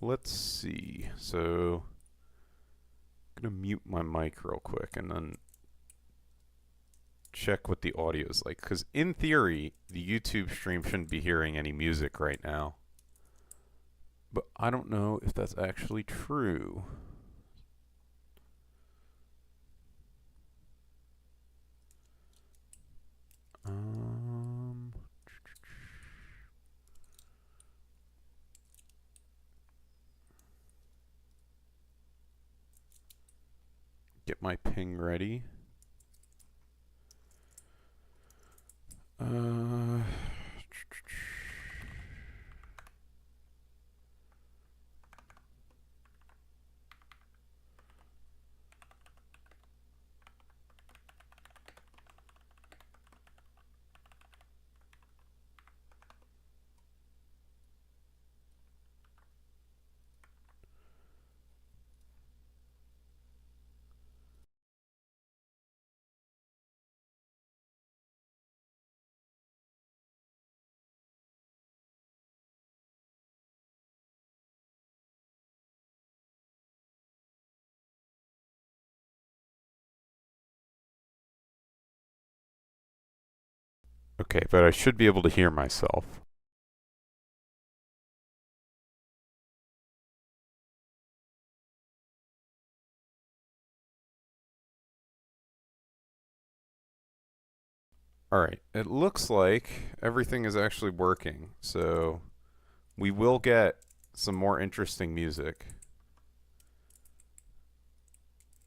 let's see. So I'm gonna mute my mic real quick and then check what the audio is like, because in theory the YouTube stream shouldn't be hearing any music right now, but I don't know if that's actually true. Get my ping ready. Okay, but I should be able to hear myself. Alright, it looks like everything is actually working, so we will get some more interesting music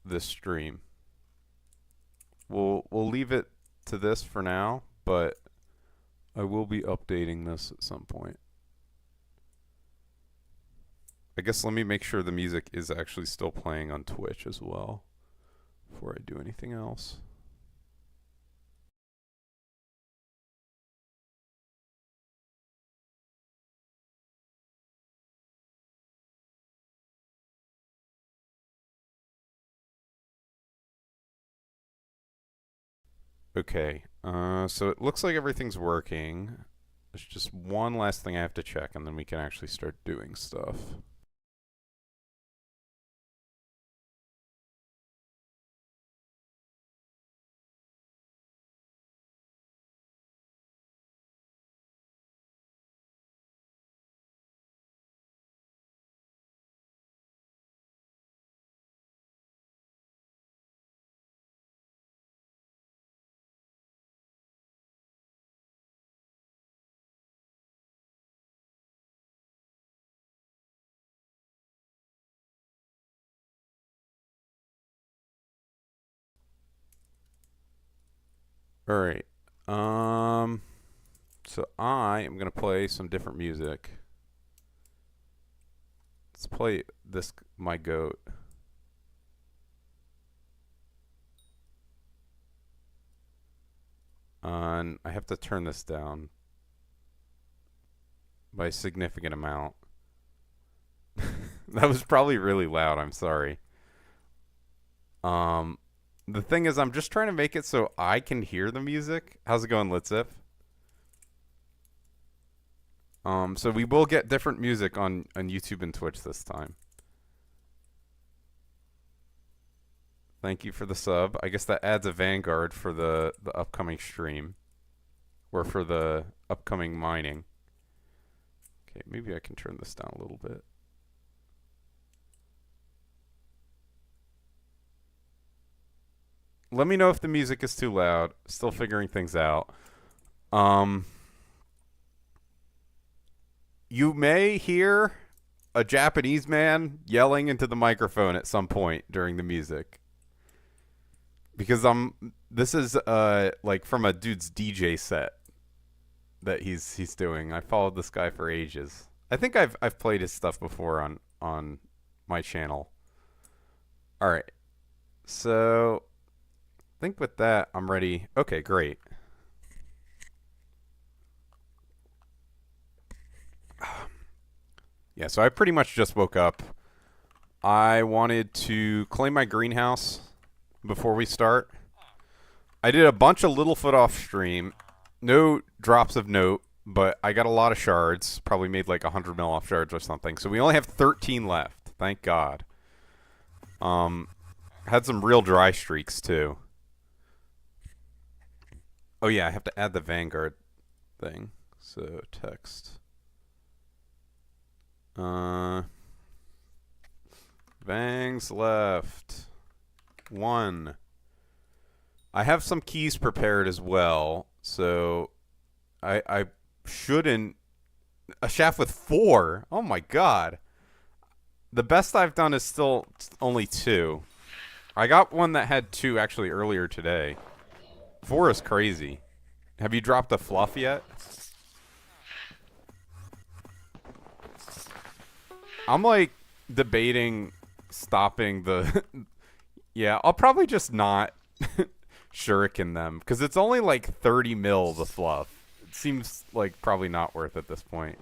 this stream. We'll leave it to this for now, but I will be updating this at some point. I guess let me make sure the music is actually still playing on Twitch as well before I do anything else. Okay, so it looks like everything's working. There's just one last thing I have to check, and then we can actually start doing stuff. Alright, so I am gonna play some different music. Let's play this, My Goat. And I have to turn this down by a significant amount. That was probably really loud, I'm sorry. The thing is, I'm just trying to make it so I can hear the music. How's it going, Litzip? So we will get different music on YouTube and Twitch this time. Thank you for the sub. I guess that adds a vanguard for the upcoming stream. Or for the upcoming mining. Okay, maybe I can turn this down a little bit. Let me know if the music is too loud. Still figuring things out. You may hear a Japanese man yelling into the microphone at some point during the music. Because this is like from a dude's DJ set that he's doing. I followed this guy for ages. I think I've played his stuff before on my channel. All right. So I think with that I'm ready. Okay, great. Yeah, so I pretty much just woke up. I wanted to claim my greenhouse before we start. I did a bunch of Littlefoot off stream. No drops of note, but I got a lot of shards. Probably made like 100 mil off shards or something. So we only have 13 left. Thank God. Had some real dry streaks too. Oh yeah, I have to add the Vanguard thing. So text. Vangs left. 1. I have some keys prepared as well, so I shouldn't. A shaft with 4. Oh my God. The best I've done is still only 2. I got one that had 2 actually earlier today. 4 is crazy. Have you dropped a fluff yet? I'm like debating stopping the. Yeah, I'll probably just not shuriken them because it's only like 30 mil the fluff. It seems like probably not worth at this point.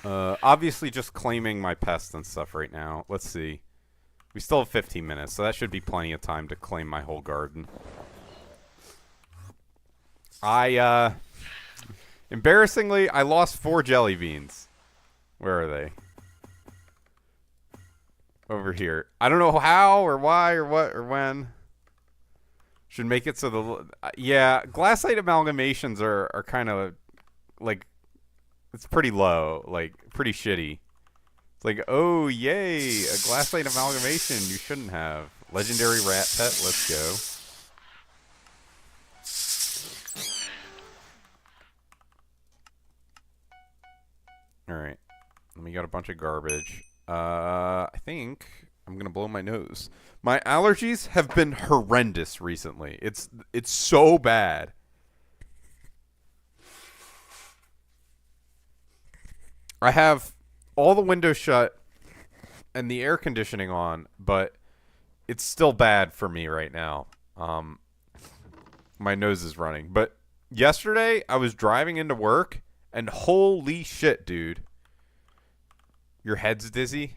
Obviously just claiming my pests and stuff right now. Let's see. We still have 15 minutes, so that should be plenty of time to claim my whole garden. Embarrassingly, I lost 4 jelly beans. Where are they? Over here. I don't know how or why or what or when. Should make it so the... yeah, glassite amalgamations are kind of, like... It's pretty low, like, pretty shitty. It's like, oh, yay, a glassite amalgamation you shouldn't have. Legendary rat pet, let's go. Alright, we got a bunch of garbage. I think I'm gonna blow my nose. My allergies have been horrendous recently. It's so bad. I have all the windows shut and the air conditioning on, but it's still bad for me right now. My nose is running. But yesterday, I was driving into work, and holy shit, dude. Your head's dizzy?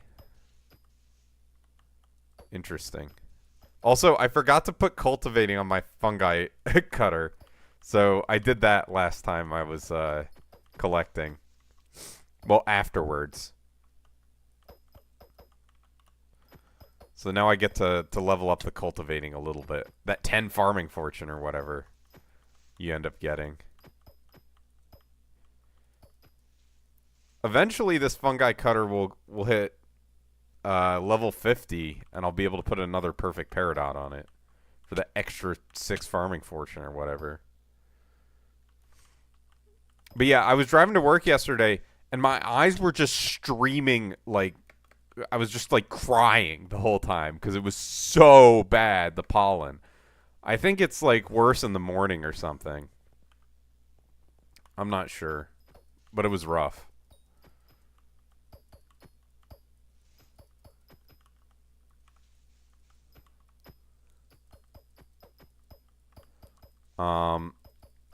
Interesting. Also, I forgot to put cultivating on my fungi cutter. So I did that last time I was collecting. Well, afterwards. So now I get to level up the cultivating a little bit. That 10 farming fortune or whatever you end up getting. Eventually, this fungi cutter will hit level 50, and I'll be able to put another perfect peridot on it for the extra 6 farming fortune or whatever. But yeah, I was driving to work yesterday, and my eyes were just streaming, like, I was just, like, crying the whole time because it was so bad, the pollen. I think it's, like, worse in the morning or something. I'm not sure. But it was rough.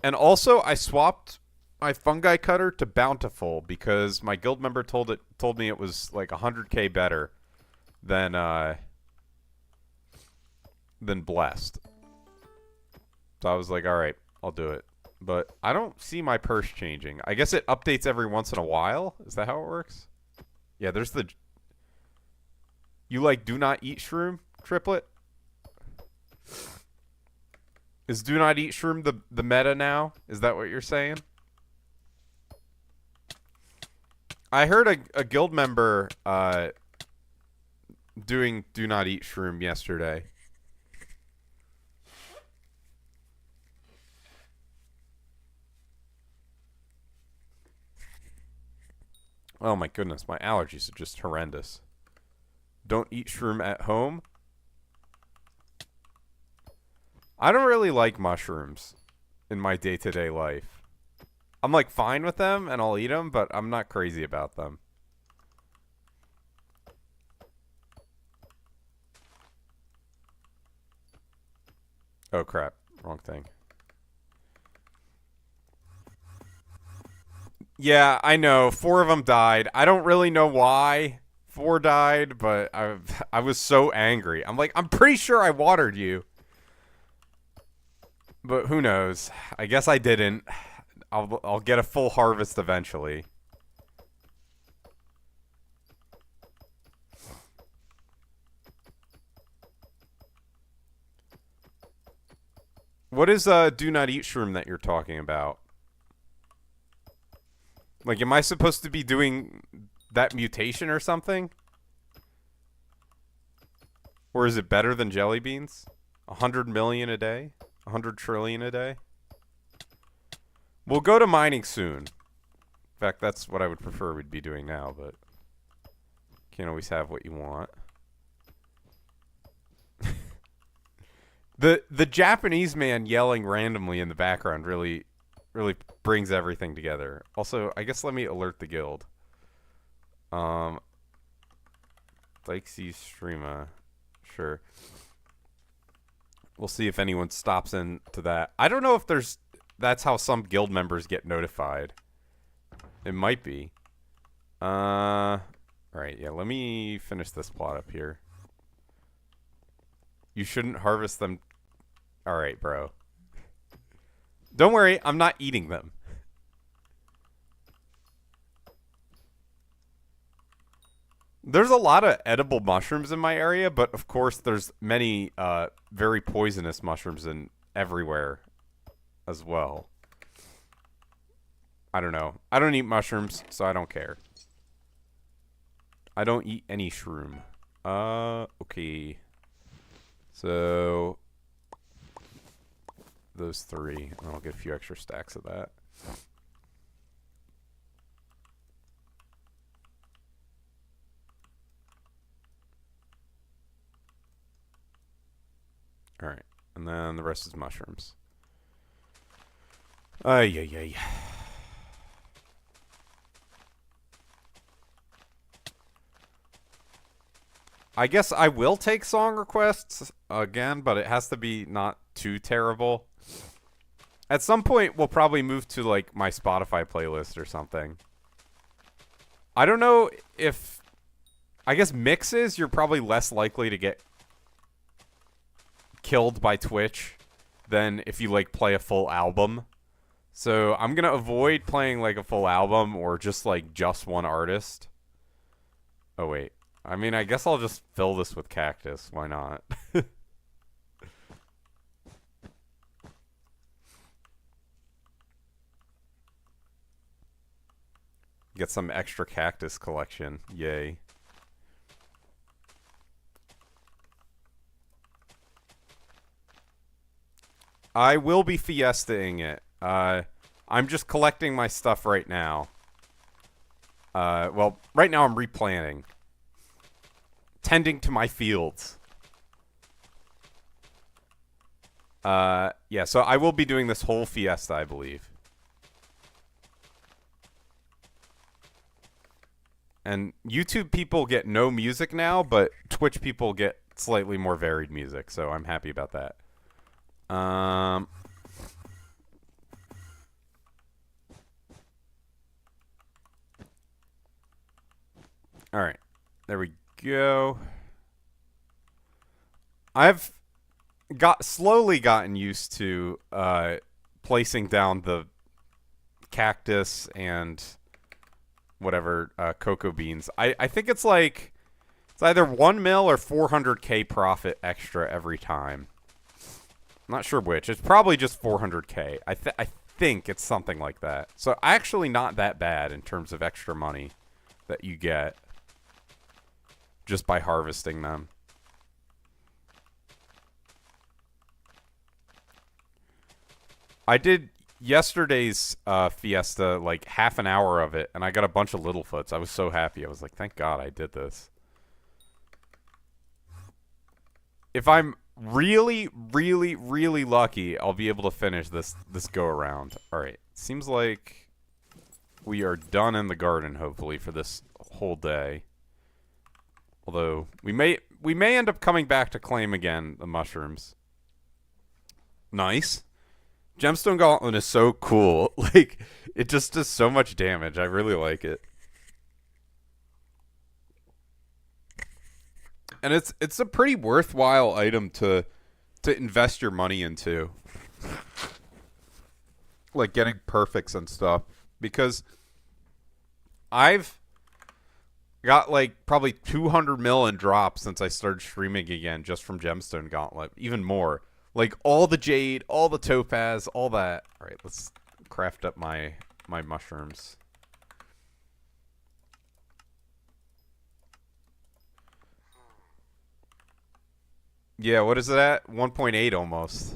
And also, I swapped my fungi cutter to bountiful because my guild member told me it was like 100k better than blessed. So I was like, all right, I'll do it. But I don't see my purse changing. I guess it updates every once in a while. Is that how it works? Yeah, there's the... You like do not eat shroom, triplet? Is do not eat shroom the meta now? Is that what you're saying? I heard a guild member doing do not eat shroom yesterday. Oh my goodness, my allergies are just horrendous. Don't eat shroom at home? I don't really like mushrooms in my day-to-day life. I'm like fine with them and I'll eat them, but I'm not crazy about them. Oh crap, wrong thing. Yeah, I know. 4 of them died. I don't really know why 4 died, but I was so angry. I'm like, I'm pretty sure I watered you. But who knows? I guess I didn't. I'll get a full harvest eventually. What is do not eat shroom that you're talking about? Like, am I supposed to be doing that mutation or something? Or is it better than jelly beans? 100 million a day? 100 trillion a day? We'll go to mining soon. In fact, that's what I would prefer we'd be doing now, but can't always have what you want. The Japanese man yelling randomly in the background really brings everything together. Also, I guess let me alert the guild. Dixie Streama. Sure. We'll see if anyone stops into that. I don't know if that's how some guild members get notified. It might be. Alright, yeah, let me finish this plot up here. You shouldn't harvest them. Alright, bro. Don't worry, I'm not eating them. There's a lot of edible mushrooms in my area, but of course there's many very poisonous mushrooms in everywhere as well. I don't know. I don't eat mushrooms, so I don't care. I don't eat any shroom. Okay. So those 3, and I'll get a few extra stacks of that. Alright, and then the rest is mushrooms. Ay. I guess I will take song requests again, but it has to be not too terrible. At some point, we'll probably move to, like, my Spotify playlist or something. I don't know if... I guess mixes, you're probably less likely to get killed by Twitch than if you, like, play a full album. So I'm going to avoid playing, like, a full album or just one artist. Oh, wait. I mean, I guess I'll just fill this with cactus. Why not? Get some extra cactus collection. Yay. I will be fiestaing it. I'm just collecting my stuff right now. Well, right now I'm replanting. Tending to my fields. Yeah, so I will be doing this whole fiesta, I believe. And YouTube people get no music now, but Twitch people get slightly more varied music, so I'm happy about that. Alright. There we go. I've slowly gotten used to placing down the cactus and whatever cocoa beans. I think it's like it's either 1 mil or 400k profit extra every time. I'm not sure which. It's probably just 400k. I think it's something like that. So actually not that bad in terms of extra money that you get just by harvesting them. I did yesterday's fiesta, like half an hour of it, and I got a bunch of Littlefoots. I was so happy. I was like, thank God I did this. If I'm really, really, really lucky, I'll be able to finish this go around. Alright. Seems like we are done in the garden, hopefully, for this whole day. Although, we may end up coming back to claim again the mushrooms. Nice. Gemstone Gauntlet is so cool. Like, it just does so much damage. I really like it. And it's a pretty worthwhile item to invest your money into. Like getting perfects and stuff. Because I've got like probably 200 mil in drops since I started streaming again just from Gemstone Gauntlet. Even more. Like all the jade, all the topaz, all that. All right, let's craft up my mushrooms. Yeah, what is it at? 1.8 almost.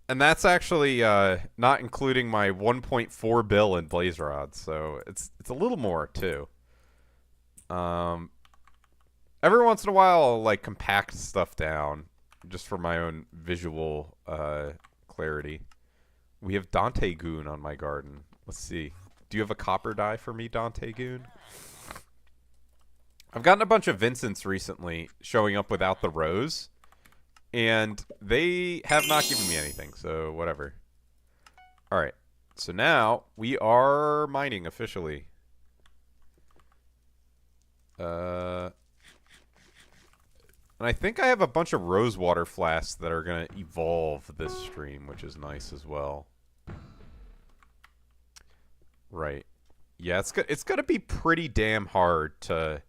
And that's actually not including my 1.4 bill in blaze rods, so it's a little more too. Every once in a while I'll like compact stuff down just for my own visual clarity. We have Dante Goon on my garden. Let's see. Do you have a copper dye for me, Dante Goon? I've gotten a bunch of Vincents recently showing up without the rose, and they have not given me anything, so whatever. Alright, so now we are mining officially. And I think I have a bunch of rosewater flasks that are going to evolve this stream, which is nice as well. Right. Yeah, it's going to be pretty damn hard to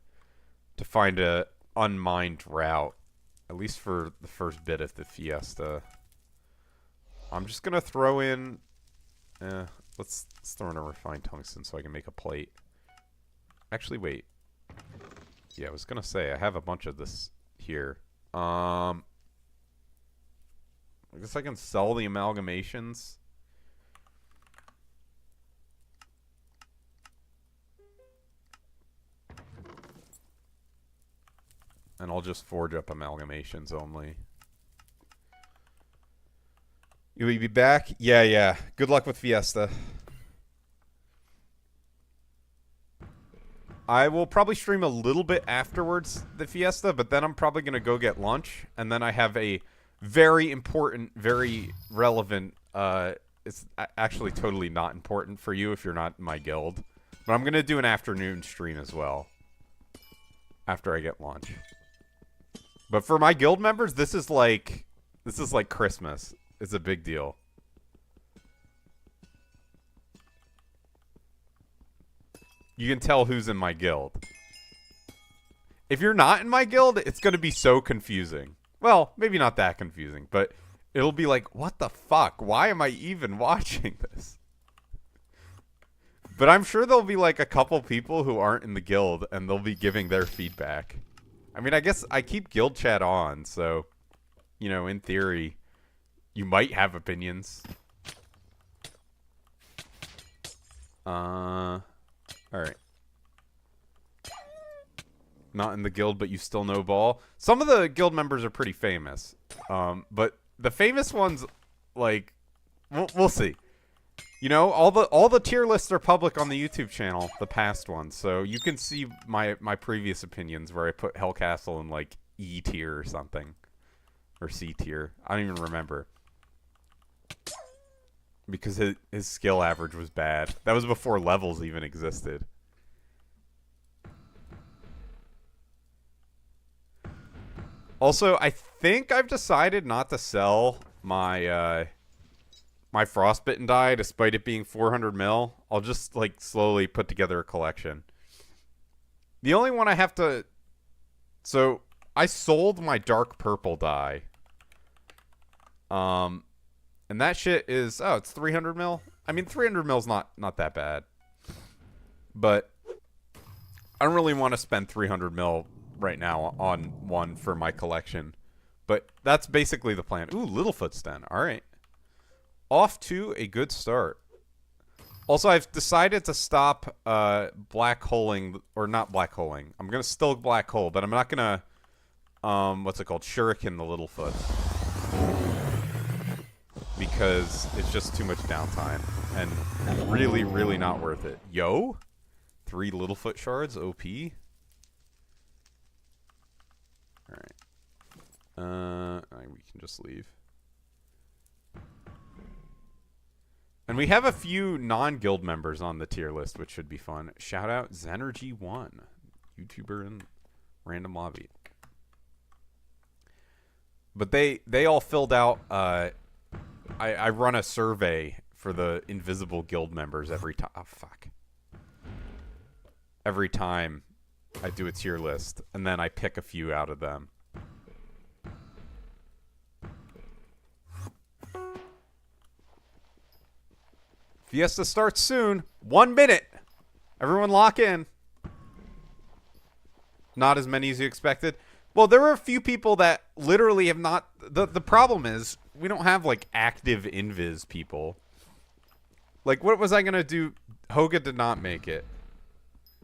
find a unmined route, at least for the first bit of the Fiesta. I'm just gonna throw in let's throw in a refined tungsten so I can make a plate. Actually, wait. Yeah, I was gonna say I have a bunch of this here. I guess I can sell the amalgamations. And I'll just forge up amalgamations only. You will be back? Yeah. Good luck with Fiesta. I will probably stream a little bit afterwards the Fiesta, but then I'm probably going to go get lunch. And then I have a very important, very relevant, it's actually totally not important for you if you're not in my guild. But I'm going to do an afternoon stream as well after I get lunch. But for my guild members, this is like Christmas. It's a big deal. You can tell who's in my guild. If you're not in my guild, it's going to be so confusing. Well, maybe not that confusing, but it'll be like, what the fuck? Why am I even watching this? But I'm sure there'll be like a couple people who aren't in the guild, and they'll be giving their feedback. I mean, I guess I keep guild chat on, so, you know, in theory, you might have opinions. Alright. Not in the guild, but you still know ball. Some of the guild members are pretty famous. But the famous ones, like, we'll see. You know, all the tier lists are public on the YouTube channel, the past ones, so you can see my previous opinions where I put Hellcastle in like E tier or something, or C tier. I don't even remember because his skill average was bad. That was before levels even existed. Also, I think I've decided not to sell my my frostbitten dye, despite it being 400 mil. I'll just like slowly put together a collection. The only one I have to... So, I sold my dark purple dye. And that shit is... Oh, it's 300 mil? I mean, 300 mil's not that bad. But I don't really want to spend 300 mil right now on one for my collection. But that's basically the plan. Ooh, Littlefoot's den. Alright. Off to a good start. Also, I've decided to stop black holing, or not black holing. I'm gonna still black hole, but I'm not gonna what's it called? Shuriken the Littlefoot. Because it's just too much downtime and really, really not worth it. Yo? 3 Littlefoot shards, OP. Alright. We can just leave. And we have a few non-guild members on the tier list, which should be fun. Shout out Zenergy1, YouTuber in Random lobby. But they all filled out. I run a survey for the invisible guild members every time. Oh, fuck. Every time I do a tier list, and then I pick a few out of them. Fiesta starts soon. 1 minute. Everyone lock in. Not as many as you expected. Well, there were a few people that literally have not... The problem is, we don't have, like, active invis people. Like, what was I going to do? Hoga did not make it.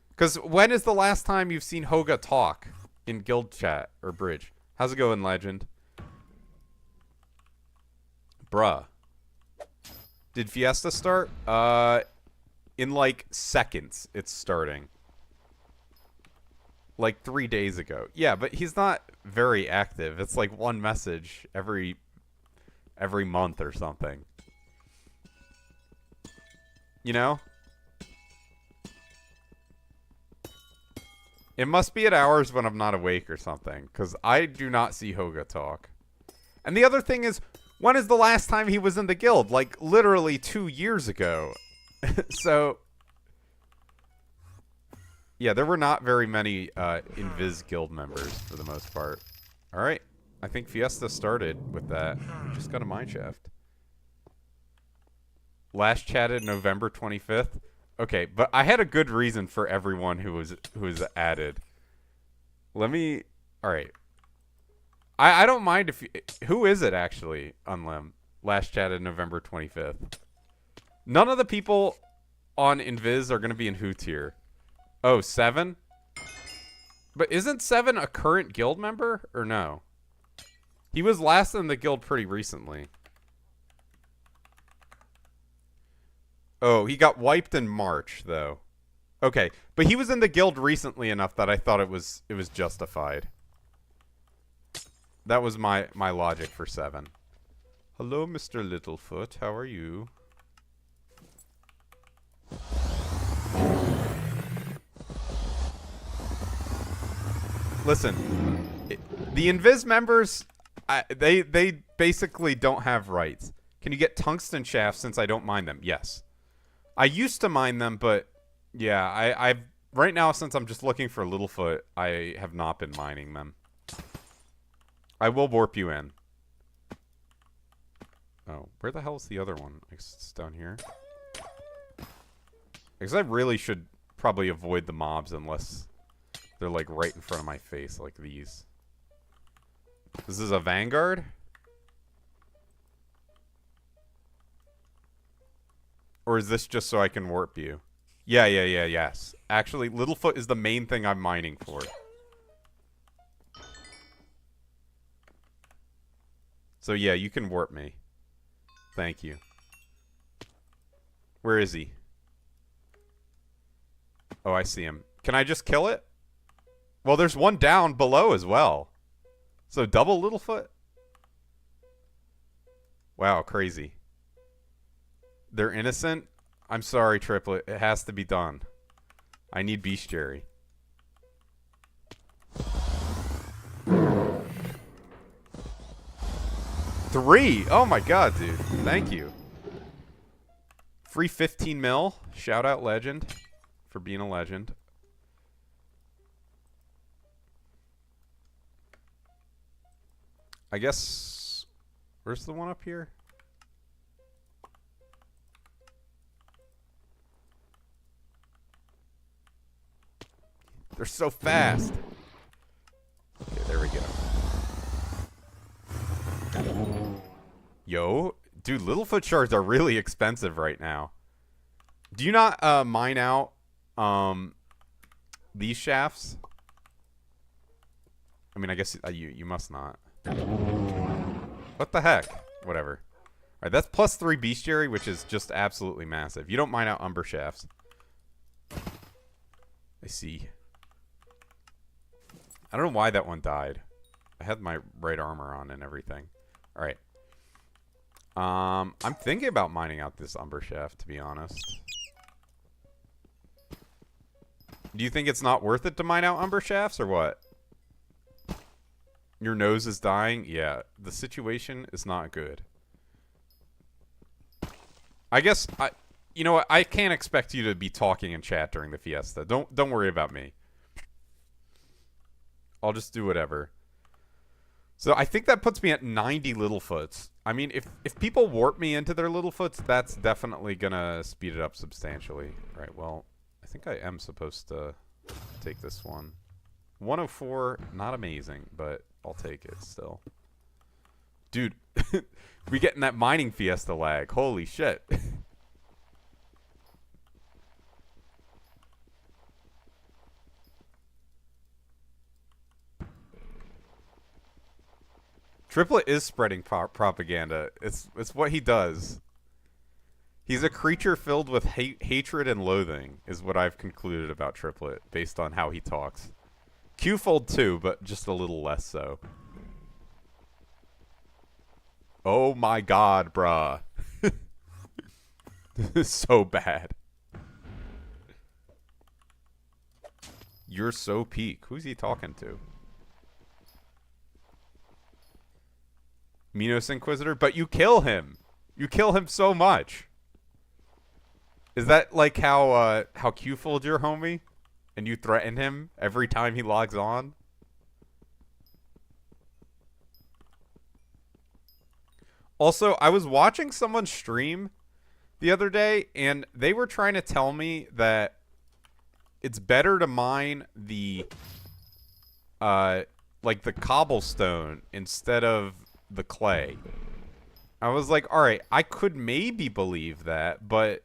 Because when is the last time you've seen Hoga talk in guild chat or bridge? How's it going, Legend? Bruh. Did Fiesta start? In, like, seconds, it's starting. Like 3 days ago. Yeah, but he's not very active. It's like one message every month or something. You know? It must be at hours when I'm not awake or something, because I do not see Hoga talk. And the other thing is, when is the last time he was in the guild? Like, literally 2 years ago. So... yeah, there were not very many Invis Guild members for the most part. Alright. I think Fiesta started with that. Just got a mineshaft. Last chatted November 25th. Okay, but I had a good reason for everyone who was added. Let me... Alright. I don't mind if... Who is it, actually, Unlim? Last chatted November 25th. None of the people on Invis are going to be in who tier. Oh, 7? But isn't 7 a current guild member? Or no? He was last in the guild pretty recently. Oh, he got wiped in March, though. Okay, but he was in the guild recently enough that I thought it was justified. That was my logic for 7. Hello, Mr. Littlefoot. How are you? Listen, the Invis members, they basically don't have rights. Can you get tungsten shafts since I don't mine them? Yes. I used to mine them, but yeah, I've right now, since I'm just looking for Littlefoot, I have not been mining them. I will warp you in. Oh, where the hell is the other one? It's down here. Because I really should probably avoid the mobs unless... they're like right in front of my face, like these. This is a Vanguard? Or is this just so I can warp you? Yeah, yes. Actually, Littlefoot is the main thing I'm mining for. So yeah, you can warp me. Thank you. Where is he? Oh, I see him. Can I just kill it? Well, there's one down below as well. So double Littlefoot? Wow, crazy. They're innocent? I'm sorry, Triplet. It has to be done. I need bestiary. Three! Oh my god, dude. Thank you. Free 15 mil. Shout out Legend for being a legend. I guess... where's the one up here? They're so fast. Okay, there we go. Yo, dude, Littlefoot shards are really expensive right now. Do you not mine out these shafts? I mean, I guess you must not. What the heck? Whatever. Alright, that's plus 3 bestiary, which is just absolutely massive. You don't mine out umber shafts. I see. I don't know why that one died. I had my right armor on and everything. Alright. I'm thinking about mining out this umber shaft, to be honest. Do you think it's not worth it to mine out umber shafts, or what? Your nose is dying? Yeah, the situation is not good. I guess you know what? I can't expect you to be talking in chat during the Fiesta. Don't worry about me. I'll just do whatever. So I think that puts me at 90 Littlefoots. I mean, if people warp me into their Littlefoots, that's definitely gonna speed it up substantially. Right, well, I think I am supposed to take this one. 104, not amazing, but I'll take it still. Dude, we getting that mining Fiesta lag. Holy shit. Triplet is spreading propaganda. It's what he does. He's a creature filled with hatred and loathing, is what I've concluded about Triplet, based on how he talks. Q-fold too, but just a little less so. Oh my god, bruh. This is so bad. You're so peak. Who's he talking to? Minos Inquisitor? But you kill him. You kill him so much. Is that like how Q-fold your homie? And you threaten him every time he logs on? Also, I was watching someone stream the other day, and they were trying to tell me that it's better to mine the like the cobblestone instead of the clay. I was like, all right, I could maybe believe that, but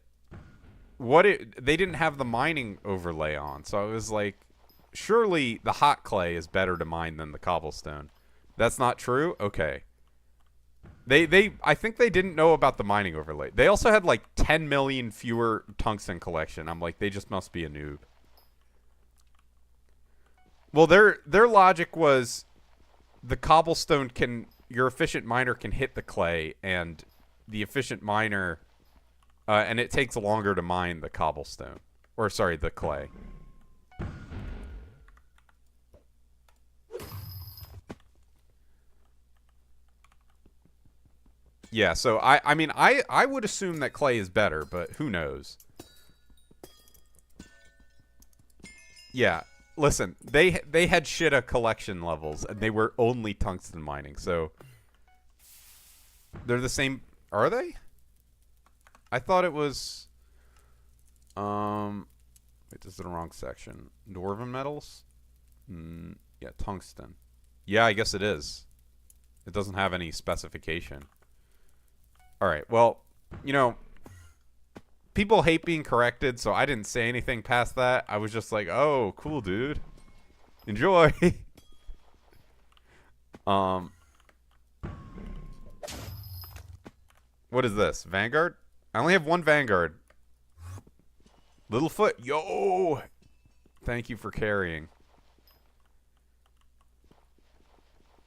they didn't have the mining overlay on, so I was like, surely the hot clay is better to mine than the cobblestone. That's not true? Okay. I think they didn't know about the mining overlay. They also had like 10 million fewer tungsten collection. I'm like, they just must be a noob. Well, their logic was the cobblestone your efficient miner can hit the clay, and the efficient miner and it takes longer to mine the cobblestone. Or sorry, the clay. Yeah, so I mean I would assume that clay is better, but who knows? Yeah, listen, they had shitta collection levels, and they were only tungsten mining, so they're the same. Are they? I thought it was. Wait, this is the wrong section. Dwarven metals. Yeah, tungsten. Yeah, I guess it is. It doesn't have any specification. All right. Well, you know, people hate being corrected, so I didn't say anything past that. I was just like, "Oh, cool, dude. Enjoy." What is this? Vanguard? I only have one Vanguard. Littlefoot, yo! Thank you for carrying.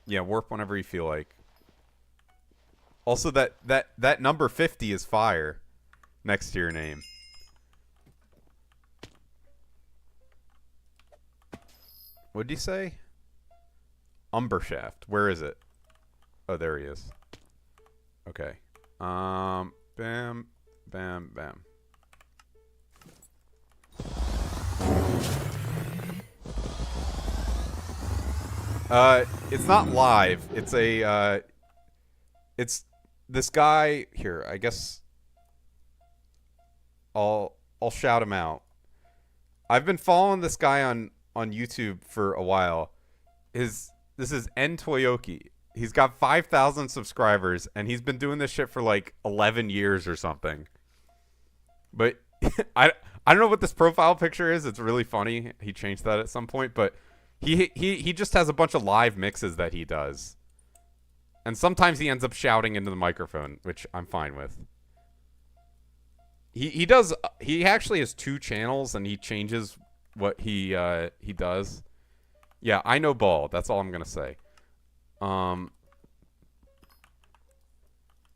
Yeah, warp whenever you feel like. Also, that number 50 is fire next to your name. What'd you say? Umbershaft. Where is it? Oh, there he is. Okay. Bam, bam, bam. It's not live. It's a, it's this guy here. I guess I'll shout him out. I've been following this guy on YouTube for a while. This is N Toyoki. He's got 5,000 subscribers, and he's been doing this shit for like 11 years or something. But I don't know what this profile picture is. It's really funny. He changed that at some point, but he just has a bunch of live mixes that he does. And sometimes he ends up shouting into the microphone, which I'm fine with. He actually has 2 channels, and he changes what he does. Yeah, I know ball. That's all I'm going to say.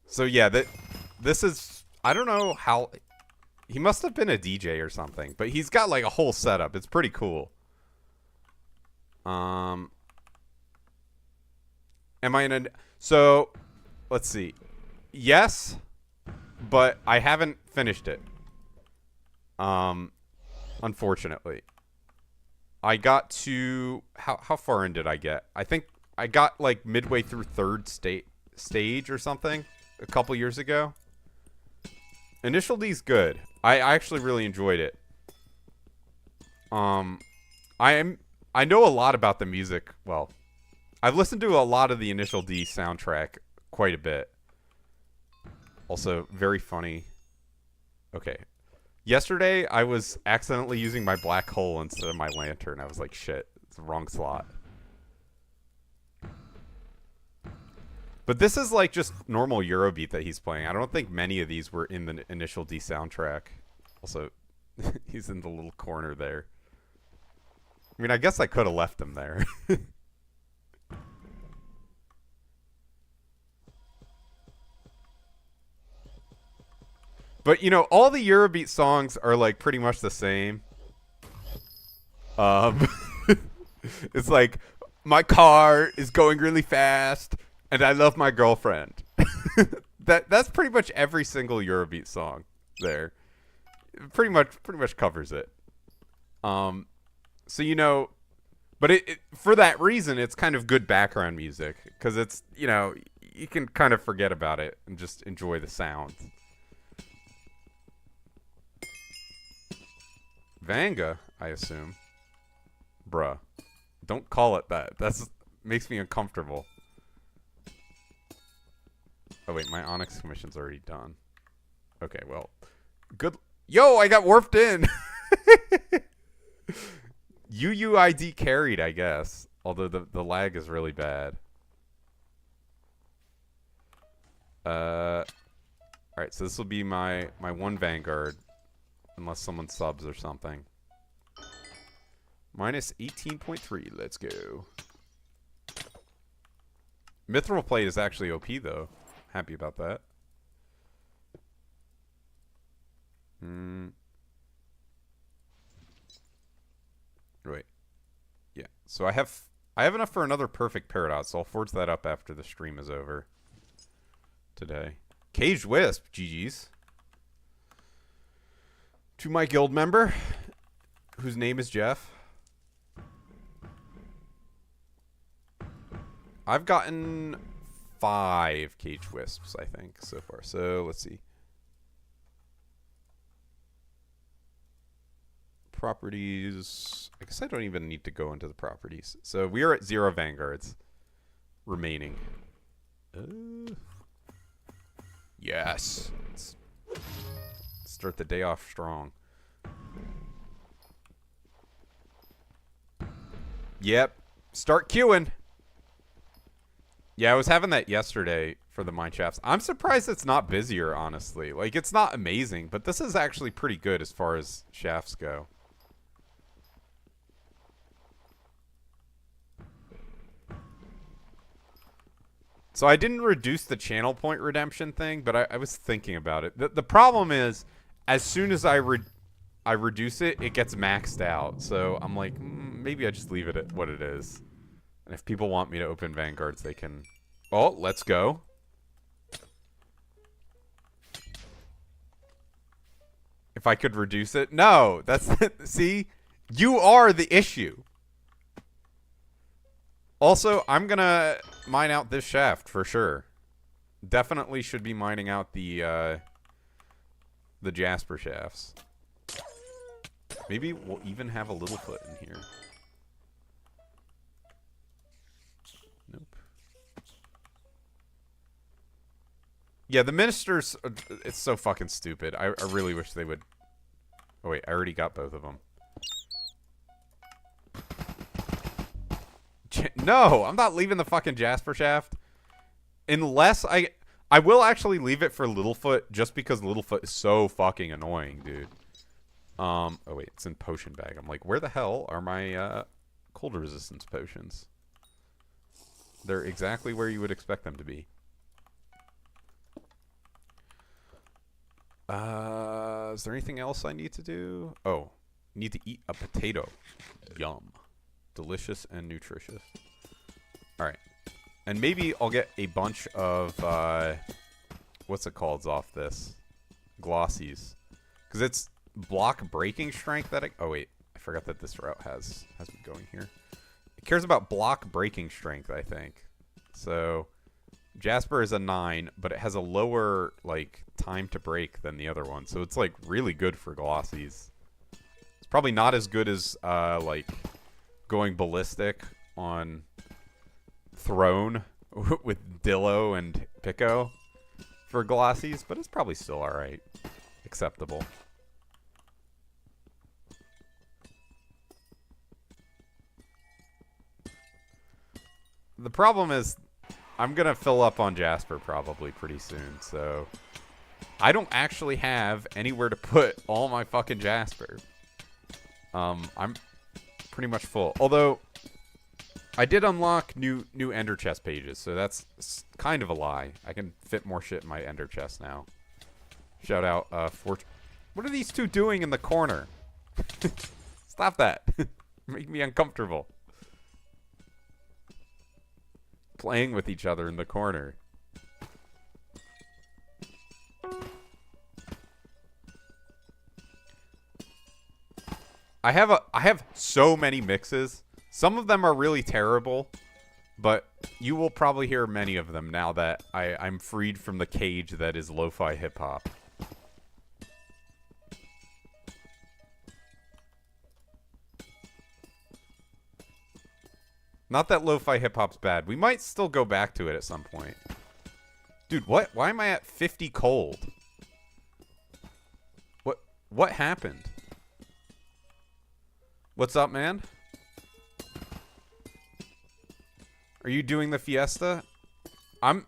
So yeah, this is, I don't know how, he must have been a DJ or something, but he's got like a whole setup. It's pretty cool. Am I in a... So, let's see. Yes, but I haven't finished it. Unfortunately. I got to... How far in did I get? I think I got, like, midway through third stage or something a couple years ago. Initial D's good. I actually really enjoyed it. I know a lot about the music. Well, I've listened to a lot of the Initial D soundtrack quite a bit. Also, very funny. Okay. Yesterday, I was accidentally using my black hole instead of my lantern. I was like, shit, it's the wrong slot. But this is like just normal Eurobeat that he's playing. I don't think many of these were in the Initial D soundtrack. Also, he's in the little corner there. I mean, I guess I could have left him there. But, you know, all the Eurobeat songs are, like, pretty much the same. It's like, my car is going really fast, and I love my girlfriend. That's pretty much every single Eurobeat song there. Pretty much covers it. So, you know, but for that reason, it's kind of good background music. Because it's, you know, you can kind of forget about it and just enjoy the sounds. Vanga, I assume. Bruh. Don't call it that. That's makes me uncomfortable. Oh, wait, my Onyx commission's already done. Okay, well. Good. Yo, I got warped in! UUID carried, I guess. Although the lag is really bad. Alright, so this will be my one Vanguard. Unless someone subs or something. Minus 18.3. Let's go. Mithril Plate is actually OP, though. Happy about that. Wait. Yeah. So I have enough for another perfect Paradox, so I'll forge that up after the stream is over. Today. Caged Wisp. GG's. To my guild member, whose name is Jeff. I've gotten 5 Caged Wisps, I think, so far. So, let's see. Properties. I guess I don't even need to go into the properties. So, we are at 0 Vanguards remaining. Yes. Let's start the day off strong. Yep. Start queuing. Yeah, I was having that yesterday for the mine shafts. I'm surprised it's not busier, honestly. Like, it's not amazing, but this is actually pretty good as far as shafts go. So I didn't reduce the channel point redemption thing, but I was thinking about it. The problem is, as soon as I reduce it, it gets maxed out. So I'm like, maybe I just leave it at what it is. And if people want me to open Vanguards, they can... Oh, let's go. If I could reduce it? No, that's... See? You are the issue. Also, I'm gonna mine out this shaft for sure. Definitely should be mining out the Jasper shafts. Maybe we'll even have a Littlefoot in here. Nope. Yeah, the ministers, it's so fucking stupid. I really wish they would... Oh wait, I already got both of them. No, I'm not leaving the fucking Jasper shaft. Unless I will actually leave it for Littlefoot just because Littlefoot is so fucking annoying, dude. Oh wait, it's in potion bag. I'm like, where the hell are my cold resistance potions? They're exactly where you would expect them to be. Is there anything else I need to do? Oh, need to eat a potato. Yum. Delicious and nutritious. Alright. And maybe I'll get a bunch of, what's it called off this? Glossies. Because it's block breaking strength that oh wait, I forgot that this route has me going here. It cares about block breaking strength, I think. So Jasper is a 9, but it has a lower like time to break than the other one. So it's like really good for glossies. It's probably not as good as like going ballistic on Throne with Dillo and Pico for glossies, but it's probably still alright. Acceptable. The problem is I'm going to fill up on Jasper probably pretty soon, so I don't actually have anywhere to put all my fucking Jasper. I'm pretty much full. Although I did unlock new Ender chest pages, so that's kind of a lie. I can fit more shit in my Ender chest now. Shout out, what are these two doing in the corner? Stop that. Make me uncomfortable. Playing with each other in the corner. I have so many mixes. Some of them are really terrible, but you will probably hear many of them now that I'm freed from the cage that is lo-fi hip-hop. Not that lo-fi hip-hop's bad. We might still go back to it at some point. Dude, what? Why am I at 50 cold? What happened? What's up, man? Are you doing the Fiesta?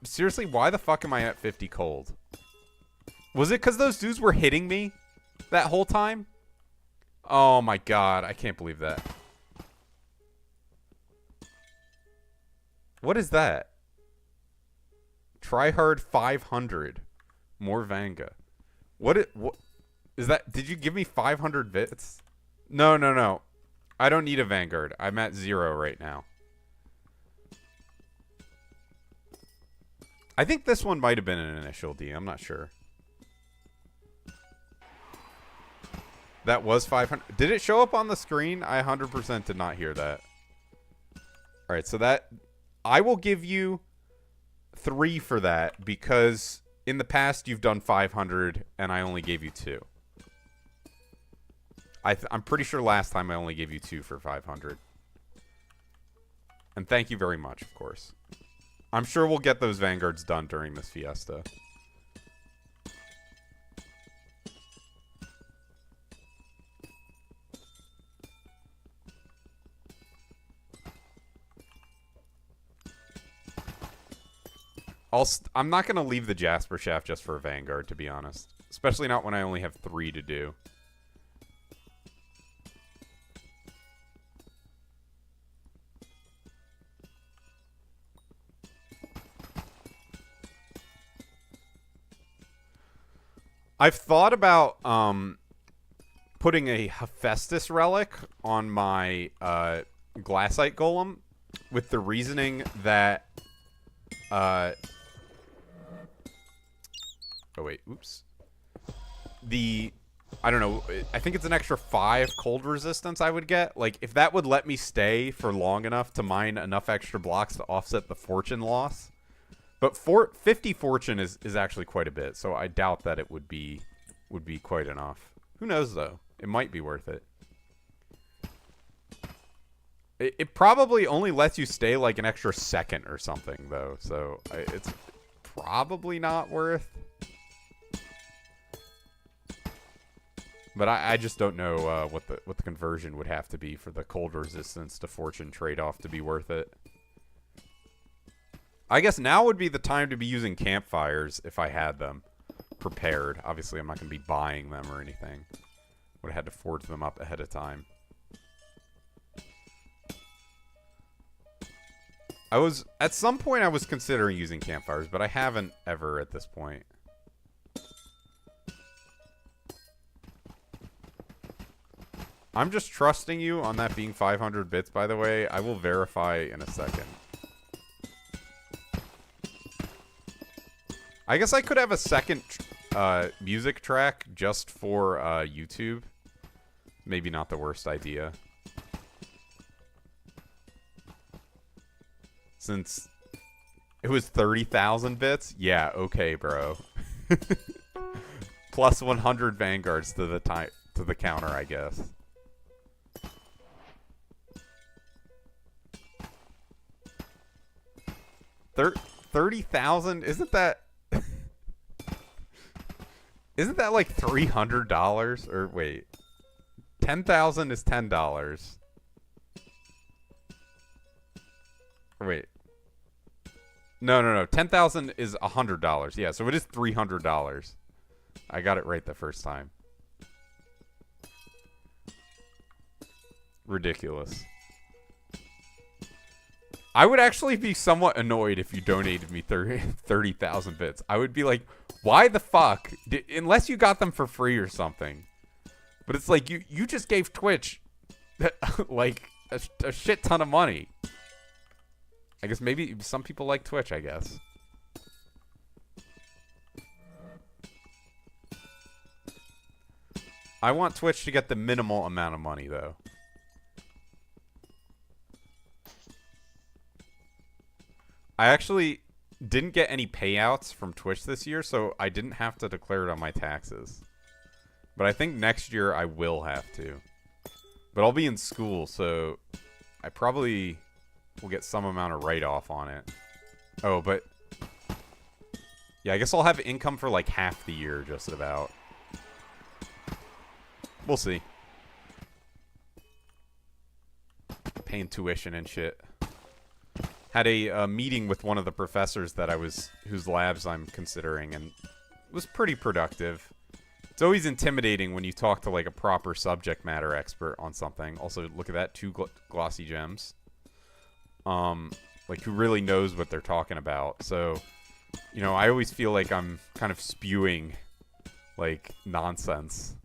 Seriously, why the fuck am I at 50 cold? Was it because those dudes were hitting me that whole time? Oh my god, I can't believe that. What is that? Tryhard 500. More Vanga. What is that? Did you give me 500 bits? No. I don't need a Vanguard. I'm at 0 right now. I think this one might have been an initial D. I'm not sure. That was 500. Did it show up on the screen? I 100% did not hear that. Alright, so that... I will give you 3 for that because in the past you've done 500 and I only gave you 2. I'm pretty sure last time I only gave you 2 for 500. And thank you very much, of course. I'm sure we'll get those Vanguards done during this Fiesta. I'm not going to leave the Jasper Shaft just for a Vanguard, to be honest. Especially not when I only have 3 to do. I've thought about putting a Hephaestus relic on my Glassite Golem with the reasoning that... oh, wait. Oops. I don't know. I think it's an extra 5 cold resistance I would get. Like, if that would let me stay for long enough to mine enough extra blocks to offset the fortune loss. But 50 fortune is actually quite a bit, so I doubt that it would be quite enough. Who knows, though? It might be worth it. It probably only lets you stay like an extra second or something, though. So it's probably not worth. But I just don't know what the conversion would have to be for the cold resistance to fortune trade-off to be worth it. I guess now would be the time to be using campfires if I had them prepared. Obviously, I'm not going to be buying them or anything. Would have had to forge them up ahead of time. At some point I was considering using campfires, but I haven't ever at this point. I'm just trusting you on that being 500 bits, by the way. I will verify in a second. I guess I could have a second music track just for YouTube. Maybe not the worst idea. Since it was 30,000 bits? Yeah, okay, bro. Plus 100 vanguards to the counter, I guess. 30,000? Isn't that like $300? Or wait. 10,000 is $10. Wait. No. 10,000 is $100. Yeah, so it is $300. I got it right the first time. Ridiculous. I would actually be somewhat annoyed if you donated me 30,000 bits. I would be like, why the fuck? Unless you got them for free or something. But it's like, you just gave Twitch like a shit ton of money. I guess maybe some people like Twitch, I guess. I want Twitch to get the minimal amount of money, though. I actually didn't get any payouts from Twitch this year, so I didn't have to declare it on my taxes. But I think next year I will have to. But I'll be in school, so I probably will get some amount of write-off on it. Oh, but yeah, I guess I'll have income for like half the year, just about. We'll see. Paying tuition and shit. Had a meeting with one of the professors that whose labs I'm considering, and it was pretty productive. It's always intimidating when you talk to like a proper subject matter expert on something. Also, look at that, 2 glossy gems. Like who really knows what they're talking about. So, you know, I always feel like I'm kind of spewing like nonsense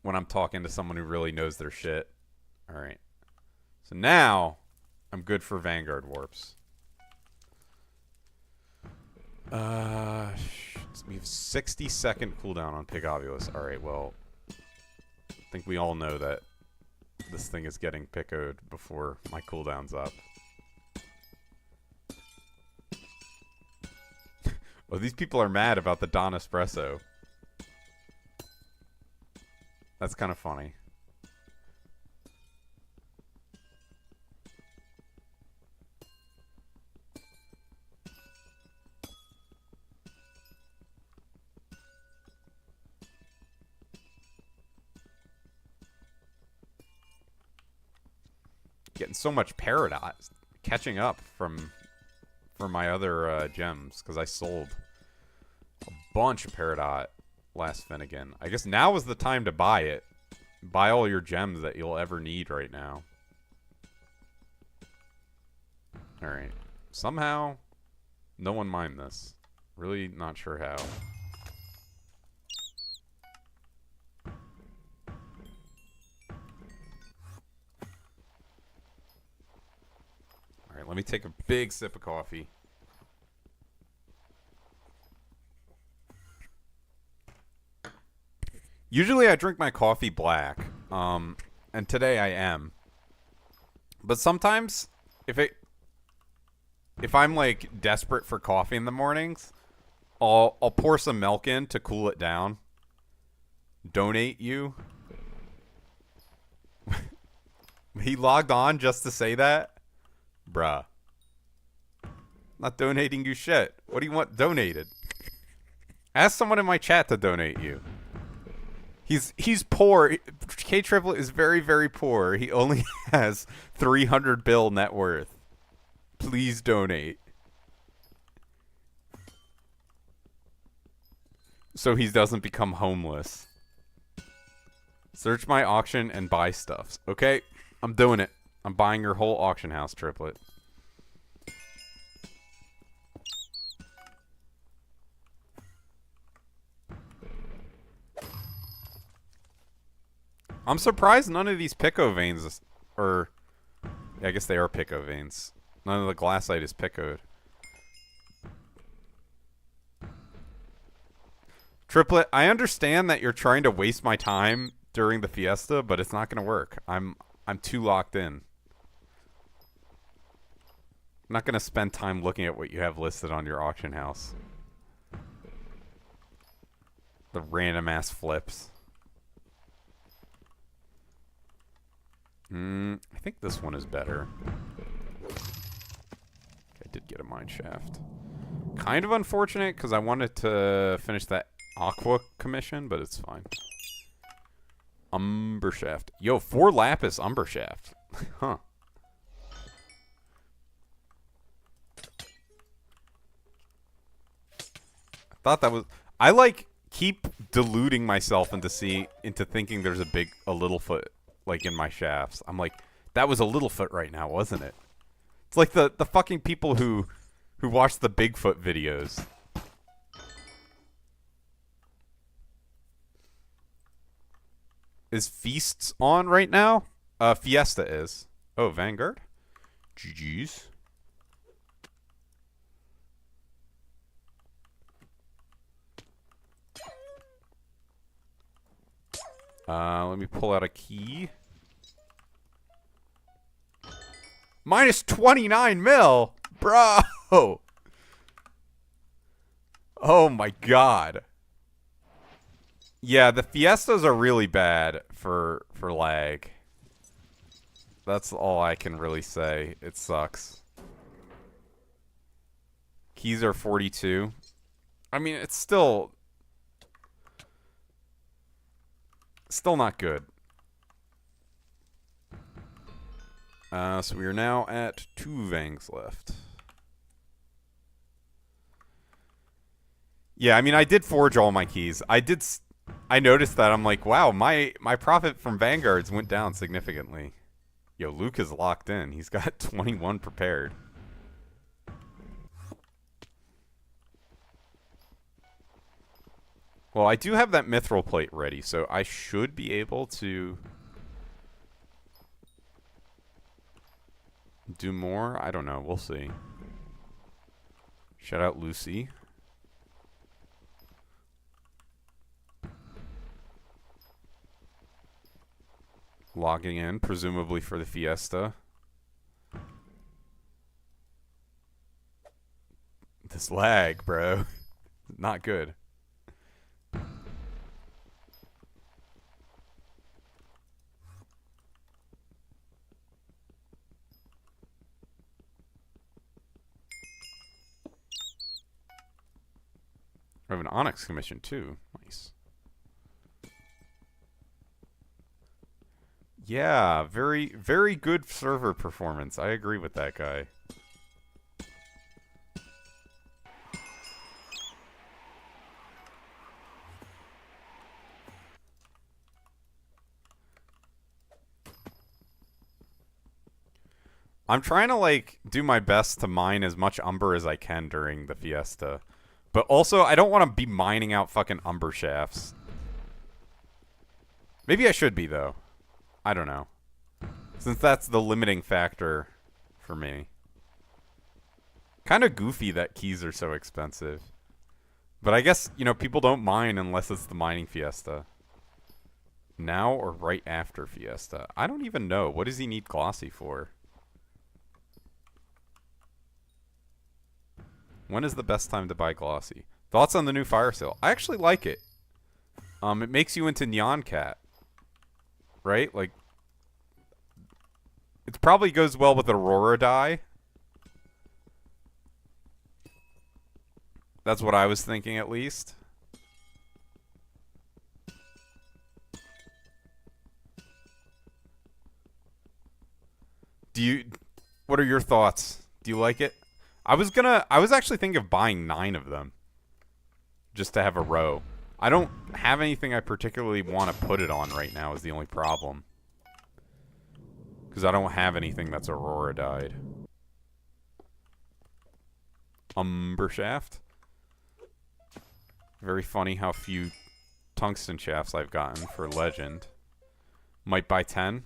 when I'm talking to someone who really knows their shit. All right. So now I'm good for Vanguard warps. We have 60-second cooldown on Pigobulus. Alright, well, I think we all know that this thing is getting pickoed before my cooldown's up. Well, these people are mad about the Don Espresso. That's kind of funny. Getting so much Paradise, catching up from my other gems, because I sold a bunch of Peridot last Finnegan. I guess now is the time to buy it. Buy all your gems that you'll ever need right now. Alright. Somehow, no one mined this. Really not sure how. Alright, let me take a big sip of coffee. Usually I drink my coffee black, and today I am. But sometimes, if I'm like desperate for coffee in the mornings, I'll pour some milk in to cool it down. Donate you. He logged on just to say that? Bruh. Not donating you shit. What do you want donated? Ask someone in my chat to donate you. He's poor. K-Triplet is very, very poor. He only has 300 bill net worth. Please donate. So he doesn't become homeless. Search my auction and buy stuff. Okay, I'm doing it. I'm buying your whole auction house, Triplet. I'm surprised none of these Pico veins are... Yeah, I guess they are Pico veins. None of the glassite is Picoed. Triplet, I understand that you're trying to waste my time during the Fiesta, but it's not going to work. I'm too locked in. I'm not going to spend time looking at what you have listed on your auction house. The random ass flips. I think this one is better. I did get a mine shaft. Kind of unfortunate because I wanted to finish that aqua commission, but it's fine. Umber shaft. Yo, 4 lapis umber shaft. Huh. I thought that was... I like keep deluding myself into thinking there's a little foot like in my shafts. I'm like, that was a little foot right now, wasn't it? It's like the fucking people who watch the Bigfoot videos. Is Feasts on right now? Fiesta is. Oh, Vanguard? GG's. Let me pull out a key. Minus 29 mil? Bro! Oh my god. Yeah, the Fiestas are really bad for lag. That's all I can really say. It sucks. Keys are 42. I mean, it's still not good. So we are now at 2 Vangs left. Yeah, I mean, I did forge all my keys. I noticed that. I'm like, wow, my profit from Vanguards went down significantly. Yo, Luke is locked in. He's got 21 prepared. Well, I do have that mithril plate ready, so I should be able to do more. I don't know. We'll see. Shout out Lucy. Logging in, presumably for the Fiesta. This lag, bro. Not good. I have an Onyx commission too. Nice. Yeah, very, very good server performance. I agree with that guy. I'm trying to, like, do my best to mine as much umber as I can during the Fiesta. But also, I don't want to be mining out fucking umber shafts. Maybe I should be, though. I don't know. Since that's the limiting factor for me. Kind of goofy that keys are so expensive. But I guess, you know, people don't mine unless it's the mining Fiesta. Now or right after Fiesta? I don't even know. What does he need glossy for? When is the best time to buy glossy? Thoughts on the new fire sale? I actually like it. It makes you into Neon Cat. Right? Like, it probably goes well with Aurora dye. That's what I was thinking, at least. What are your thoughts? Do you like it? I was actually thinking of buying 9 of them. Just to have a row. I don't have anything I particularly want to put it on right now is the only problem. Because I don't have anything that's Aurora dyed. Umber shaft. Very funny how few tungsten shafts I've gotten for legend. Might buy 10.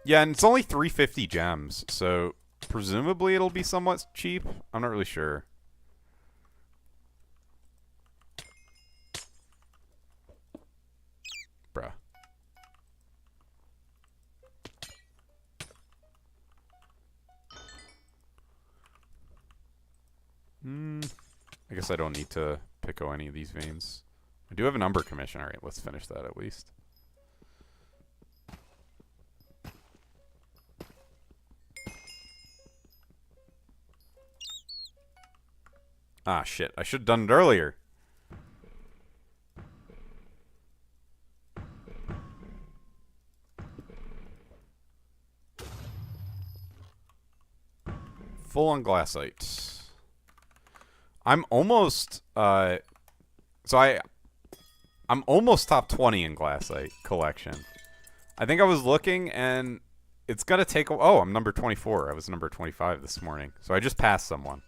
Yeah, and it's only 350 gems, so presumably it'll be somewhat cheap. I'm not really sure. guess I don't need to pico any of these veins. I do have an umber commission. Alright, let's finish that at least. Ah, shit. I should have done it earlier. Full on glassite. I'm almost, I'm almost top 20 in glassite collection. I think I was looking and it's gonna take, oh, I'm number 24. I was number 25 this morning. So I just passed someone.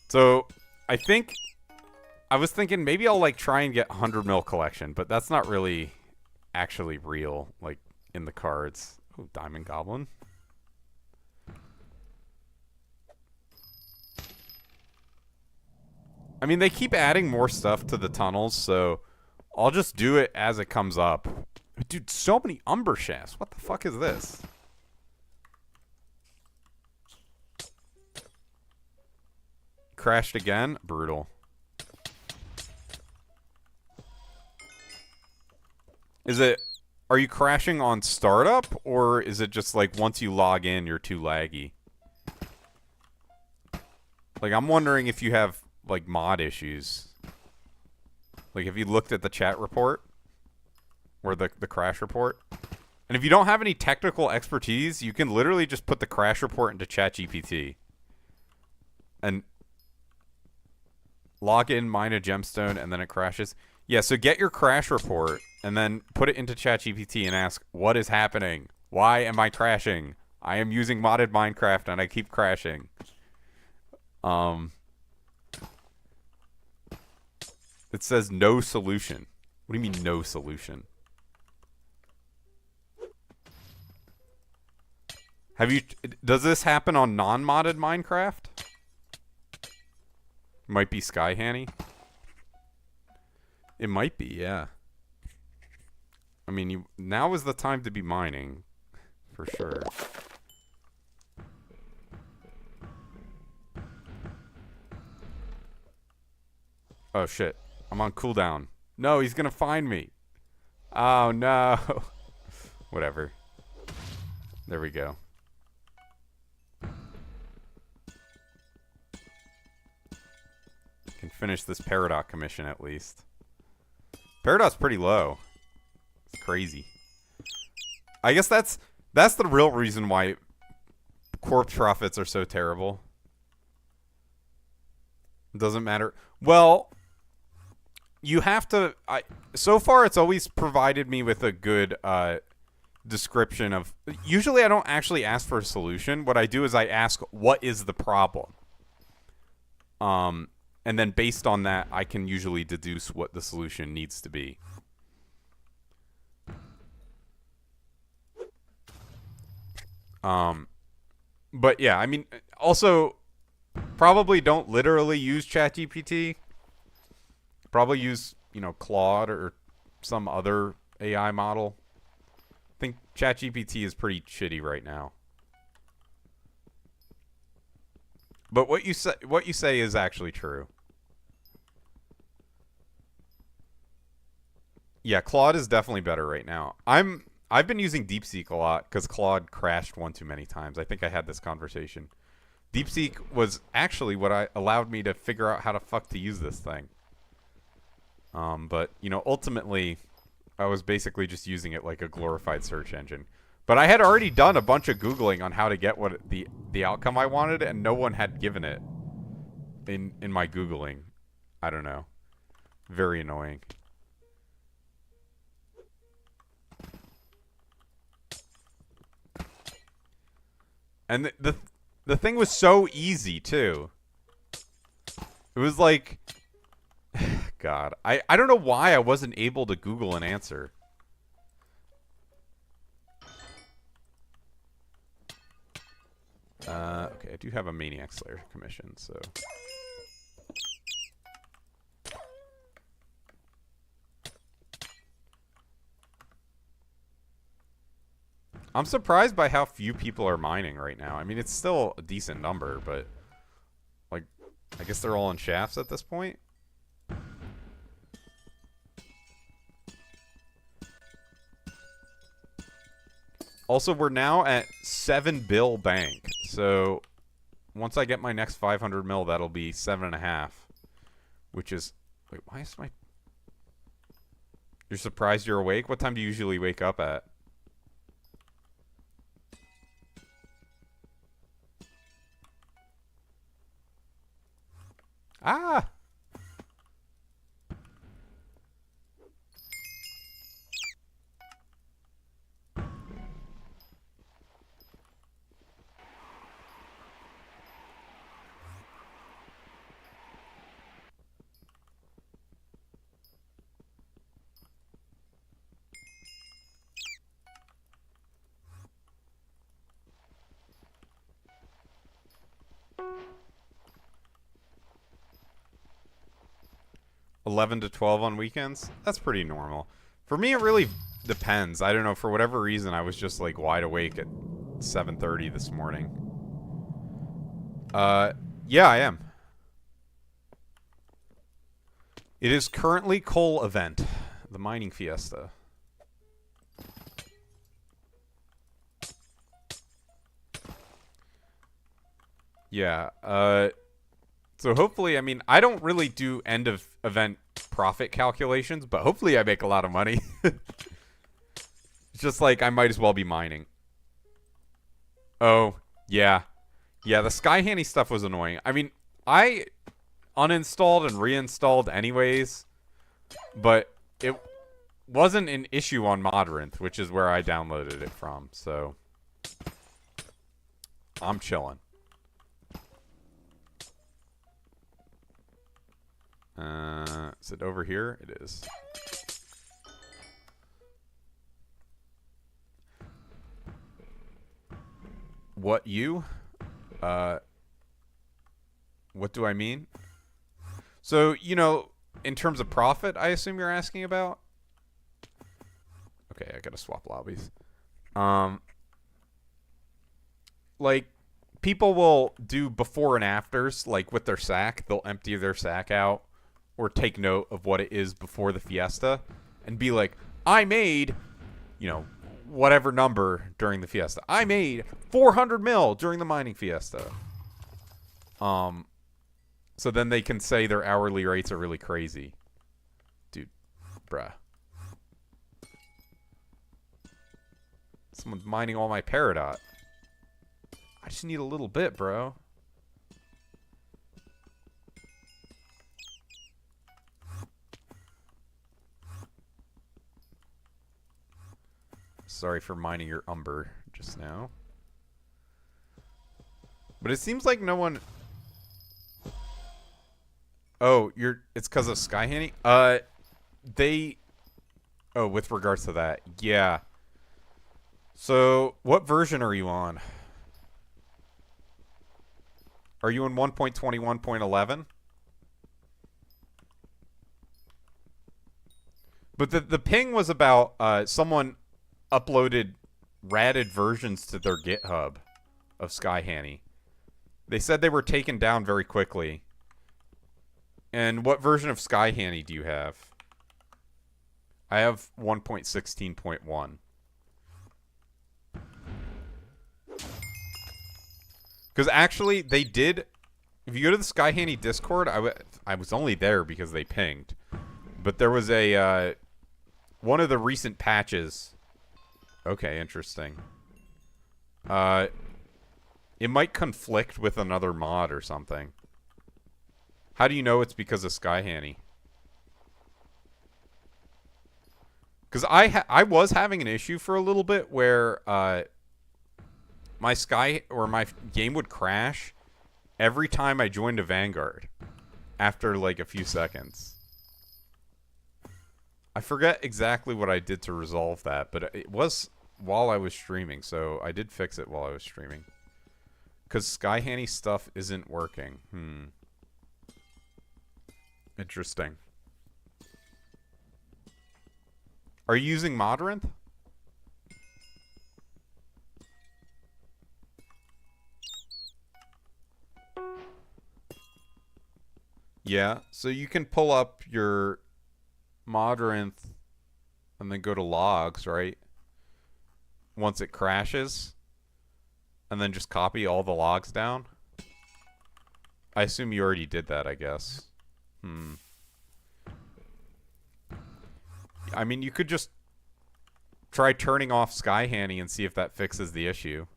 So I think, I was thinking maybe I'll like try and get 100 mil collection, but that's not really actually real, like in the cards. Oh, Diamond Goblin. I mean, they keep adding more stuff to the tunnels, so I'll just do it as it comes up. Dude, so many umber shafts. What the fuck is this? Crashed again? Brutal. Is it... Are you crashing on startup, or is it just like once you log in, you're too laggy? Like, I'm wondering if you have, like, mod issues. Like, have you looked at the chat report? Or the crash report? And if you don't have any technical expertise, you can literally just put the crash report into ChatGPT. And log in, mine a gemstone, and then it crashes. Yeah, so get your crash report, and then put it into ChatGPT and ask, what is happening? Why am I crashing? I am using modded Minecraft, and I keep crashing. It says no solution. What do you mean no solution? Does this happen on non-modded Minecraft? Might be Sky Hanny. It might be, yeah. I mean, now is the time to be mining, for sure. Oh shit, I'm on cooldown. No, he's gonna find me. Oh no. Whatever. There we go. Can finish this Peridot commission at least. Peridot's pretty low. It's crazy. I guess that's the real reason why corpse profits are so terrible. It doesn't matter. Well, you have to... so far, it's always provided me with a good description of... Usually, I don't actually ask for a solution. What I do is I ask, what is the problem? And then based on that, I can usually deduce what the solution needs to be. But yeah, I mean, also, probably don't literally use ChatGPT. Probably use, you know, Claude or some other AI model. I think ChatGPT is pretty shitty right now. But what you say is actually true. Yeah, Claude is definitely better right now. I've been using DeepSeek a lot because Claude crashed one too many times. I think I had this conversation. DeepSeek was actually what allowed me to figure out how to fuck to use this thing. But you know, ultimately, I was basically just using it like a glorified search engine. But I had already done a bunch of Googling on how to get what the outcome I wanted, and no one had given it in my Googling. I don't know. Very annoying. And the thing was so easy too. It was like, God, I don't know why I wasn't able to Google an answer. Okay, I do have a Maniac Slayer commission, so. I'm surprised by how few people are mining right now. I mean, it's still a decent number, but like, I guess they're all in shafts at this point. Also, we're now at 7 bill bank. So once I get my next 500 mil, that'll be 7.5, which is, wait, why is my, you're surprised you're awake? What time do you usually wake up at? Ah! $11 to $12 on weekends? That's pretty normal. For me, it really depends. I don't know. For whatever reason, I was just like wide awake at 7:30 this morning. Yeah, I am. It is currently coal event, the mining fiesta. Yeah. So hopefully, I mean, I don't really do end of event profit calculations, but hopefully I make a lot of money. It's just like I might as well be mining. Oh, yeah. Yeah, the Skyhanny stuff was annoying. I mean, I uninstalled and reinstalled anyways, but it wasn't an issue on Modrinth, which is where I downloaded it from, so I'm chilling. Is it over here? It is. What you? What do I mean? So, you know, in terms of profit, I assume you're asking about? Okay, I gotta swap lobbies. Like, people will do before and afters, like with their sack. They'll empty their sack out or take note of what it is before the fiesta and be like, I made, you know, whatever number during the fiesta. I made 400 mil during the mining fiesta. So then they can say their hourly rates are really crazy. Dude, bruh. Someone's mining all my Peridot. I just need a little bit, bro. Sorry for mining your Umber just now. But it seems like no one... Oh, it's because of Skyhanny? They... Oh, with regards to that, yeah. So, what version are you on? Are you in 1.21.11? But the ping was about someone uploaded ratted versions to their GitHub of Skyhanny. They said they were taken down very quickly. And what version of Skyhanny do you have? I have 1.16.1. Because actually, they did... If you go to the Skyhanny Discord, I was only there because they pinged. But there was a... one of the recent patches... Okay, interesting. It might conflict with another mod or something. How do you know it's because of Skyhanny? Because I was having an issue for a little bit where my game would crash every time I joined a Vanguard after like a few seconds. I forget exactly what I did to resolve that, but it was while I was streaming, so I did fix it while I was streaming. Because Skyhanny stuff isn't working. Interesting. Are you using Modrinth? Yeah, so you can pull up your Modrinth and then go to logs, right? Once it crashes, and then just copy all the logs down. I assume you already did that, I guess. I mean, you could just try turning off Skyhanny and see if that fixes the issue.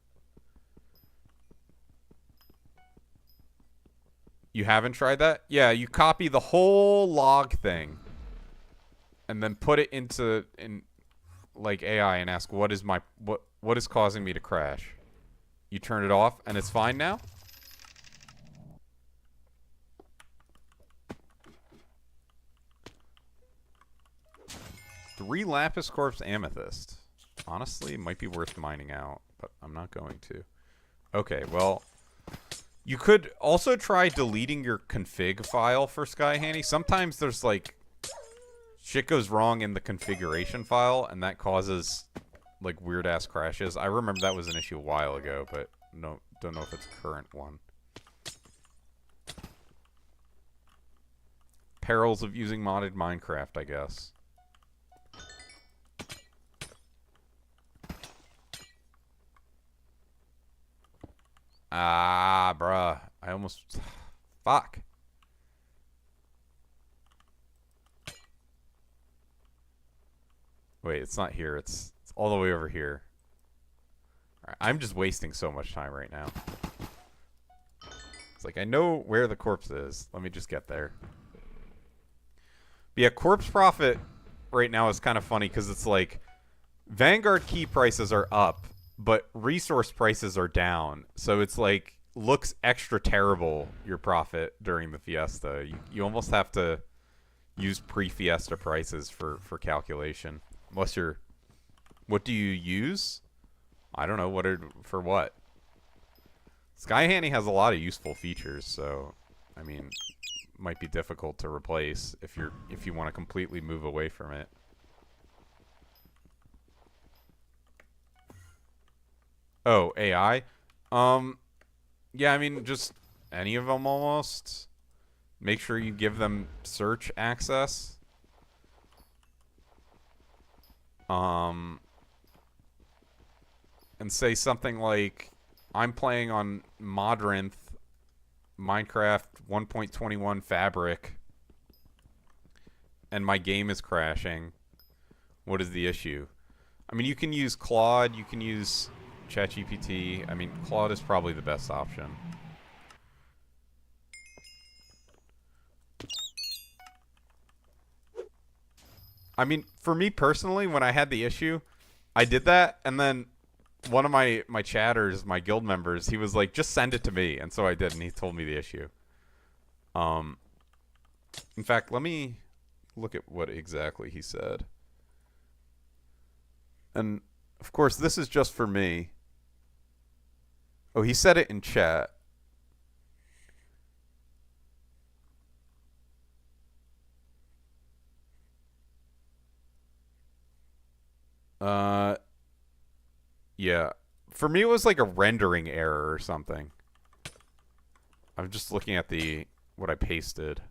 You haven't tried that? Yeah, you copy the whole log thing and then put it into like AI and ask what is causing me to crash. You turn it off and it's fine now? Three Lapis Corpse Amethyst. Honestly, it might be worth mining out, but I'm not going to. Okay, well, you could also try deleting your config file for Skyhanny. Sometimes there's like shit goes wrong in the configuration file, and that causes like weird ass crashes. I remember that was an issue a while ago, but no, don't know if it's a current one. Perils of using modded Minecraft, I guess. Ah, bruh. I almost... Fuck. Wait, it's not here. It's all the way over here. Alright, I'm just wasting so much time right now. It's like, I know where the corpse is. Let me just get there. But yeah, corpse profit right now is kind of funny because it's like Vanguard key prices are up, but resource prices are down. So it's like looks extra terrible, your profit during the Fiesta. You almost have to use pre-Fiesta prices for calculation. Unless you're... What do you use? I don't know. For what? Skyhanny has a lot of useful features, so I mean, might be difficult to replace if you want to completely move away from it. Oh, AI? Yeah, I mean, just any of them almost. Make sure you give them search access. And say something like, I'm playing on Modrinth Minecraft 1.21 Fabric, and my game is crashing. What is the issue? I mean, you can use Claude, you can use ChatGPT. I mean, Claude is probably the best option. I mean, for me personally, when I had the issue, I did that, and then one of my chatters, my guild members, he was like, just send it to me. And so I did, and he told me the issue. In fact, let me look at what exactly he said. And, of course, this is just for me. Oh, he said it in chat. Yeah. For me, it was like a rendering error or something. I'm just looking at what I pasted.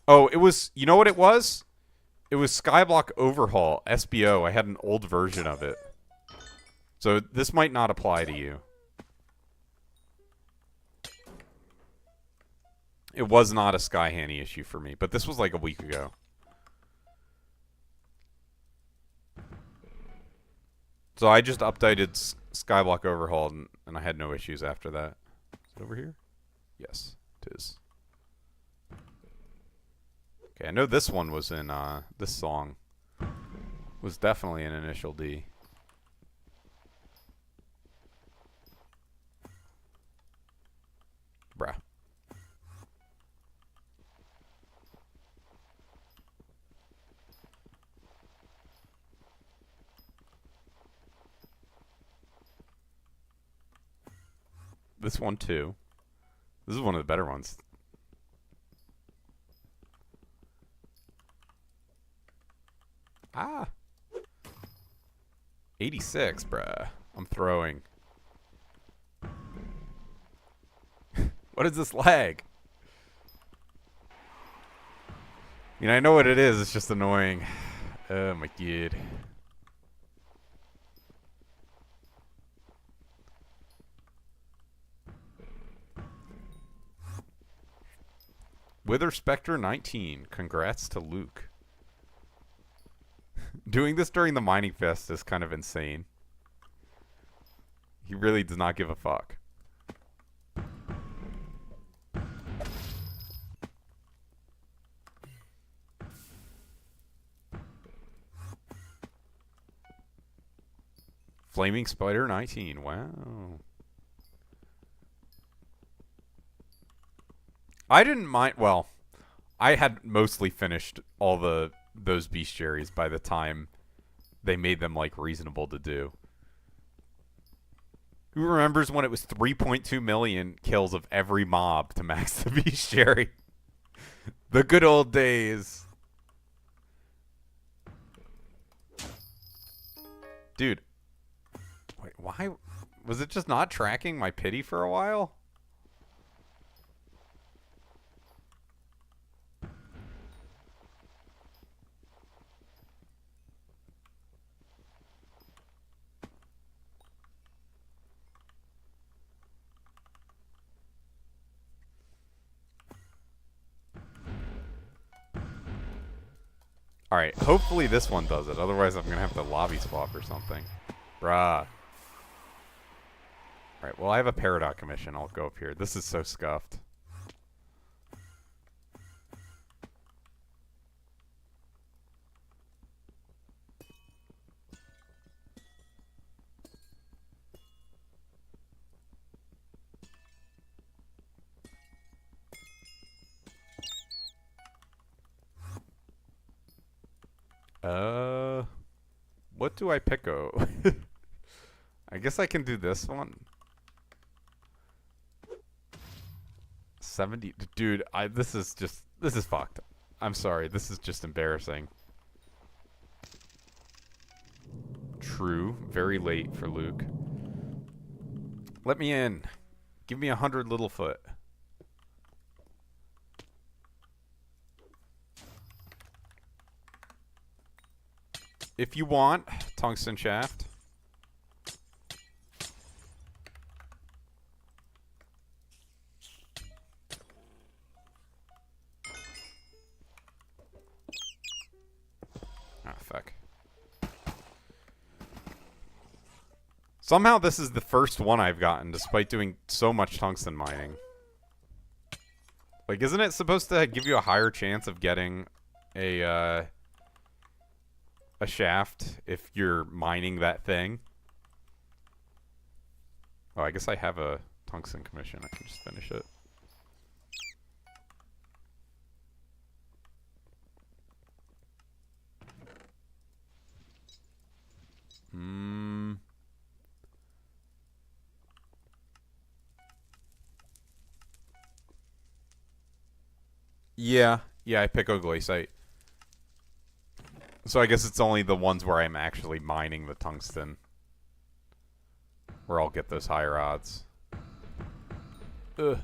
Oh, it was... You know what it was? It was Skyblock Overhaul, SBO. I had an old version of it. So this might not apply to you. It was not a Skyhanny issue for me, but this was like a week ago. So I just updated Skyblock Overhaul, and I had no issues after that. Is it over here? Yes, it is. Okay, I know this one was in, this song was definitely an initial D. Bruh. This one too. This is one of the better ones. Ah. 86, bruh. I'm throwing. What is this lag? I mean, I know what it is. It's just annoying. Oh my god. Wither Spectre 19. Congrats to Luke. Doing this during the mining fest is kind of insane. He really does not give a fuck. Flaming Spider 19. Wow. I didn't mind. Well, I had mostly finished all those bestiaries by the time they made them like reasonable to do. Who remembers when it was 3.2 million kills of every mob to max the bestiary? The good old days. Dude. Wait, why? Was it just not tracking my pity for a while? Alright, hopefully this one does it. Otherwise, I'm going to have to lobby swap or something. Bruh. Alright, well, I have a Peridot commission. I'll go up here. This is so scuffed. What do I pick? I guess I can do this one. 70, dude. This is fucked. I'm sorry. This is just embarrassing. True. Very late for Luke. Let me in. Give me 100 Littlefoot. If you want, tungsten shaft. Ah, fuck. Somehow this is the first one I've gotten, despite doing so much tungsten mining. Like, isn't it supposed to give you a higher chance of getting a shaft if you're mining that thing? Oh, I guess I have a tungsten commission. I can just finish it. Yeah, I pick Oglaceite. So I guess it's only the ones where I'm actually mining the tungsten where I'll get those higher odds. Ugh.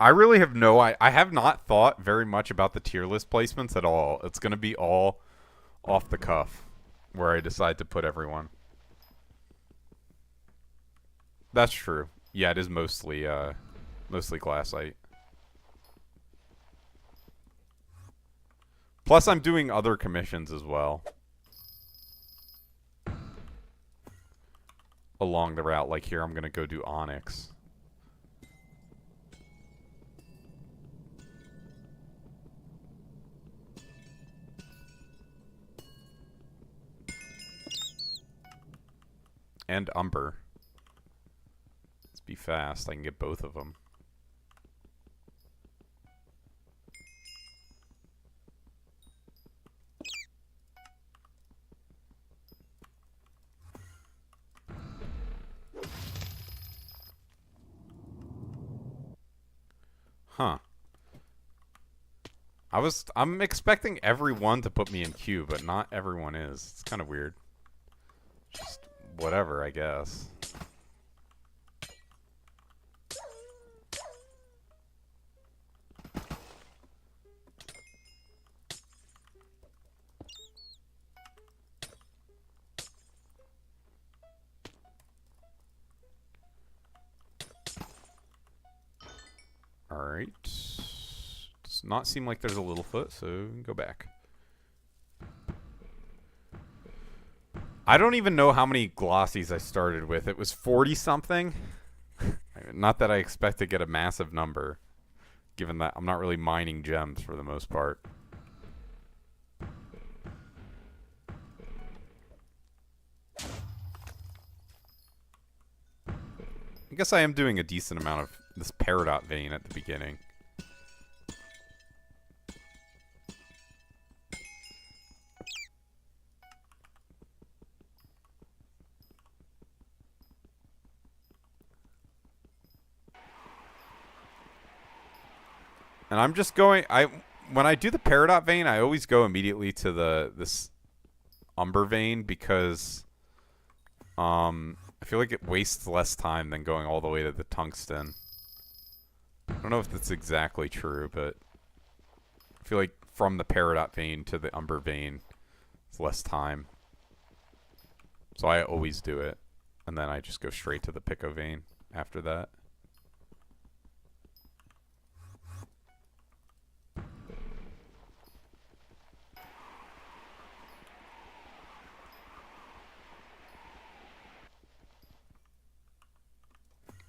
I really have I have not thought very much about the tier list placements at all. It's going to be all off the cuff where I decide to put everyone. That's true. Yeah, it is mostly glassite. Plus I'm doing other commissions as well. Along the route, like here I'm going to go do Onyx. And Umber. Let's be fast. I can get both of them. I'm expecting everyone to put me in queue, but not everyone is. It's kind of weird. Just whatever, I guess. Alright. Does not seem like there's a Littlefoot, so we can go back. I don't even know how many glossies I started with. It was 40-something. Not that I expect to get a massive number, given that I'm not really mining gems for the most part. I guess I am doing a decent amount of this Peridot vein at the beginning. And I'm just going, when I do the Peridot vein, I always go immediately to this Umber vein because I feel like it wastes less time than going all the way to the Tungsten. I don't know if that's exactly true, but I feel like from the Peridot vein to the Umber vein, it's less time. So I always do it. And then I just go straight to the Pico vein after that.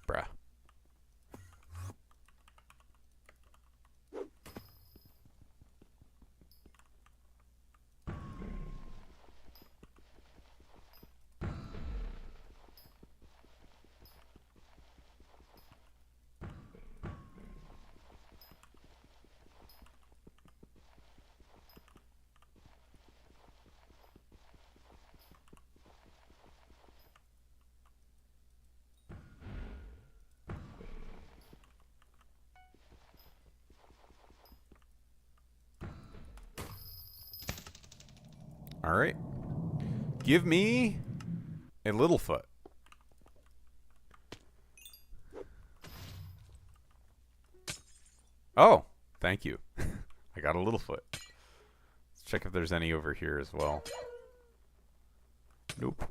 Bruh. Alright. Give me a Littlefoot. Oh, thank you. I got a Littlefoot. Let's check if there's any over here as well. Nope.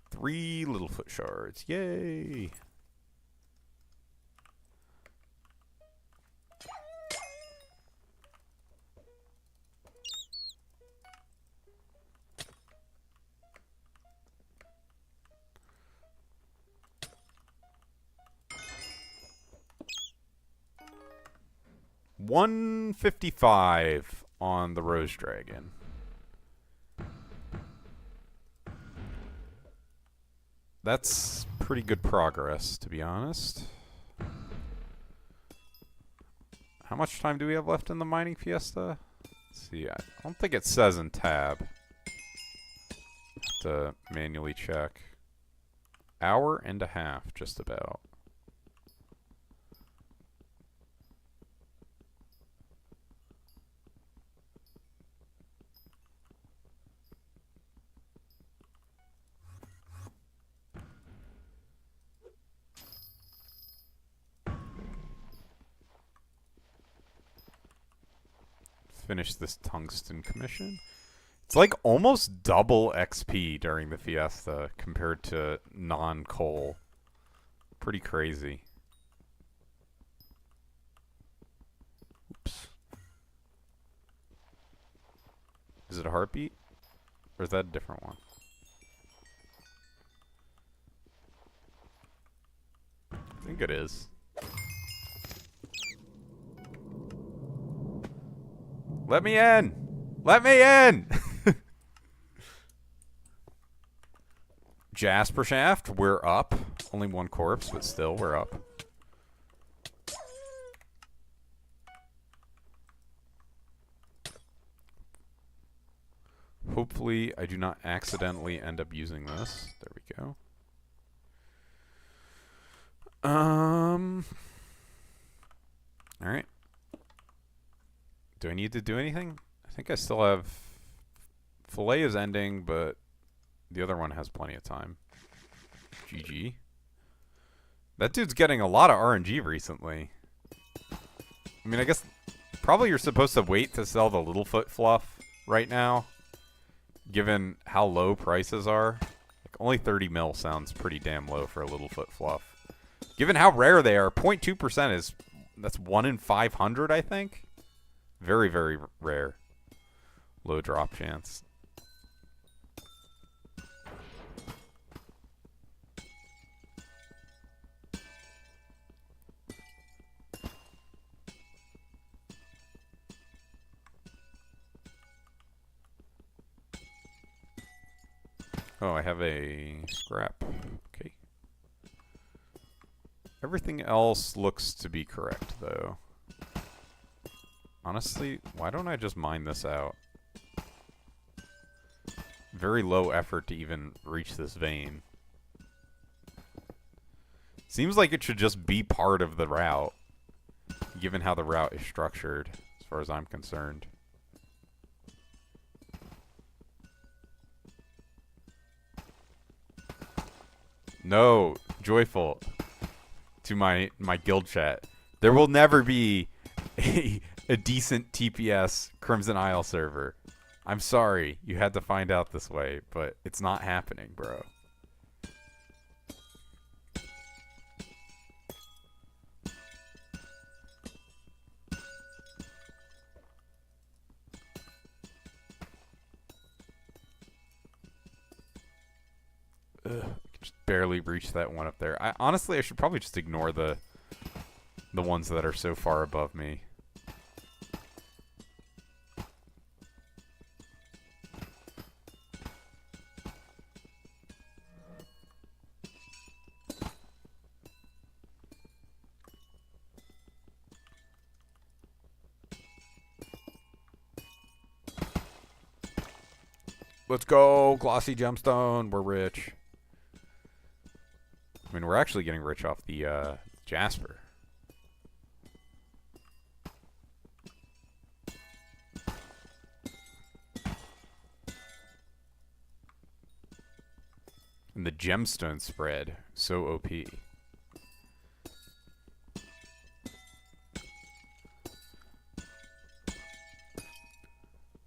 Three Littlefoot shards. Yay! $155 on the Rose Dragon. That's pretty good progress, to be honest. How much time do we have left in the mining Fiesta? Let's see, I don't think it says in tab. Have to manually check. Hour and a half, just about. Finish this tungsten commission. It's like almost double XP during the Fiesta compared to non-coal. Pretty crazy. Oops. Is it a heartbeat? Or is that a different one? I think it is. Let me in! Let me in! Jasper Shaft, we're up. Only one corpse, but still, we're up. Hopefully I do not accidentally end up using this. There we go. Alright. Do I need to do anything? I think I still have... Filet is ending, but the other one has plenty of time. GG. That dude's getting a lot of RNG recently. I mean, I guess probably you're supposed to wait to sell the Littlefoot fluff right now, given how low prices are. Like, only 30 mil sounds pretty damn low for a Littlefoot fluff. Given how rare they are, 0.2% is... That's 1 in 500, I think. Very, very rare. Low drop chance. Oh, I have a scrap. Okay. Everything else looks to be correct, though. Honestly, why don't I just mine this out? Very low effort to even reach this vein. Seems like it should just be part of the route, given how the route is structured, as far as I'm concerned. No, joyful to my guild chat. There will never be a decent TPS Crimson Isle server. I'm sorry you had to find out this way, but it's not happening, bro. Just barely reached that one up there. Honestly, I should probably just ignore the ones that are so far above me. Let's go, glossy gemstone. We're rich. I mean, we're actually getting rich off the Jasper. And the gemstone spread, so OP.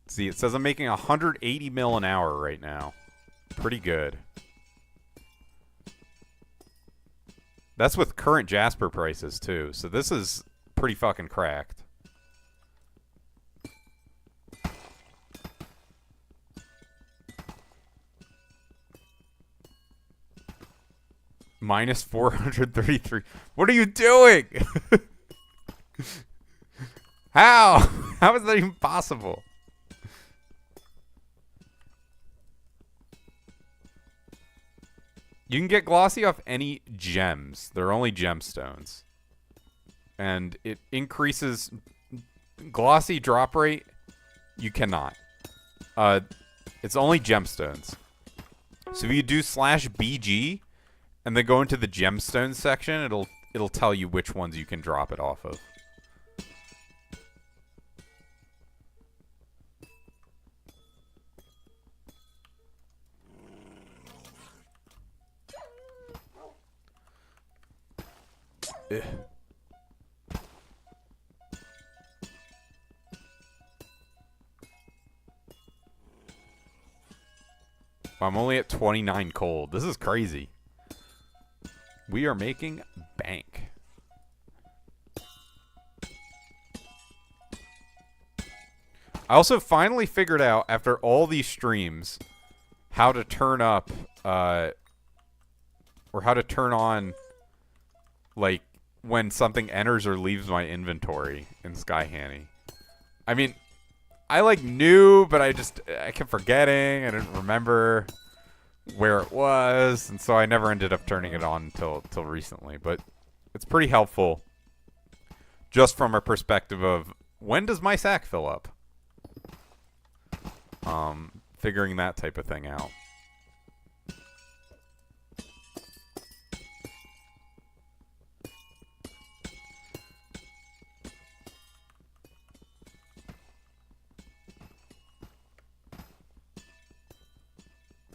See, it says I'm making 180 mil an hour right now. Pretty good. That's with current Jasper prices, too. So this is pretty fucking cracked. Minus 433. What are you doing? How? How is that even possible? You can get glossy off any gems. They're only gemstones. And it increases glossy drop rate. You cannot. It's only gemstones. So if you do /BG and then go into the gemstones section, it'll tell you which ones you can drop it off of. Ugh. I'm only at 29 cold. This is crazy. We are making bank. I also finally figured out, after all these streams, how to turn up, or how to turn on, like, when something enters or leaves my inventory in Sky Hanny. I mean, I like knew, but I kept forgetting. I didn't remember where it was, and so I never ended up turning it on until recently. But it's pretty helpful, just from a perspective of when does my sack fill up. figuring that type of thing out.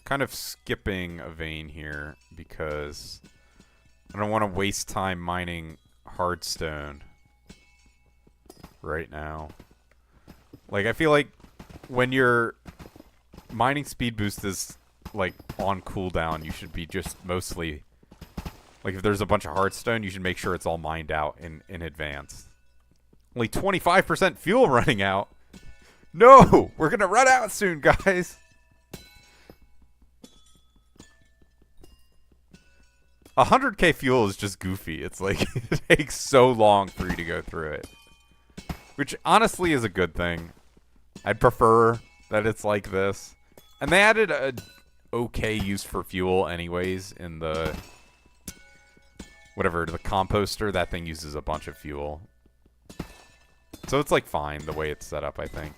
Kind of skipping a vein here because I don't want to waste time mining hardstone right now. Like, I feel like when your mining speed boost is like on cooldown, you should be just mostly like, if there's a bunch of hardstone, you should make sure it's all mined out in advance. Only 25% fuel running out. No, we're gonna run out soon, guys. 100k fuel is just goofy. It's like, it takes so long for you to go through it. Which, honestly, is a good thing. I'd prefer that it's like this. And they added a okay use for fuel anyways in the... whatever, the composter. That thing uses a bunch of fuel. So it's, like, fine the way it's set up, I think.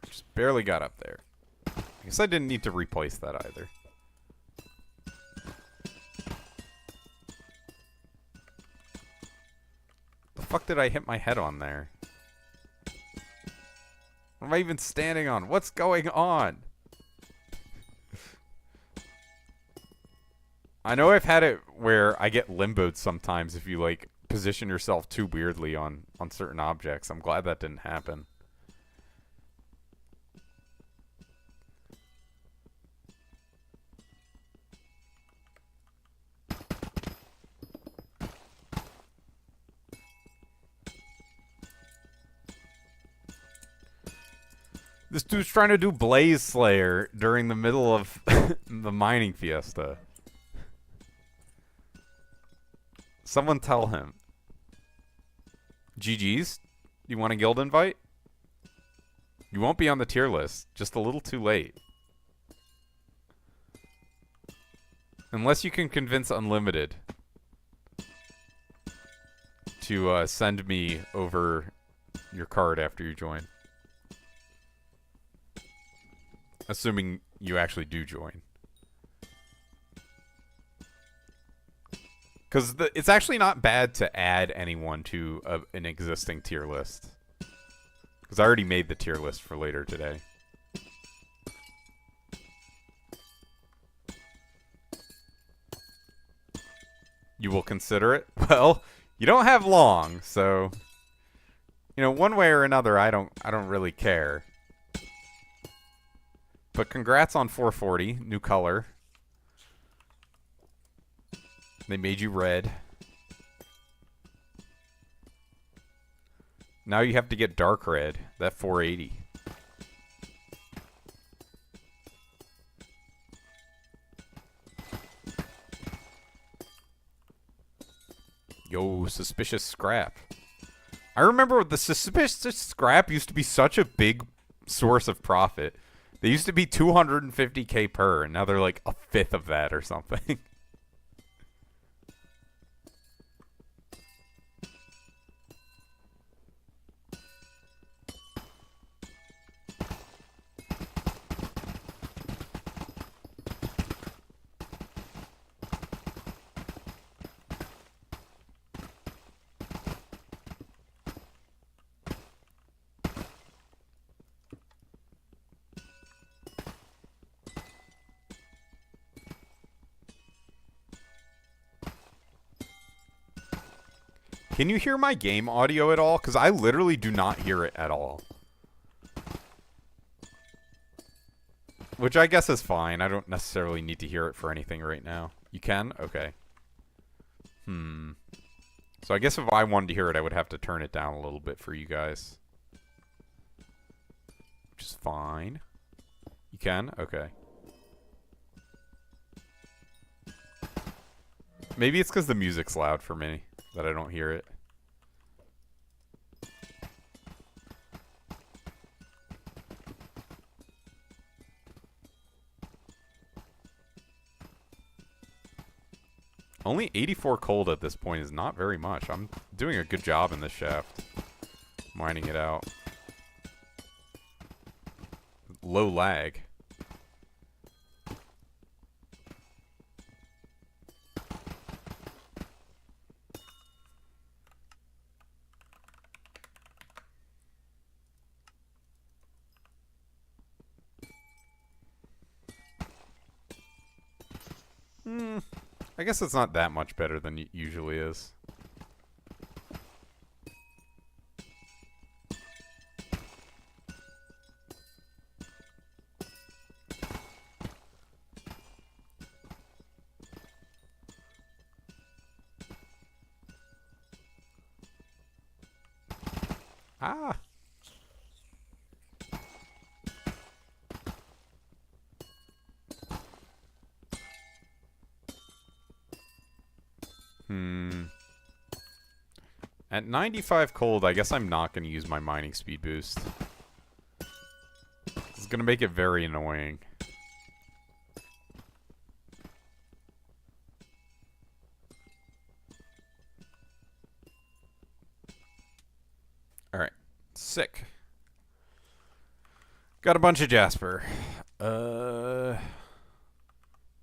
Just barely got up there. I guess I didn't need to replace that either. The fuck did I hit my head on there? What am I even standing on? What's going on? I know I've had it where I get limboed sometimes if you, like, position yourself too weirdly on certain objects. I'm glad that didn't happen. This dude's trying to do Blaze Slayer during the middle of the mining fiesta. Someone tell him. GG's? You want a guild invite? You won't be on the tier list. Just a little too late. Unless you can convince Unlimited to send me over your card after you join. Assuming you actually do join. Because it's actually not bad to add anyone to an existing tier list. Because I already made the tier list for later today. You will consider it? Well, you don't have long, so... You know, one way or another, I don't really care. But congrats on 440, new color. They made you red. Now you have to get dark red, that 480. Yo, suspicious scrap. I remember the suspicious scrap used to be such a big source of profit. They used to be 250k per, and now they're like a fifth of that or something. Can you hear my game audio at all? Because I literally do not hear it at all. Which I guess is fine. I don't necessarily need to hear it for anything right now. You can? Okay. So I guess if I wanted to hear it, I would have to turn it down a little bit for you guys. Which is fine. You can? Okay. Maybe it's because the music's loud for me that I don't hear it. Only 84 cold at this point is not very much. I'm doing a good job in this shaft. Mining it out. Low lag. I guess it's not that much better than it usually is. Ah! At 95 cold, I guess I'm not going to use my mining speed boost. It's going to make it very annoying. Alright. Sick. Got a bunch of Jasper.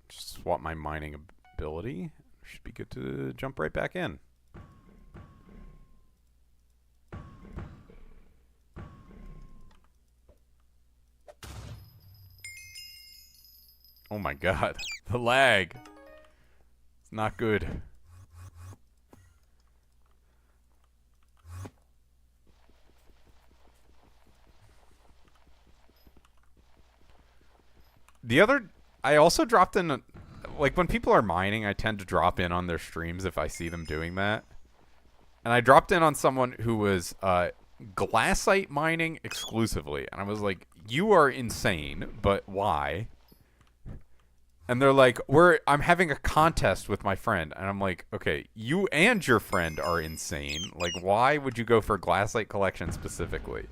Just swap my mining ability. Should be good to jump right back in. Oh my god. The lag. It's not good. I also dropped in, like when people are mining, I tend to drop in on their streams if I see them doing that. And I dropped in on someone who was glassite mining exclusively. And I was like, you are insane, but why? And they're like, I'm having a contest with my friend. And I'm like, okay, you and your friend are insane. Like, why would you go for glassite collection specifically?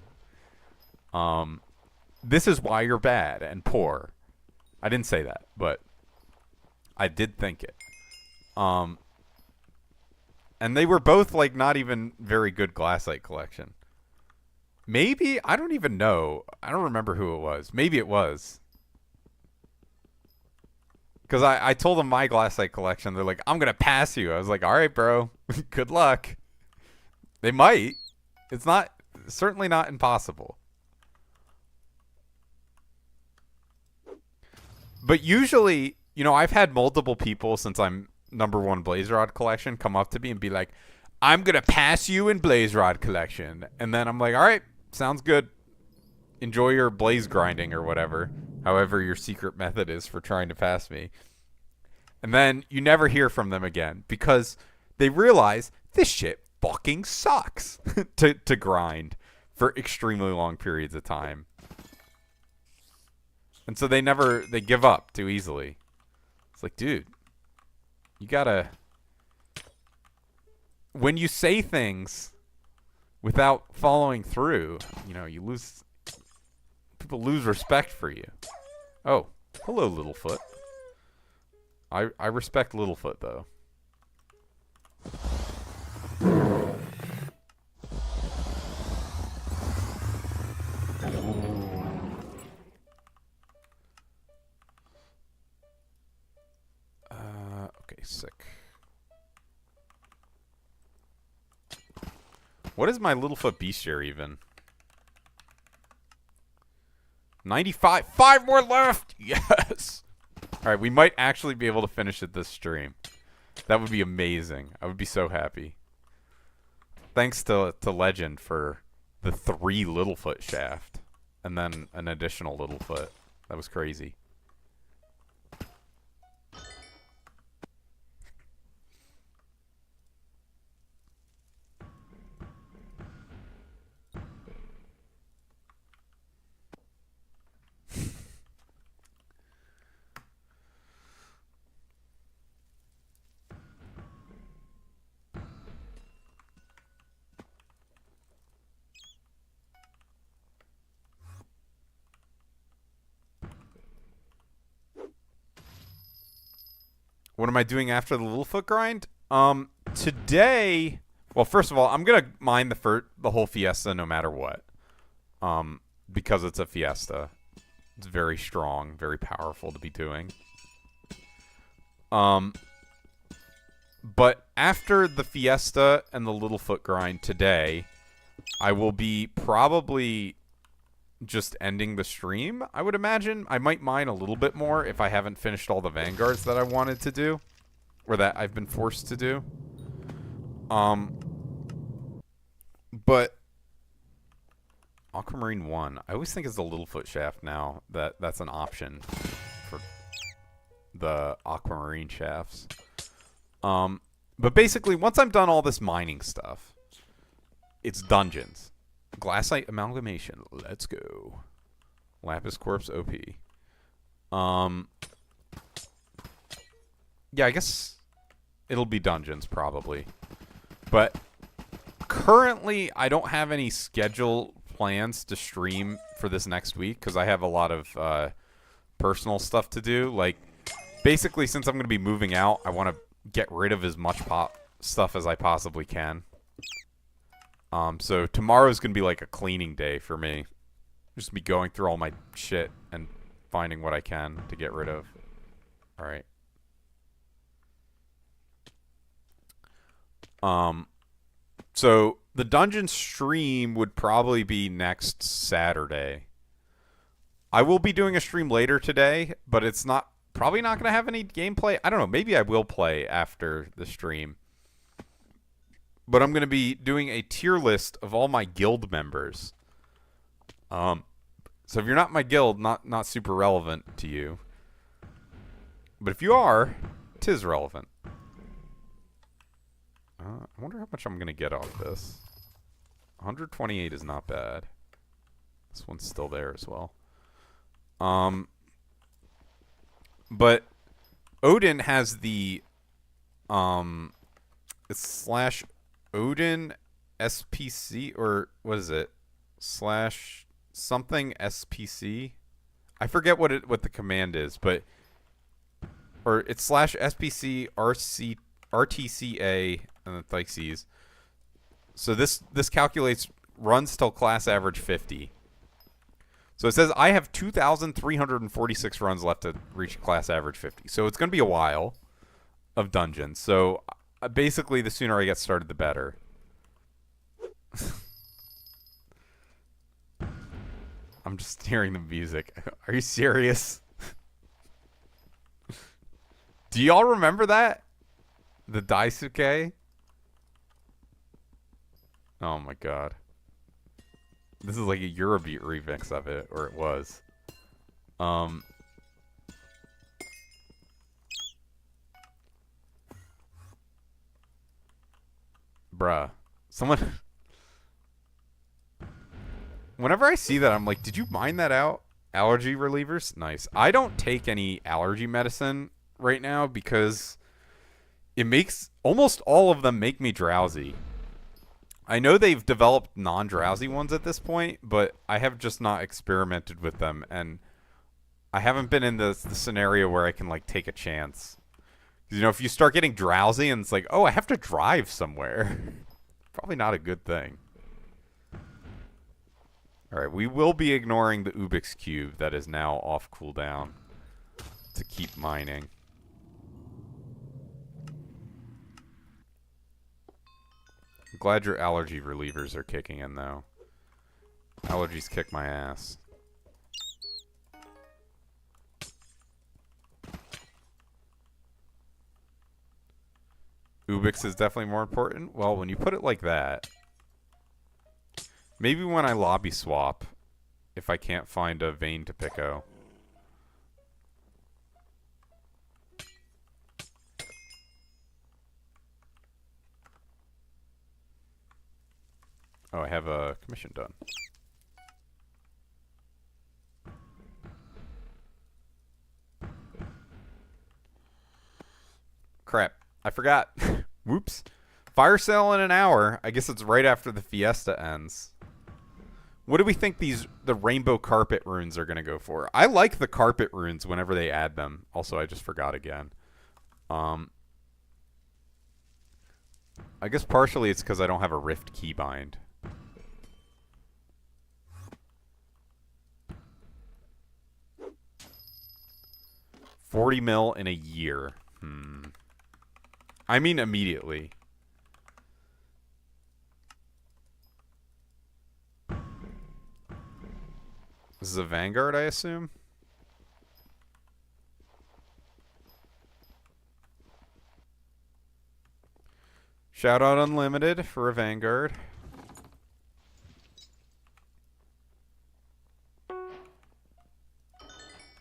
This is why you're bad and poor. I didn't say that, but I did think it. And they were both, like, not even very good glassite collection. Maybe? I don't even know. I don't remember who it was. Maybe it was. Because I told them my glassite collection. They're like, I'm going to pass you. I was like, all right, bro. Good luck. They might. It's certainly not impossible. But usually, you know, I've had multiple people since I'm #1 Blaze Rod collection come up to me and be like, I'm going to pass you in Blaze Rod collection. And then I'm like, all right, sounds good. Enjoy your blaze grinding or whatever. However your secret method is for trying to pass me. And then you never hear from them again because they realize this shit fucking sucks to grind for extremely long periods of time. And so they give up too easily. It's like, dude, you gotta, when you say things without following through, you know, people lose respect for you. Oh, hello, Littlefoot. I respect Littlefoot, though. Okay, sick. What is my Littlefoot bestiary even? 95. 5 more left! Yes! Alright, we might actually be able to finish it this stream. That would be amazing. I would be so happy. Thanks to Legend for the 3 Littlefoot shaft. And then an additional Littlefoot. That was crazy. What am I doing after the Littlefoot grind? Today, well, first of all, I'm gonna mine the whole Fiesta no matter what. Because it's a Fiesta. It's very strong, very powerful to be doing. But after the Fiesta and the Littlefoot grind today, I will be probably just ending the stream, I would imagine. I might mine a little bit more if I haven't finished all the Vanguards that I wanted to do. Or that I've been forced to do. But Aquamarine 1. I always think it's the Littlefoot shaft now. That's an option for the Aquamarine shafts. But basically, once I'm done all this mining stuff, it's dungeons. Glassite amalgamation. Let's go. Lapis Corpse OP. Yeah, I guess it'll be dungeons probably. But currently, I don't have any schedule plans to stream for this next week because I have a lot of personal stuff to do. Like, basically, since I'm going to be moving out, I want to get rid of as much stuff as I possibly can. So tomorrow's going to be like a cleaning day for me. Just be going through all my shit and finding what I can to get rid of. All right. So the dungeon stream would probably be next Saturday. I will be doing a stream later today, but it's probably not going to have any gameplay. I don't know. Maybe I will play after the stream. But I'm going to be doing a tier list of all my guild members. So if you're not my guild, not super relevant to you. But if you are, 'tis relevant. I wonder how much I'm going to get off this. 128 is not bad. This one's still there as well. But Odin has the it's /Odin SPC, or what is it? /something SPC. I forget what the command is, but or it's /SPC RTCA and the Thyxes. So this calculates runs till class average 50. So it says I have 2,346 runs left to reach class average 50. So it's going to be a while of dungeons. So basically, the sooner I get started, the better. I'm just hearing the music. Are you serious? Do y'all remember that? The Daisuke? Oh my god. This is like a Eurobeat remix of it, or it was. Bruh. Someone... Whenever I see that, I'm like, did you mine that out? Allergy relievers? Nice. I don't take any allergy medicine right now because it makes... Almost all of them make me drowsy. I know they've developed non-drowsy ones at this point, but I have just not experimented with them, and I haven't been in the scenario where I can, like, take a chance. You know, if you start getting drowsy and it's like, oh, I have to drive somewhere. Probably not a good thing. Alright, we will be ignoring the Ubix cube that is now off cooldown to keep mining. I'm glad your allergy relievers are kicking in, though. Allergies kick my ass. Ubix is definitely more important. Well, when you put it like that, maybe when I lobby swap, if I can't find a vein to Pico. Oh, I have a commission done. Crap. I forgot. Whoops. Fire sale in an hour. I guess it's right after the Fiesta ends. What do we think the rainbow carpet runes are going to go for? I like the carpet runes whenever they add them. Also, I just forgot again. Um, I guess partially it's because I don't have a Rift keybind. $40 mil in a year. I mean immediately. This is a Vanguard, I assume? Shout out Unlimited for a Vanguard.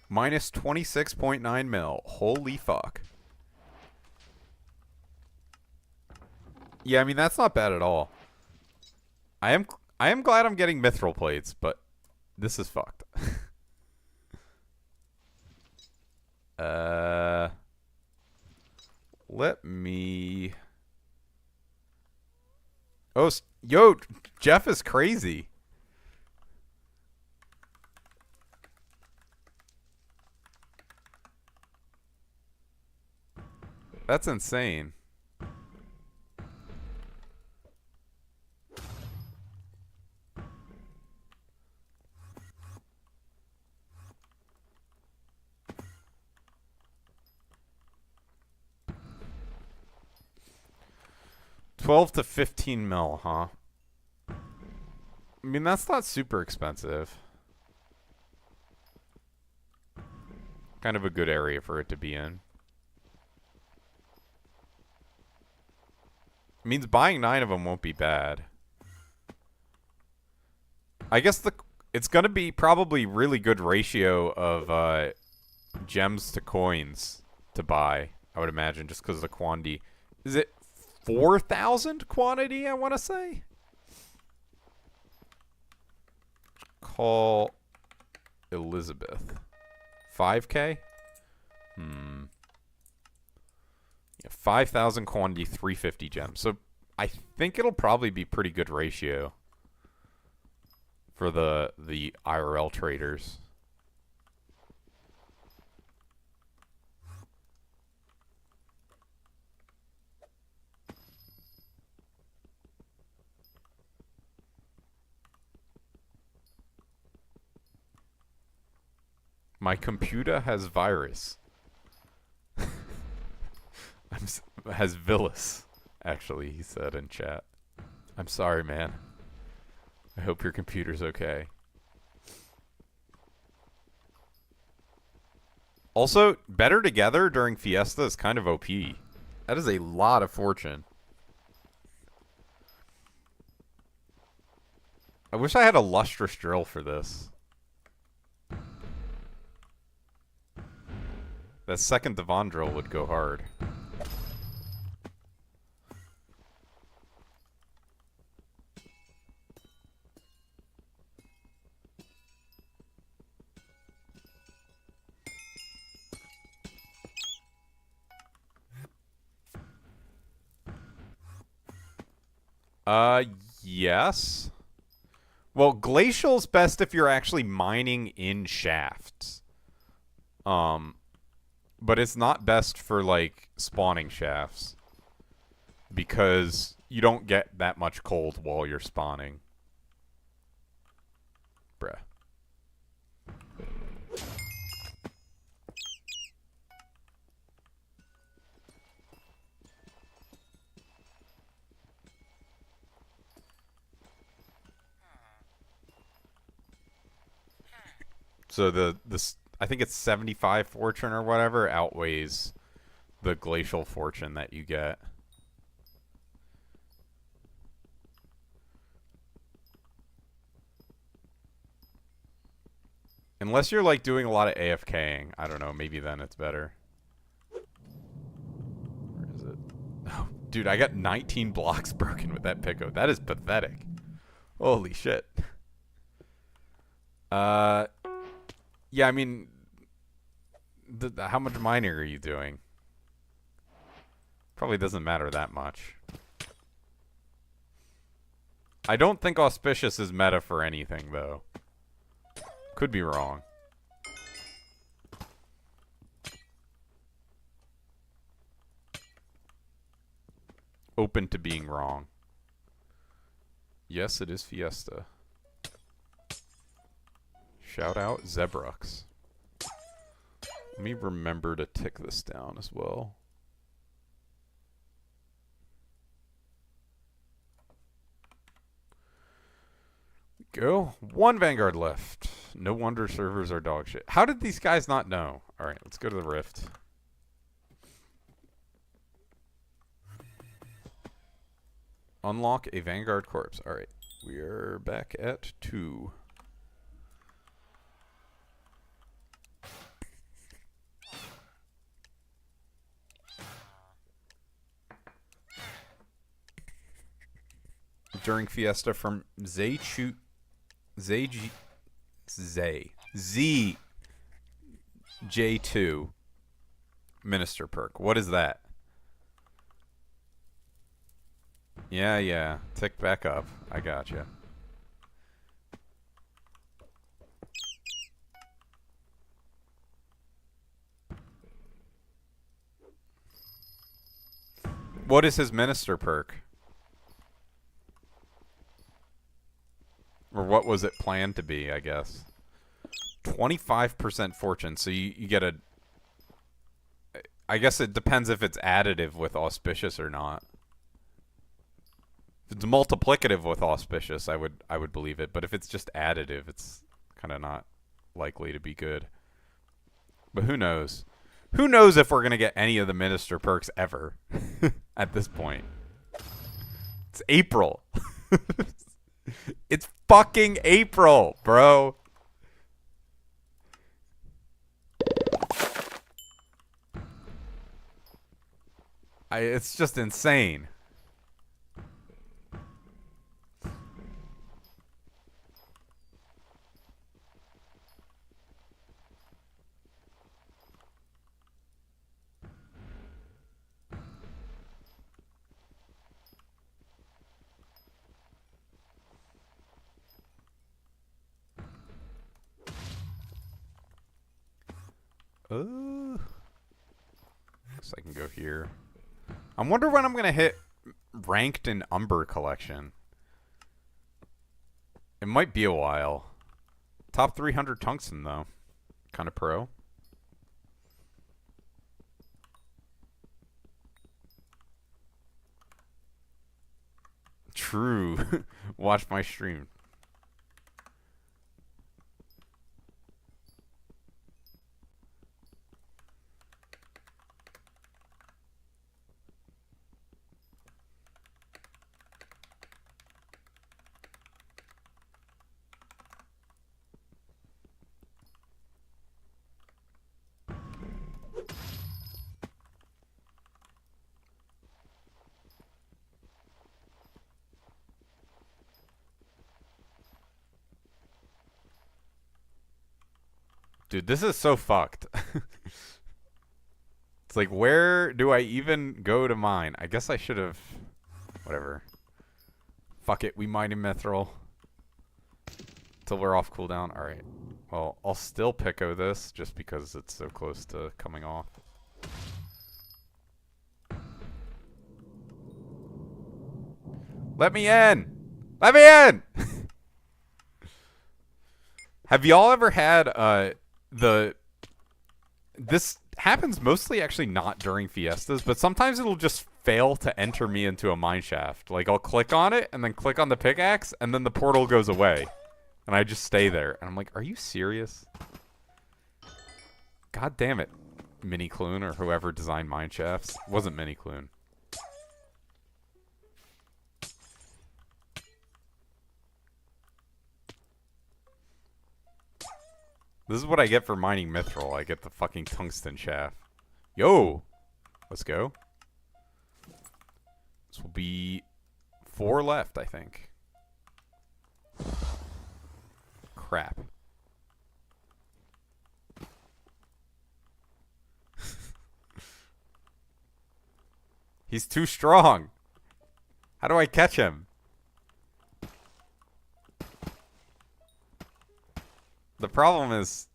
Minus 26.9 mil. Holy fuck. Yeah, I mean, that's not bad at all. I am glad I'm getting mithril plates, but this is fucked. Let me... Oh, yo, Jeff is crazy. That's insane. $12 to $15 mil, huh? I mean, that's not super expensive. Kind of a good area for it to be in. It means buying 9 of them won't be bad. I guess it's going to be probably really good ratio of gems to coins to buy, I would imagine, just because of the quantity. Is it 4,000 quantity, I want to say? Call Elizabeth. 5K? Yeah, 5,000 quantity, 350 gems. So I think it'll probably be pretty good ratio for the IRL traders. My computer has virus. Has Villas, actually, he said in chat. I'm sorry, man. I hope your computer's okay. Also, Better Together during Fiesta is kind of OP. That is a lot of fortune. I wish I had a lustrous drill for this. That second Devon drill would go hard. Yes. Well, Glacial's best if you're actually mining in shafts. But it's not best for, like, spawning shafts. Because you don't get that much cold while you're spawning. Bruh. So I think it's 75 fortune or whatever outweighs the glacial fortune that you get. Unless you're like doing a lot of AFKing, I don't know, maybe then it's better. Where is it? Oh, dude, I got 19 blocks broken with that Pico. That is pathetic. Holy shit. Yeah, I mean, how much mining are you doing? Probably doesn't matter that much. I don't think Auspicious is meta for anything, though. Could be wrong. open to being wrong. Yes, it is Fiesta. Shout out Zebrux. Let me remember to tick this down as well. Go. 1 Vanguard left. No wonder servers are dog shit. How did these guys not know? Alright, let's go to the Rift. Unlock a Vanguard corpse. Alright, we are back at 2. During Fiesta from ZJ2 Minister perk. What is that? Yeah. Tick back up. I gotcha. What is his Minister perk? Or what was it planned to be, I guess. 25% fortune. So you get a... I guess it depends if it's additive with auspicious or not. If it's multiplicative with auspicious, I would believe it. But if it's just additive, it's kind of not likely to be good. But who knows? Who knows if we're going to get any of the Minister perks ever at this point. It's April. It's fucking April, bro. It's just insane. So I can go here. I wonder when I'm gonna hit ranked in Umber collection. It might be a while. Top 300 tungsten though. Kind of pro. True. Watch my stream. Dude, this is so fucked. It's like, where do I even go to mine? I guess I should have... Whatever. Fuck it, we mine in Mithril. Till we're off cooldown. Alright. Well, I'll still Pico this, just because it's so close to coming off. Let me in! Let me in! Have y'all ever had, this happens mostly actually not during Fiestas, but sometimes it'll just fail to enter me into a mine shaft. Like, I'll click on it, and then click on the pickaxe, and then the portal goes away. And I just stay there. And I'm like, are you serious? God damn it, Mini Clune, or whoever designed mine shafts. It wasn't Mini Clune. This is what I get for mining Mithril. I get the fucking tungsten shaft. Yo! Let's go. This will be 4 left, I think. Crap. He's too strong. How do I catch him? The problem is,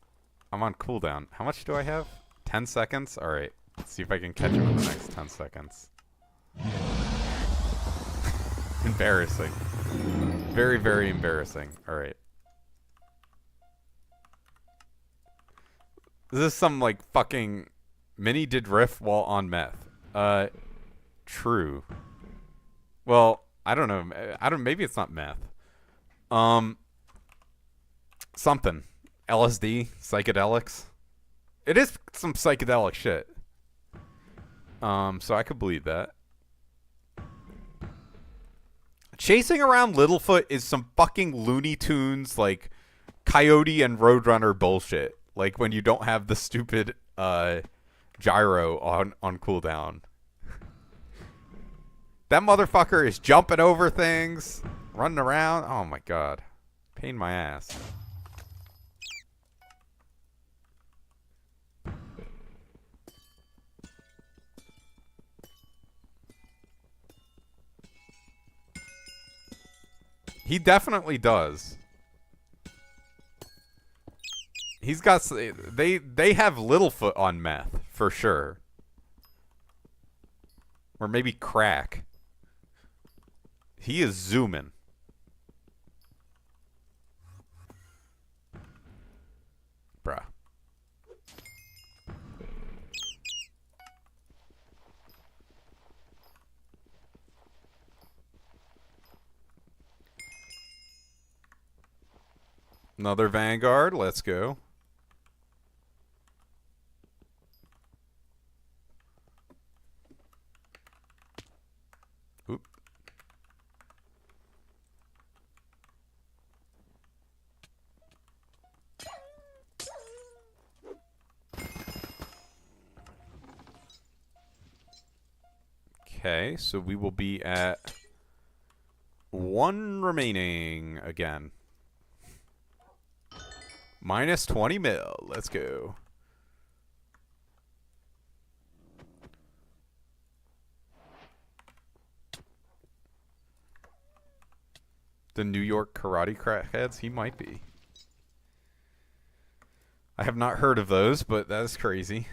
I'm on cooldown. How much do I have? 10 seconds? Alright. Let's see if I can catch him in the next 10 seconds. Embarrassing. Very, very embarrassing. Alright. This is some, like, fucking... Minnie did riff while on meth. True. Well, I don't know. Maybe it's not meth. Something. LSD, psychedelics. It is some psychedelic shit. So I could believe that. Chasing around Littlefoot is some fucking Looney Tunes, like, Coyote and Roadrunner bullshit. Like, when you don't have the stupid, gyro on cooldown. That motherfucker is jumping over things, running around. Oh my god. Pain in my ass. He definitely does. He's got... They have Littlefoot on meth, for sure. Or maybe crack. He is zooming. Bruh. Another Vanguard. Let's go. Oop. Okay, so we will be at 1 remaining again. Minus 20 mil. Let's go. The New York karate crackheads? He might be. I have not heard of those, but that is crazy.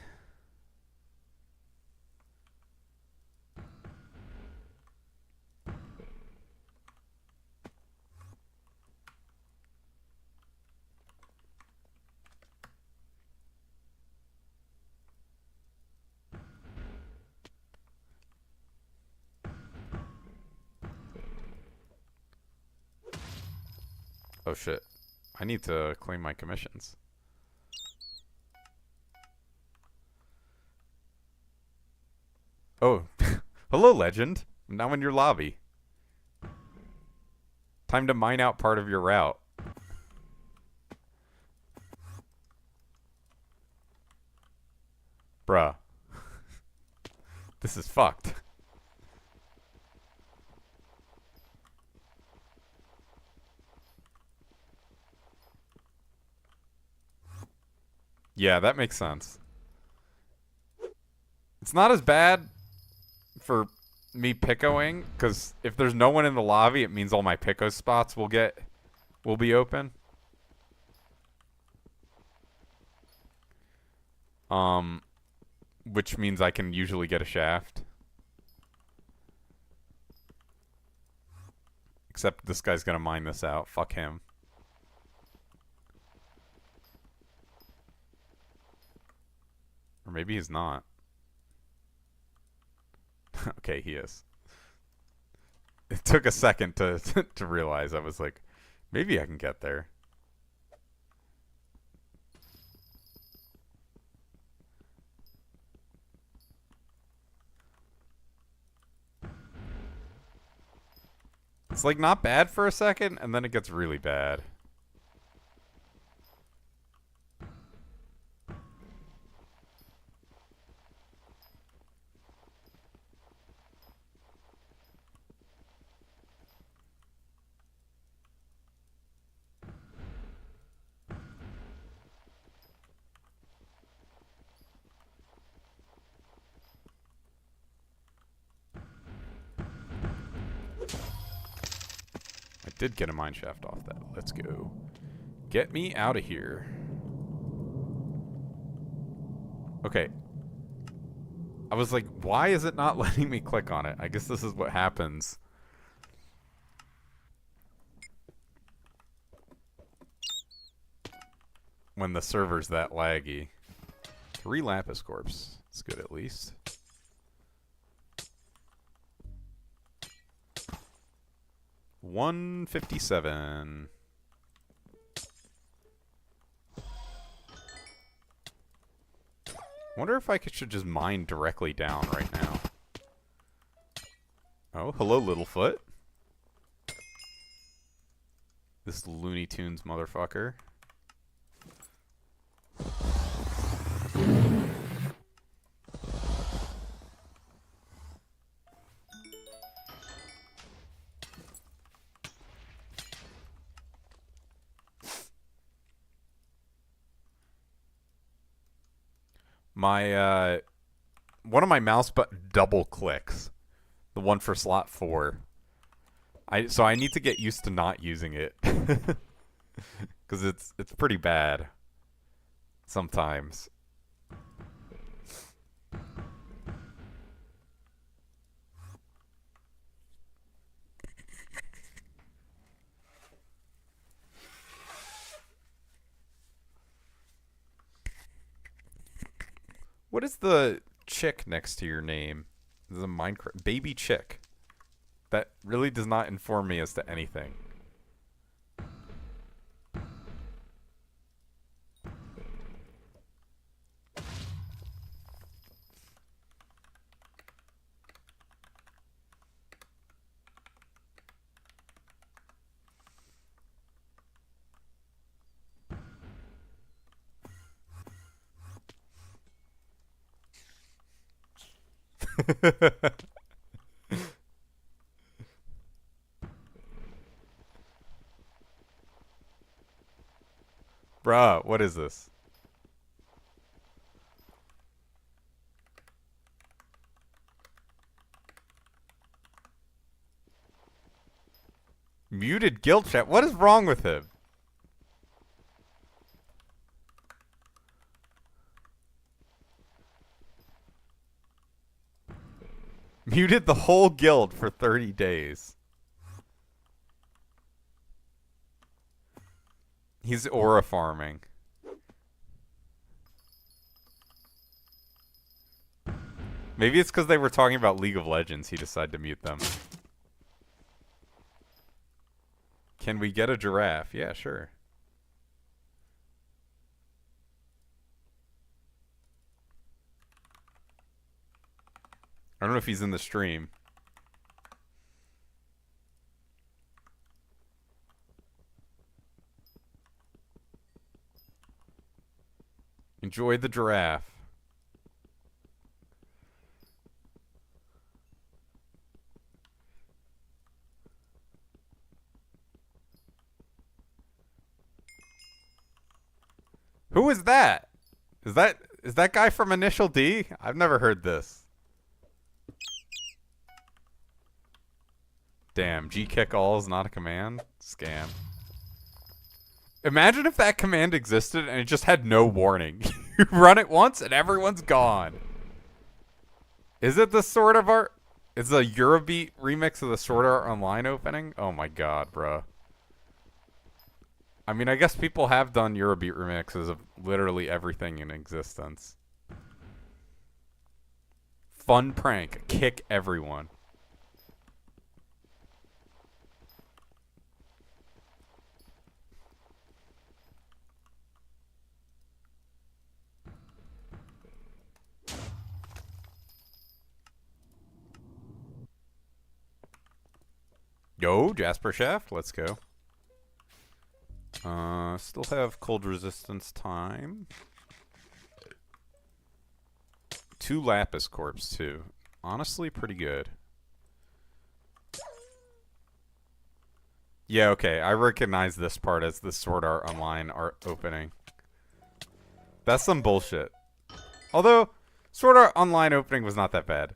Oh shit. I need to claim my commissions. Oh. Hello, legend. I'm now in your lobby. Time to mine out part of your route. Bruh. This is fucked. Yeah, that makes sense. It's not as bad for me picoing, because if there's no one in the lobby, it means all my pico spots will be open. Which means I can usually get a shaft. Except this guy's gonna mine this out. Fuck him. Or maybe he's not. Okay, he is. It took a second to to realize. I was like, maybe I can get there. It's like not bad for a second, and then it gets really bad. Did get a mine shaft off that. Let's go. Get me out of here. Okay. I was like, why is it not letting me click on it? I guess this is what happens when the server's that laggy. 3 Lapis Corps. That's good at least. $157. Wonder if I should just mine directly down right now. Oh, hello, Littlefoot. This Looney Tunes motherfucker. My, one of my mouse button double clicks. The one for slot 4. So I need to get used to not using it. Because it's pretty bad. Sometimes. What is the chick next to your name? This is a Minecraft baby chick. That really does not inform me as to anything. Bruh, what is this? Muted guild chat? What is wrong with him? Muted the whole guild for 30 days. He's aura farming. Maybe it's because they were talking about League of Legends, he decided to mute them. Can we get a giraffe? Yeah, sure. I don't know if he's in the stream. Enjoy the giraffe. Who is that? Is that guy from Initial D? I've never heard this. Damn, G-kick all is not a command? Scam. Imagine if that command existed and it just had no warning. You run it once and everyone's gone. Is it the Sword of Art? Is the Eurobeat remix of the Sword Art Online opening? Oh my god, bro. I mean, I guess people have done Eurobeat remixes of literally everything in existence. Fun prank. Kick everyone. Yo, Jasper Shaft, let's go. Still have cold resistance time. 2 Lapis Corps, too. Honestly, pretty good. Yeah, okay, I recognize this part as the Sword Art Online art opening. That's some bullshit. Although, Sword Art Online opening was not that bad.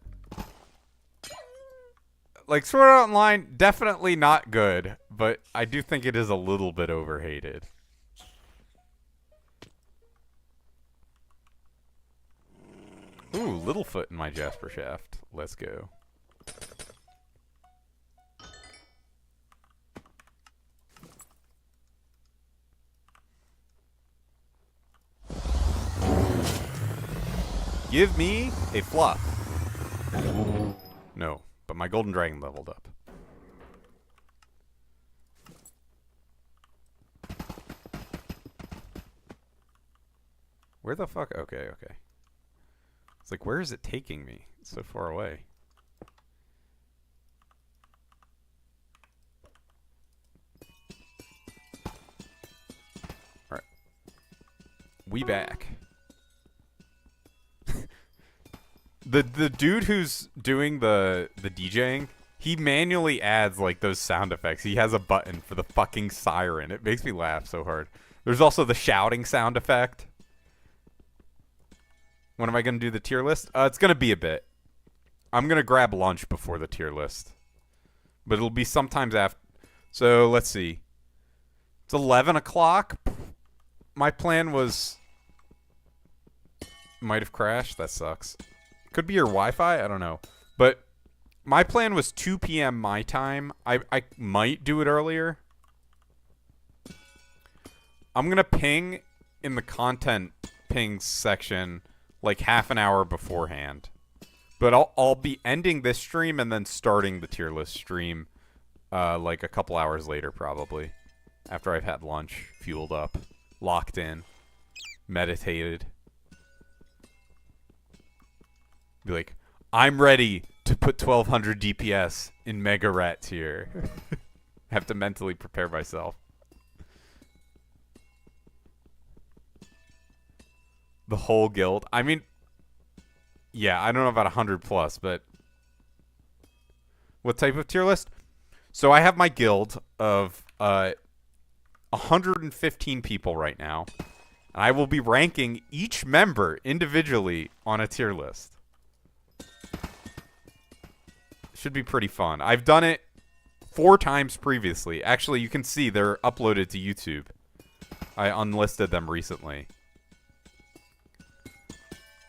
Like, Sword Art Online, definitely not good, but I do think it is a little bit overhated. Ooh, Littlefoot in my Jasper Shaft. Let's go. Give me a fluff. No, but my golden dragon leveled up. Where the fuck? Okay, okay. It's like, where is it taking me? It's so far away. Alright. We back. The dude who's doing the DJing, he manually adds like those sound effects. He has a button for the fucking siren. It makes me laugh so hard. There's also the shouting sound effect. When am I going to do the tier list? It's going to be a bit. I'm going to grab lunch before the tier list. But it'll be sometimes after. So, let's see. It's 11 o'clock. My plan was... Might have crashed. That sucks. Could be your Wi-Fi. I don't know. But my plan was 2 p.m. my time. I might do it earlier. I'm going to ping in the content pings section... like half an hour beforehand. But I'll be ending this stream and then starting the tier list stream like a couple hours later probably. After I've had lunch, fueled up, locked in, meditated. Be like, I'm ready to put 1200 DPS in Mega Rat tier. Have to mentally prepare myself. The whole guild. I mean, yeah, I don't know about 100 plus, but what type of tier list? So I have my guild of 115 people right now. And I will be ranking each member individually on a tier list. Should be pretty fun. I've done it 4 times previously. Actually, you can see they're uploaded to YouTube. I unlisted them recently.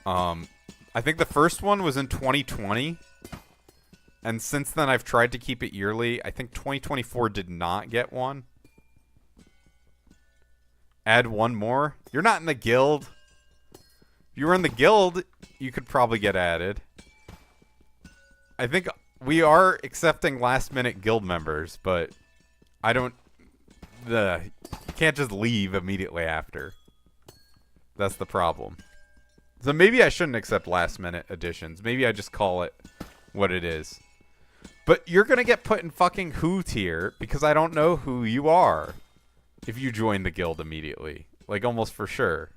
I think the first one was in 2020. And since then, I've tried to keep it yearly. I think 2024 did not get one. Add one more. You're not in the guild. If you were in the guild, you could probably get added. I think we are accepting last-minute guild members, but I don't... you can't just leave immediately after. That's the problem. So maybe I shouldn't accept last-minute additions. Maybe I just call it what it is. But you're going to get put in fucking who tier because I don't know who you are if you join the guild immediately. Like, almost for sure.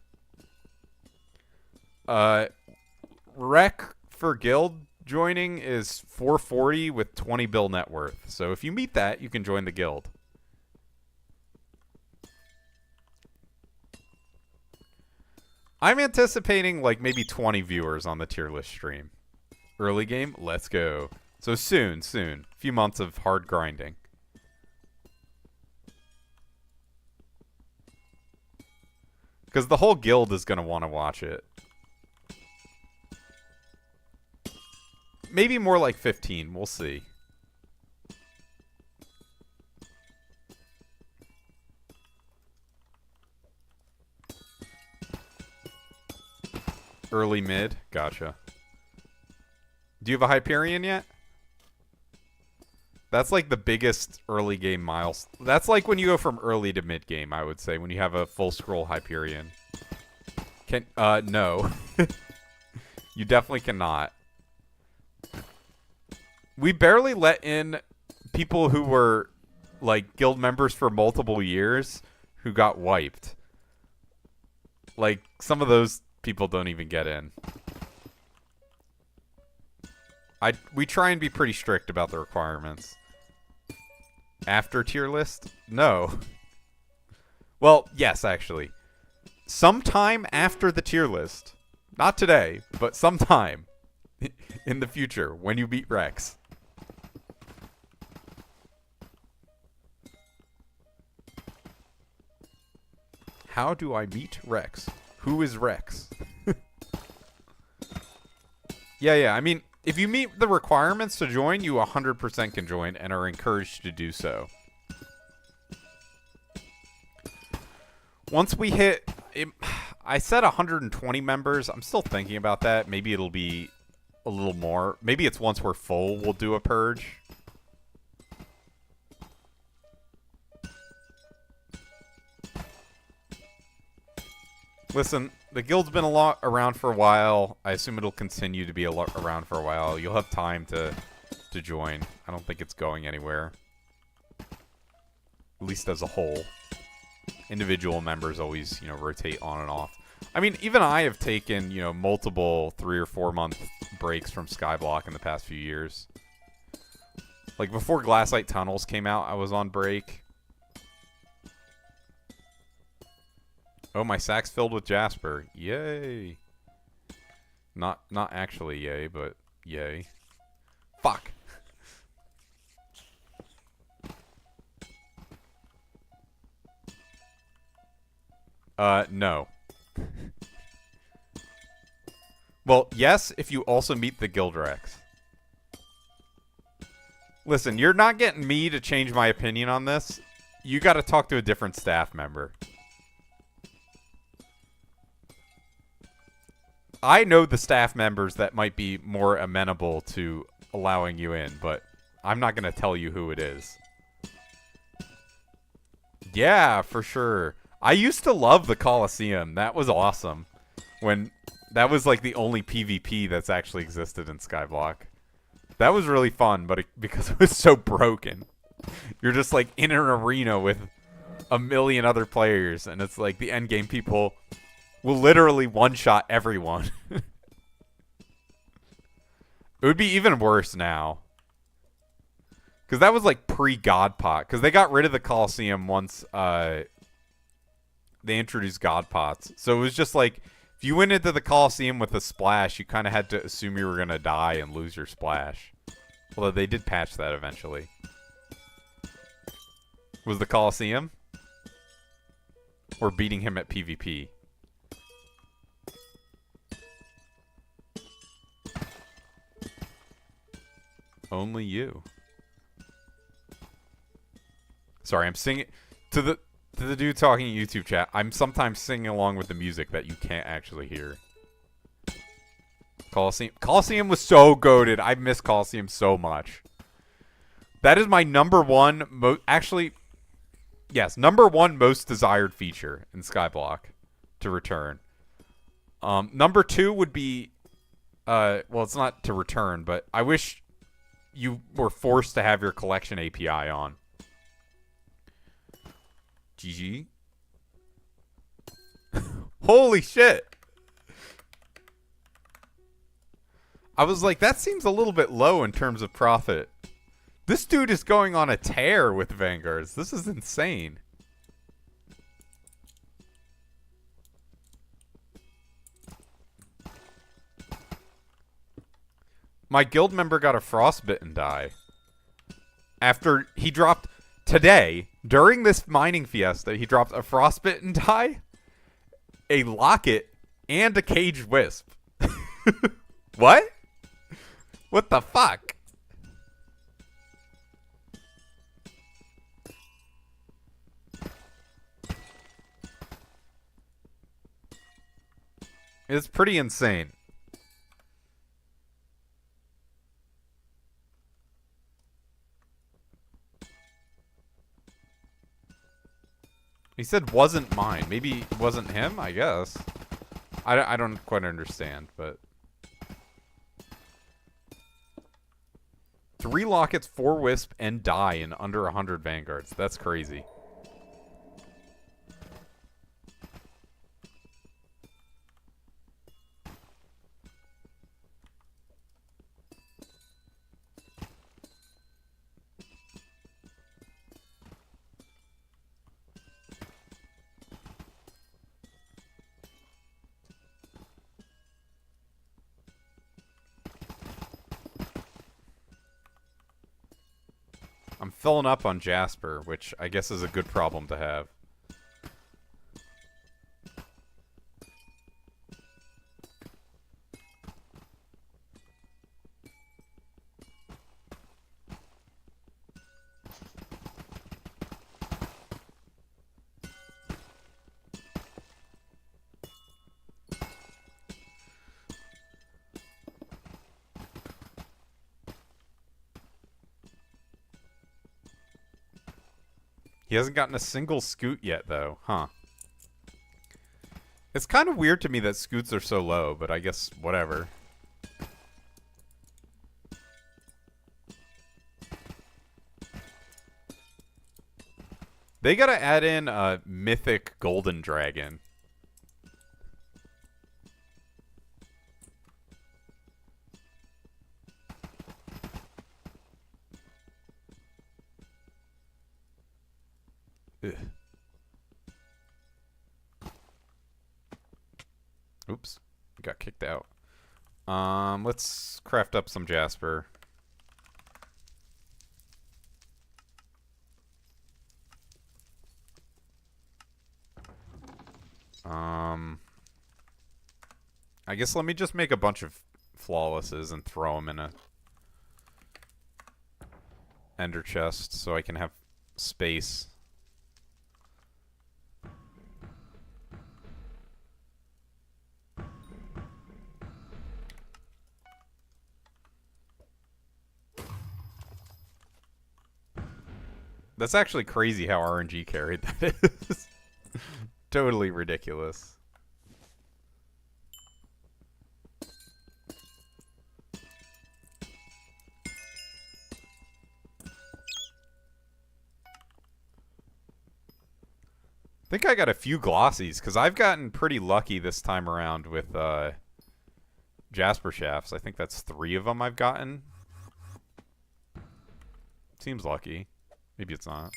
Rec for guild joining is 440 with 20 bill net worth. So if you meet that, you can join the guild. I'm anticipating like maybe 20 viewers on the tier list stream. Early game, let's go. So soon. A few months of hard grinding. Because the whole guild is going to want to watch it. Maybe more like 15, we'll see. Early mid, gotcha. Do you have a Hyperion yet? That's like the biggest early game milestone. That's like when you go from early to mid game, I would say, when you have a full scroll Hyperion. No. You definitely cannot. We barely let in people who were like guild members for multiple years who got wiped. Like some of those people don't even get in. We try and be pretty strict about the requirements. After tier list? No. Well, yes, actually. Sometime after the tier list. Not today, but sometime in the future when you beat Rex. How do I meet Rex? Who is Rex? Yeah. I mean, if you meet the requirements to join, you 100% can join and are encouraged to do so. Once we hit... I said 120 members. I'm still thinking about that. Maybe it'll be a little more. Maybe it's once we're full, we'll do a purge. Listen, the guild's been around for a while. I assume it'll continue to be around for a while. You'll have time to join. I don't think it's going anywhere. At least as a whole. Individual members always, rotate on and off. I mean, even I have taken, multiple 3 or 4 month breaks from Skyblock in the past few years. Like, before Glassite Tunnels came out, I was on break. Oh, my sack's filled with Jasper. Yay. Not actually yay, but yay. Fuck. No. Well, yes, if you also meet the Guild Rex. Listen, you're not getting me to change my opinion on this. You gotta talk to a different staff member. I know the staff members that might be more amenable to allowing you in, but I'm not gonna tell you who it is. Yeah, for sure. I used to love the Coliseum. That was awesome. When that was like the only PvP that's actually existed in Skyblock. That was really fun, but because it was so broken. You're just like in an arena with a million other players, and it's like the endgame people will literally one-shot everyone. It would be even worse now. Because that was like pre-God Pot. Because they got rid of the Coliseum once they introduced God Pots. So it was just like, if you went into the Coliseum with a splash, you kind of had to assume you were going to die and lose your splash. Although they did patch that eventually. Was the Coliseum? Or beating him at PvP? Only you. Sorry, I'm singing to the dude talking in YouTube chat. I'm sometimes singing along with the music that you can't actually hear. Coliseum was so goated. I miss Coliseum so much. That is my number one number one most desired feature in Skyblock to return. Number 2 would be well, it's not to return, but I wish you were forced to have your collection API on. GG. Holy shit. I was like, that seems a little bit low in terms of profit. This dude is going on a tear with Vanguards. This is insane. My guild member got a frostbitten die. After he dropped today, during this mining fiesta, he dropped a frostbitten die, a locket, and a caged wisp. What? What the fuck? It's pretty insane. He said wasn't mine. Maybe it wasn't him, I guess. I don't quite understand, but... 3 lockets, 4 wisp, and die in under 100 Vanguards. That's crazy. I'm filling up on Jasper, which I guess is a good problem to have. He hasn't gotten a single scoot yet, though. Huh. It's kind of weird to me that scoots are so low, but I guess whatever. They gotta add in a mythic golden dragon. Ugh. Oops. Got kicked out. Let's craft up some Jasper. I guess let me just make a bunch of flawlesses and throw them in a ender chest so I can have space. That's actually crazy how RNG carried that is. Totally ridiculous. I think I got a few glossies, because I've gotten pretty lucky this time around with Jasper Shafts. I think that's 3 of them I've gotten. Seems lucky. Maybe it's not.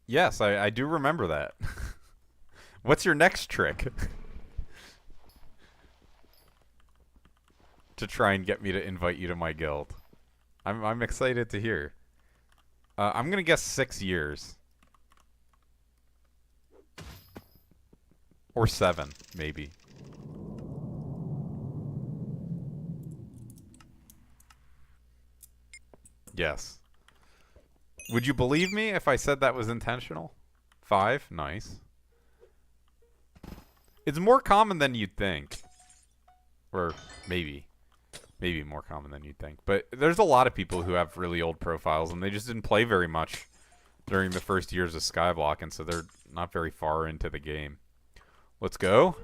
Yes, I do remember that. What's your next trick? To try and get me to invite you to my guild. I'm excited to hear. I'm gonna guess 6 years. Or 7, maybe. Yes. Would you believe me if I said that was intentional? 5? Nice. It's more common than you'd think. Or maybe. Maybe more common than you'd think. But there's a lot of people who have really old profiles and they just didn't play very much during the first years of Skyblock, and so they're not very far into the game. Let's go.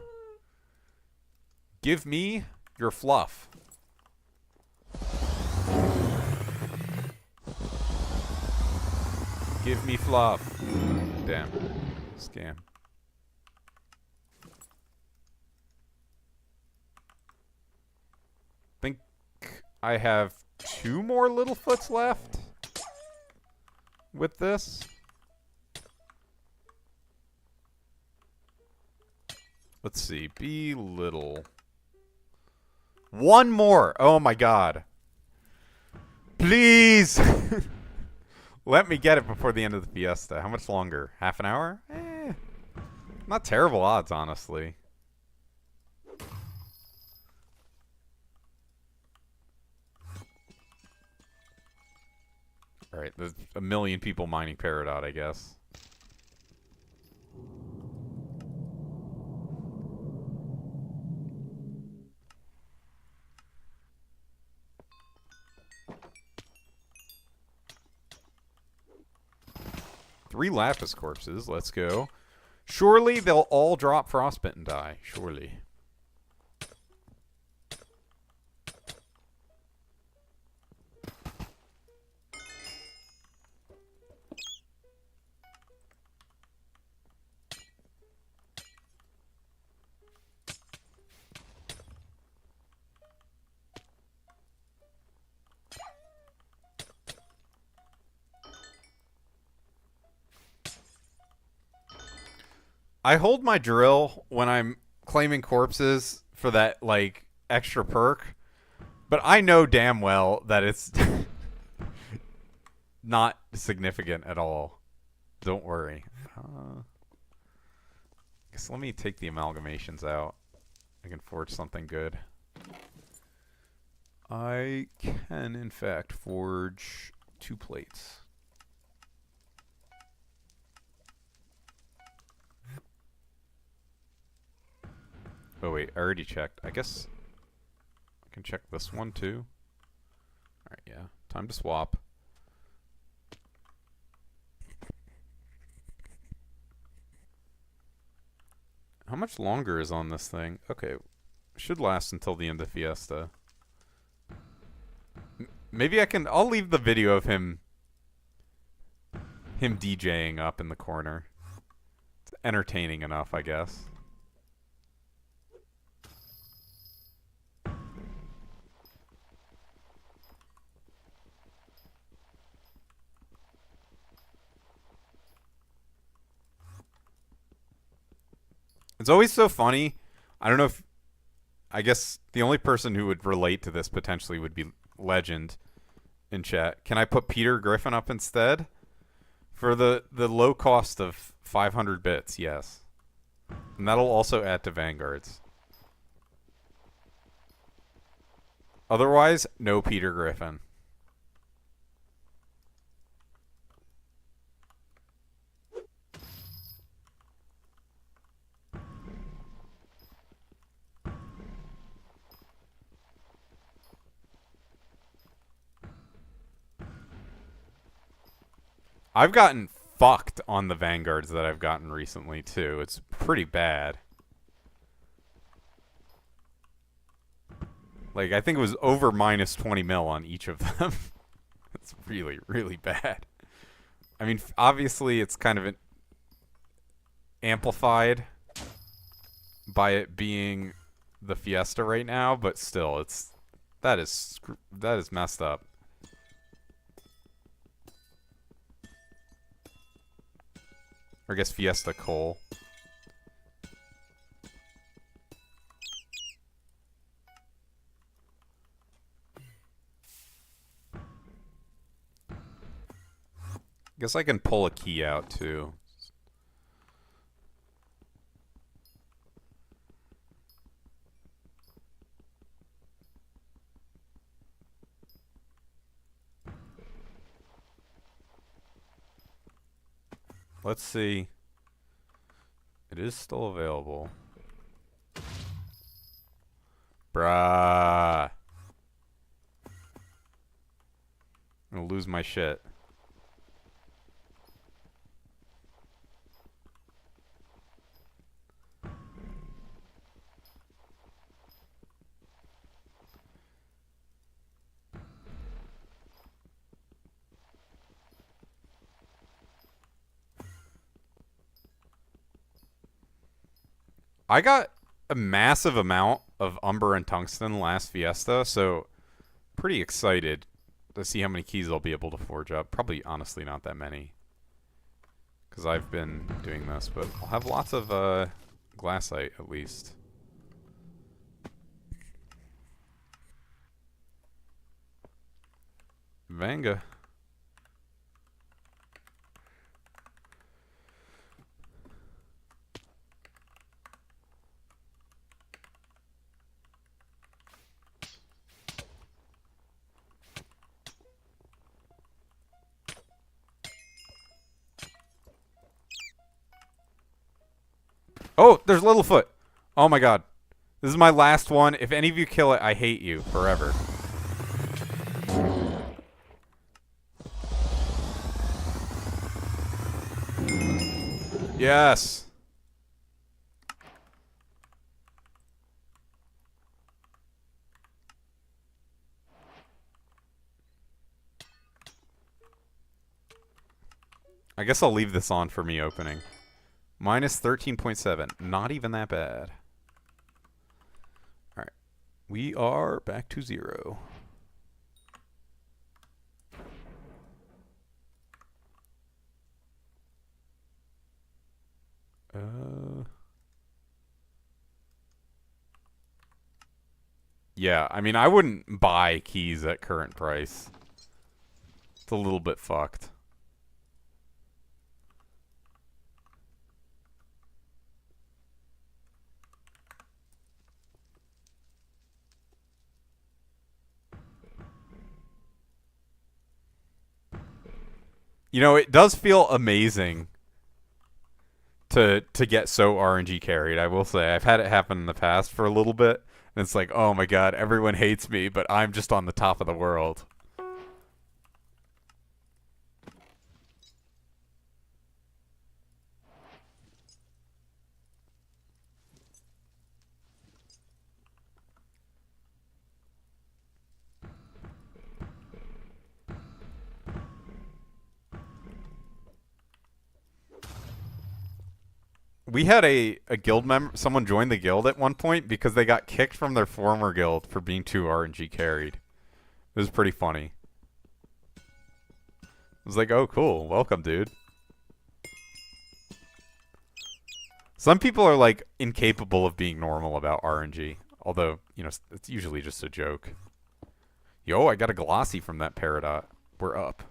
Give me your fluff. Give me fluff. Damn. Scam. Think I have 2 more Littlefoots left with this. Let's see. Be little. 1 more. Oh my god. Please. Let me get it before the end of the Fiesta. How much longer? Half an hour? Not terrible odds, honestly. Alright, there's a million people mining Peridot, I guess. Three Lapis corpses. Let's go. Surely they'll all drop Frostbite and die. Surely. I hold my drill when I'm claiming corpses for that, like, extra perk. But I know damn well that it's not significant at all. Don't worry. Guess let me take the amalgamations out. I can forge something good. I can, in fact, forge 2 plates. Oh wait, I already checked. I guess I can check this one too. Alright, yeah. Time to swap. How much longer is on this thing? Okay. Should last until the end of Fiesta. Maybe I'll leave the video of him DJing up in the corner. It's entertaining enough, I guess. It's always so funny. I don't know if... I guess the only person who would relate to this potentially would be Legend in chat. Can I put Peter Griffin up instead? For the low cost of 500 bits, yes. And that'll also add to Vanguards. Otherwise, no Peter Griffin. I've gotten fucked on the Vanguards that I've gotten recently, too. It's pretty bad. Like, I think it was over minus 20 mil on each of them. It's really, really bad. I mean, obviously, it's kind of amplified by it being the Fiesta right now, but still, that is messed up. Or I guess Fiesta coal. Guess I can pull a key out too. Let's see. It is still available. Bruh. I'm gonna lose my shit. I got a massive amount of Umber and Tungsten last Fiesta, so pretty excited to see how many keys I'll be able to forge up. Probably, honestly, not that many, because I've been doing this, but I'll have lots of glassite, at least. Vanga. Oh, there's Littlefoot. Oh my god. This is my last one. If any of you kill it, I hate you forever. Yes. I guess I'll leave this on for me opening. Minus 13.7. Not even that bad. Alright. We are back to 0. Yeah, I mean, I wouldn't buy keys at current price. It's a little bit fucked. You know, it does feel amazing to get so RNG carried. I will say I've had it happen in the past for a little bit, and it's like, oh my god, everyone hates me, but I'm just on the top of the world. We had a guild member, someone joined the guild at one point because they got kicked from their former guild for being too RNG carried. It was pretty funny. It was like, oh cool, welcome dude. Some people are like incapable of being normal about RNG. Although, you know, it's usually just a joke. Yo, I got a glossy from that Peridot. We're up.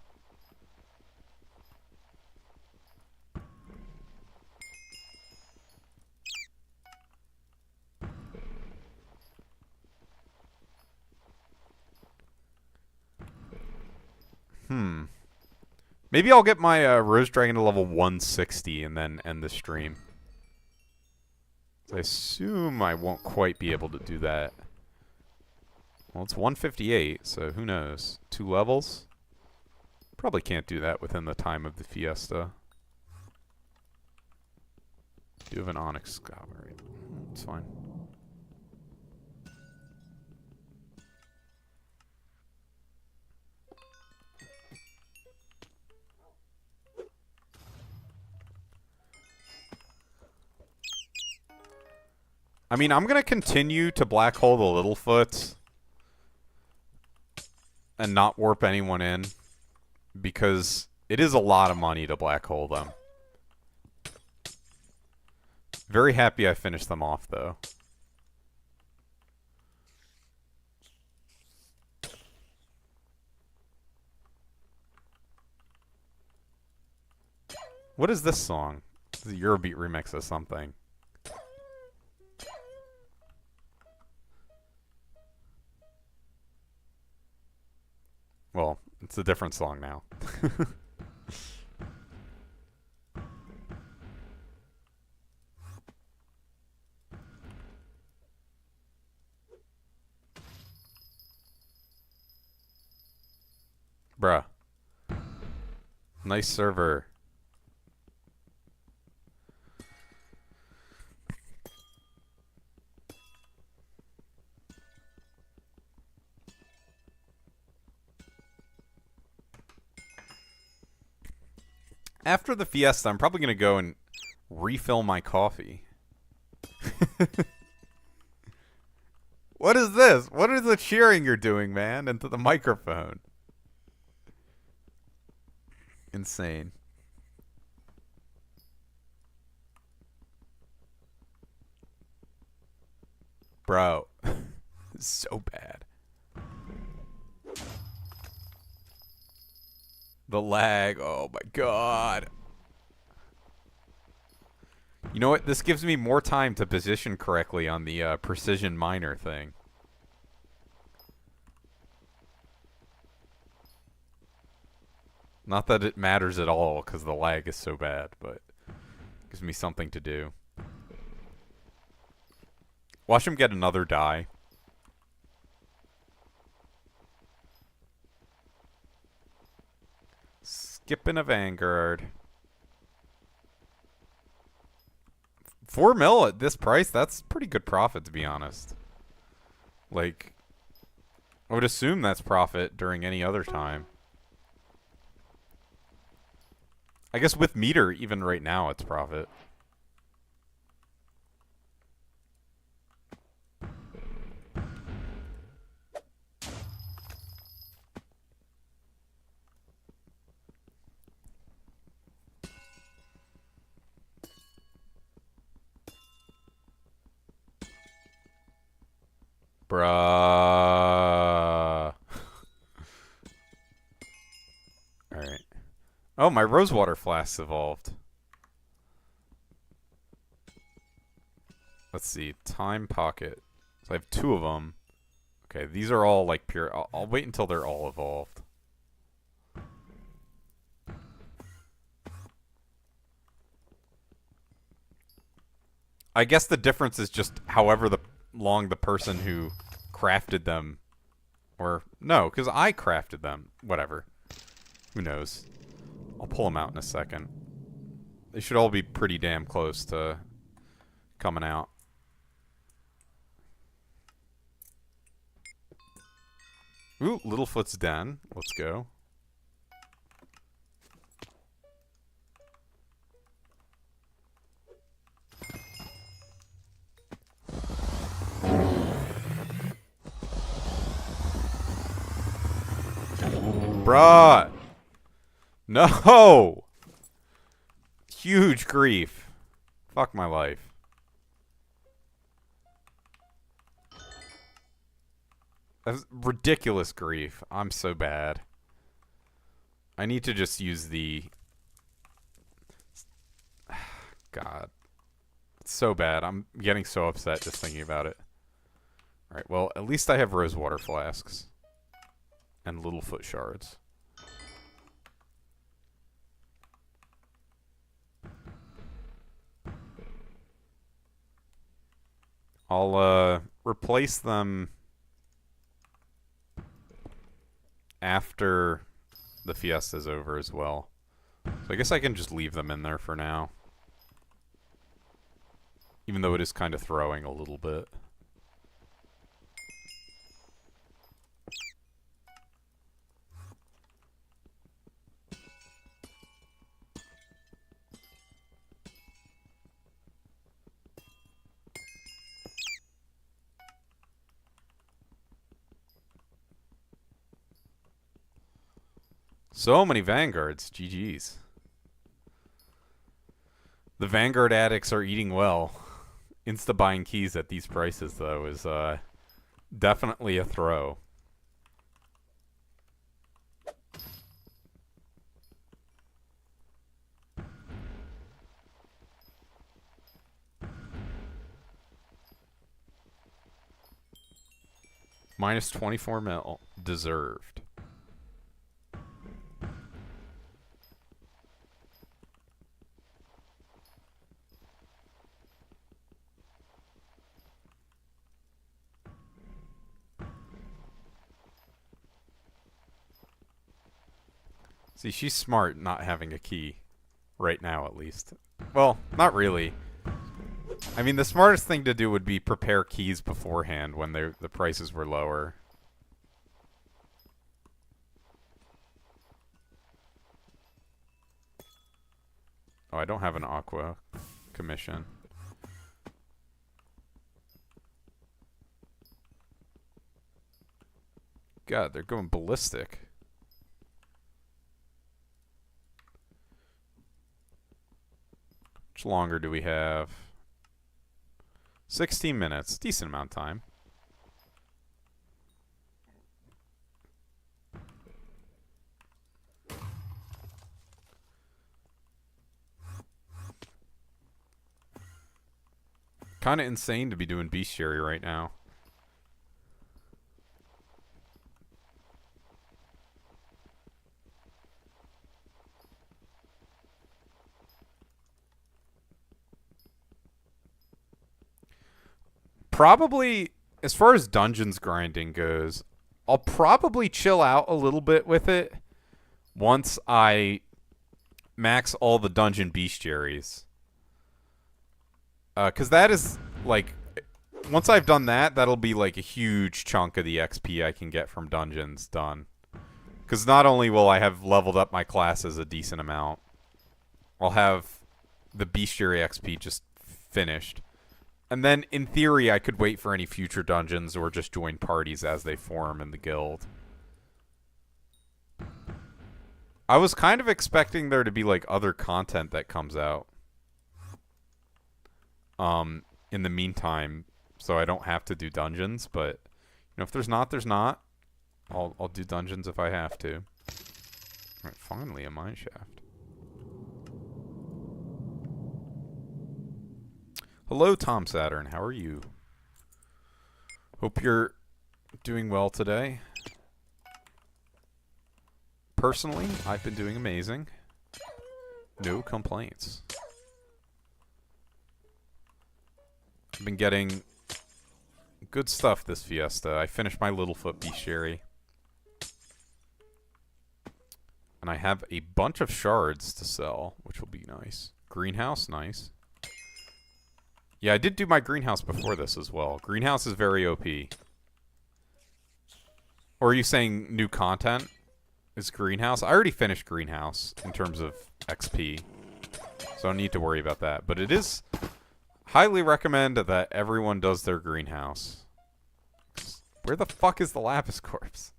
Maybe I'll get my Rose Dragon to level 160 and then end the stream. I assume I won't quite be able to do that. Well, it's 158, so who knows? 2 levels? Probably can't do that within the time of the Fiesta. Do have an Onyx Scout, right? It's fine. I mean, I'm going to continue to black hole the Littlefoot and not warp anyone in because it is a lot of money to black hole them. Very happy I finished them off, though. What is this song? This is a Eurobeat remix of something. Well, it's a different song now. Bruh. Nice server. After the Fiesta, I'm probably going to go and refill my coffee. What is this? What is the cheering you're doing, man, into the microphone? Insane. Bro. So bad. The lag. Oh my god. You know what? This gives me more time to position correctly on the precision miner thing. Not that it matters at all because the lag is so bad, but it gives me something to do. Watch him get another die. Skipping a Vanguard. 4 mil at this price, that's pretty good profit, to be honest. Like, I would assume that's profit during any other time. I guess with meter, even right now, it's profit. Bruh. Alright. Oh, my rosewater flasks evolved. Let's see. Time pocket. So I have 2 of them. Okay, these are all like pure. I'll wait until they're all evolved. I guess the difference is just however long the person who crafted them, or no, because I crafted them. Whatever. Who knows? I'll pull them out in a second. They should all be pretty damn close to coming out. Ooh, Littlefoot's den. Let's go. Bruh! No! Huge grief. Fuck my life. That's ridiculous grief. I'm so bad. I need to just use the... God. It's so bad. I'm getting so upset just thinking about it. Alright, well, at least I have rosewater flasks. And Littlefoot shards. I'll, replace them after the Fiesta's over as well. So I guess I can just leave them in there for now. Even though it is kind of throwing a little bit. So many Vanguards. GG's. The Vanguard addicts are eating well. Insta-buying keys at these prices, though, is definitely a throw. Minus 24 mil. Deserved. See, she's smart not having a key. Right now, at least. Well, not really. I mean, the smartest thing to do would be prepare keys beforehand when the prices were lower. Oh, I don't have an aqua commission. God, they're going ballistic. How much longer do we have? 16 minutes. Decent amount of time. Kind of insane to be doing bestiary right now. Probably, as far as dungeons grinding goes, I'll probably chill out a little bit with it once I max all the dungeon bestiaries. Because that is, like, once I've done that, that'll be, like, a huge chunk of the XP I can get from dungeons done. Because not only will I have leveled up my classes a decent amount, I'll have the bestiary XP just finished. And then, in theory, I could wait for any future dungeons or just join parties as they form in the guild. I was kind of expecting there to be, like, other content that comes out. In the meantime, so I don't have to do dungeons, but, you know, if there's not, there's not. I'll do dungeons if I have to. Alright, finally a mine shaft. Hello, Tom Saturn. How are you? Hope you're doing well today. Personally, I've been doing amazing. No complaints. I've been getting good stuff this Fiesta. I finished my Littlefoot bestiary. And I have a bunch of shards to sell, which will be nice. Greenhouse, nice. Yeah, I did do my greenhouse before this as well. Greenhouse is very OP. Or are you saying new content is greenhouse? I already finished greenhouse in terms of XP. So I don't need to worry about that. But it is highly recommend that everyone does their greenhouse. Where the fuck is the lapis corpse?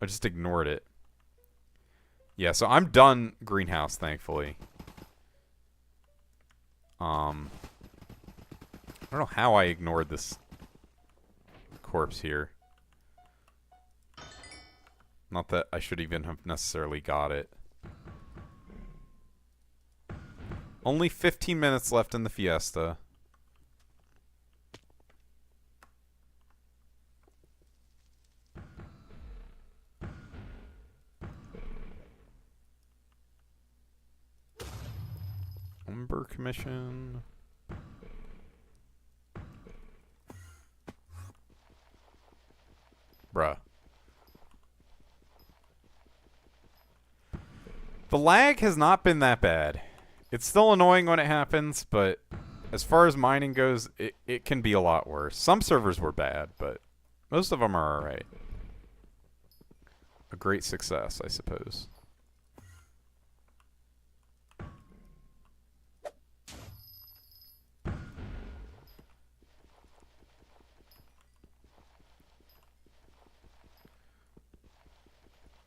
I just ignored it. Yeah, so I'm done greenhouse, thankfully. I don't know how I ignored this corpse here. Not that I should even have necessarily got it. Only 15 minutes left in the Fiesta. Umber commission. Bruh. The lag has not been that bad. It's still annoying when it happens, but as far as mining goes, it can be a lot worse. Some servers were bad, but most of them are alright. A great success, I suppose.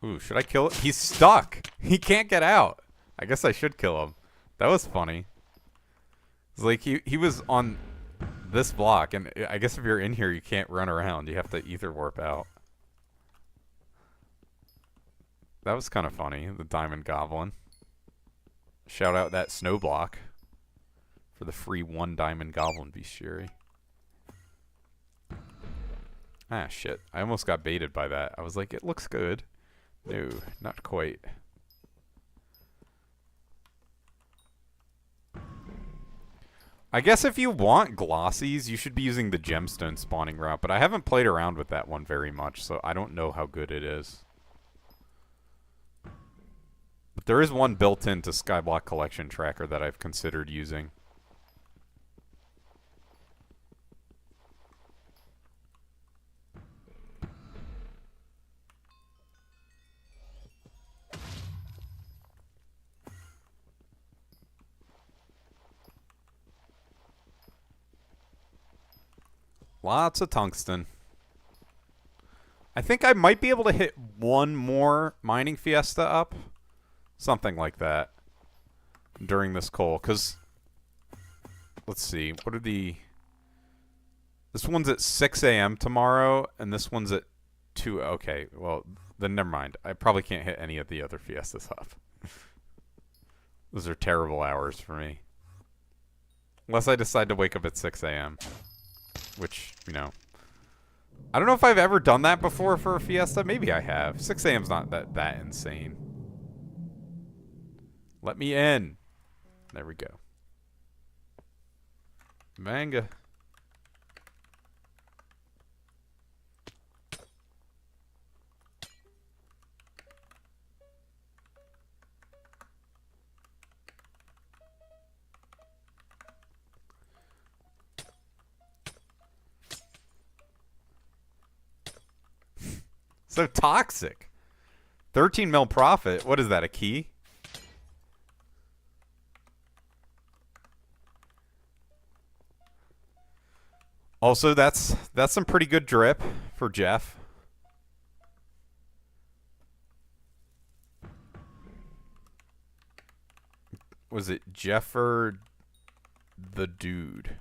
Ooh, should I kill him? He's stuck. He can't get out. I guess I should kill him. That was funny. It's like he was on this block, and I guess if you're in here, you can't run around. You have to ether warp out. That was kind of funny, the Diamond Goblin. Shout out that snow block for the free 1 Diamond Goblin bestiary. Ah, shit. I almost got baited by that. I was like, it looks good. No, not quite. I guess if you want glossies, you should be using the gemstone spawning route, but I haven't played around with that one very much, so I don't know how good it is. But there is one built into Skyblock Collection Tracker that I've considered using. Lots of tungsten. I think I might be able to hit one more mining Fiesta up. Something like that. During this coal. Because, let's see. What are the... This one's at 6 a.m. tomorrow. And this one's at 2... Okay, well, then never mind. I probably can't hit any of the other Fiestas up. Those are terrible hours for me. Unless I decide to wake up at 6 a.m. Which, you know, I don't know if I've ever done that before for a Fiesta. Maybe I have. 6 a.m.'s not that insane. Let me in. There we go. Manga. So toxic. 13 mil profit. What is that, a key? Also, that's some pretty good drip for Jeff. Was it Jeffer the dude?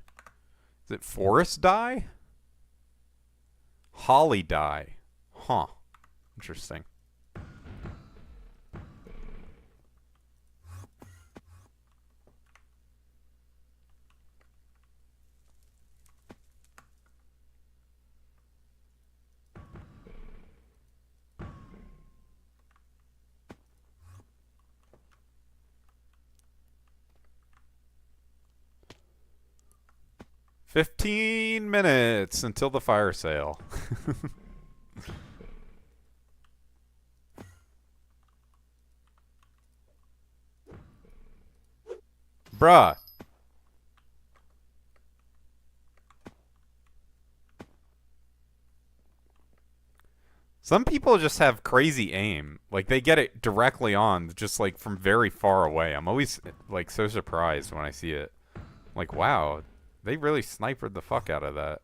Is it forest dye? Holly dye. Huh. Interesting. 15 minutes until the fire sale. Bruh. Some people just have crazy aim. Like, they get it directly on, just, like, from very far away. I'm always, like, so surprised when I see it. Like, wow, they really sniped the fuck out of that.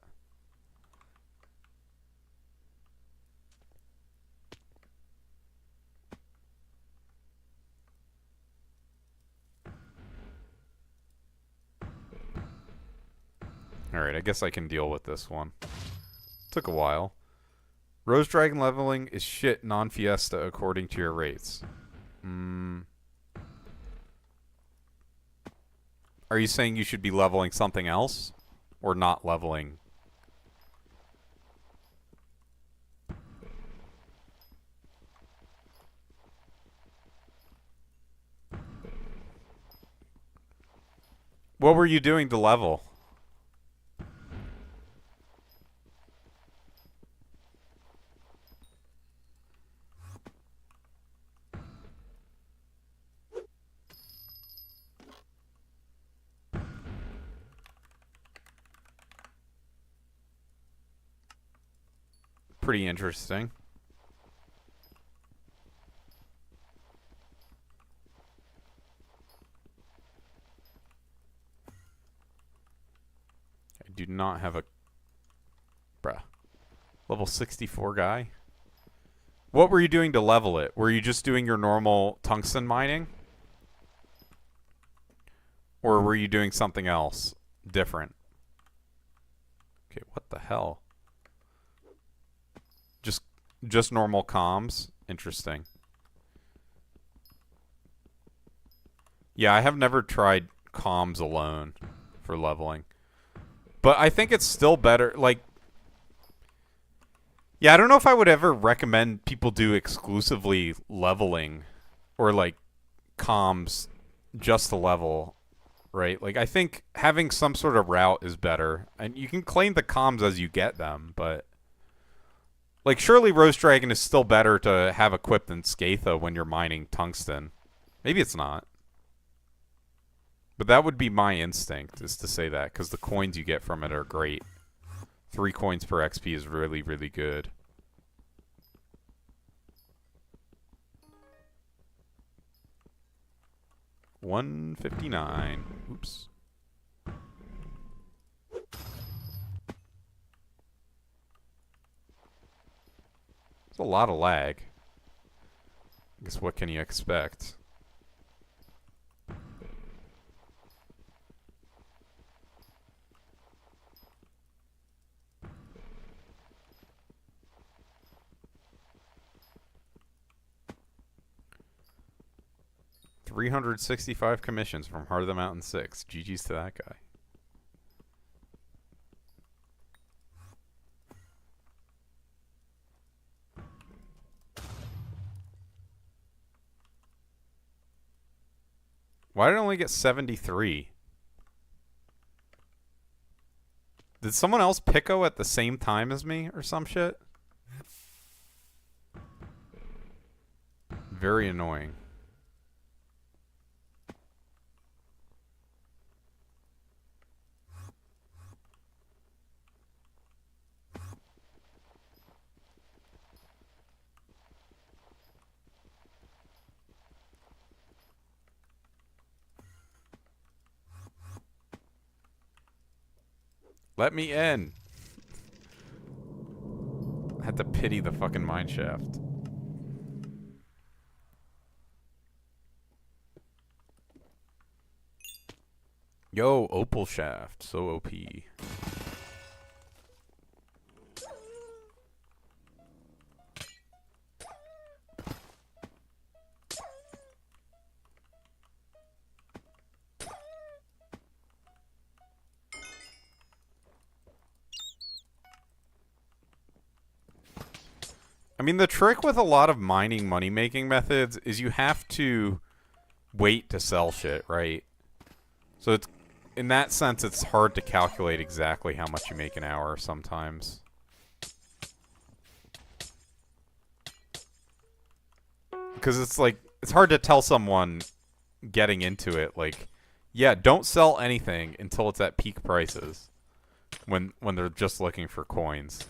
Alright, I guess I can deal with this one. Took a while. Rose Dragon leveling is shit non-Fiesta according to your rates. Are you saying you should be leveling something else? Or not leveling? What were you doing to level? Pretty interesting. I do not have a... Bruh. Level 64 guy? What were you doing to level it? Were you just doing your normal tungsten mining? Or were you doing something else different? Okay, what the hell? Just normal comms? Interesting. Yeah, I have never tried comms alone for leveling. But I think it's still better, like... Yeah, I don't know if I would ever recommend people do exclusively leveling or, like, comms just to level, right? Like, I think having some sort of route is better. And you can claim the comms as you get them, but... Like, surely Rose Dragon is still better to have equipped than Skatha when you're mining tungsten. Maybe it's not. But that would be my instinct, is to say that, because the coins you get from it are great. 3 coins per XP is really, really good. $159. Oops. It's a lot of lag. I guess what can you expect? $365 commissions from Heart of the Mountain 6. GG's to that guy. Why did I only get 73? Did someone else Pico at the same time as me or some shit? Very annoying. Let me in. I had to pity the fucking mineshaft. Yo, Opal Shaft. So OP. I mean, the trick with a lot of mining money-making methods is you have to wait to sell shit, right? So in that sense, it's hard to calculate exactly how much you make an hour sometimes. Because it's like, it's hard to tell someone getting into it, like, yeah, don't sell anything until it's at peak prices when they're just looking for coins.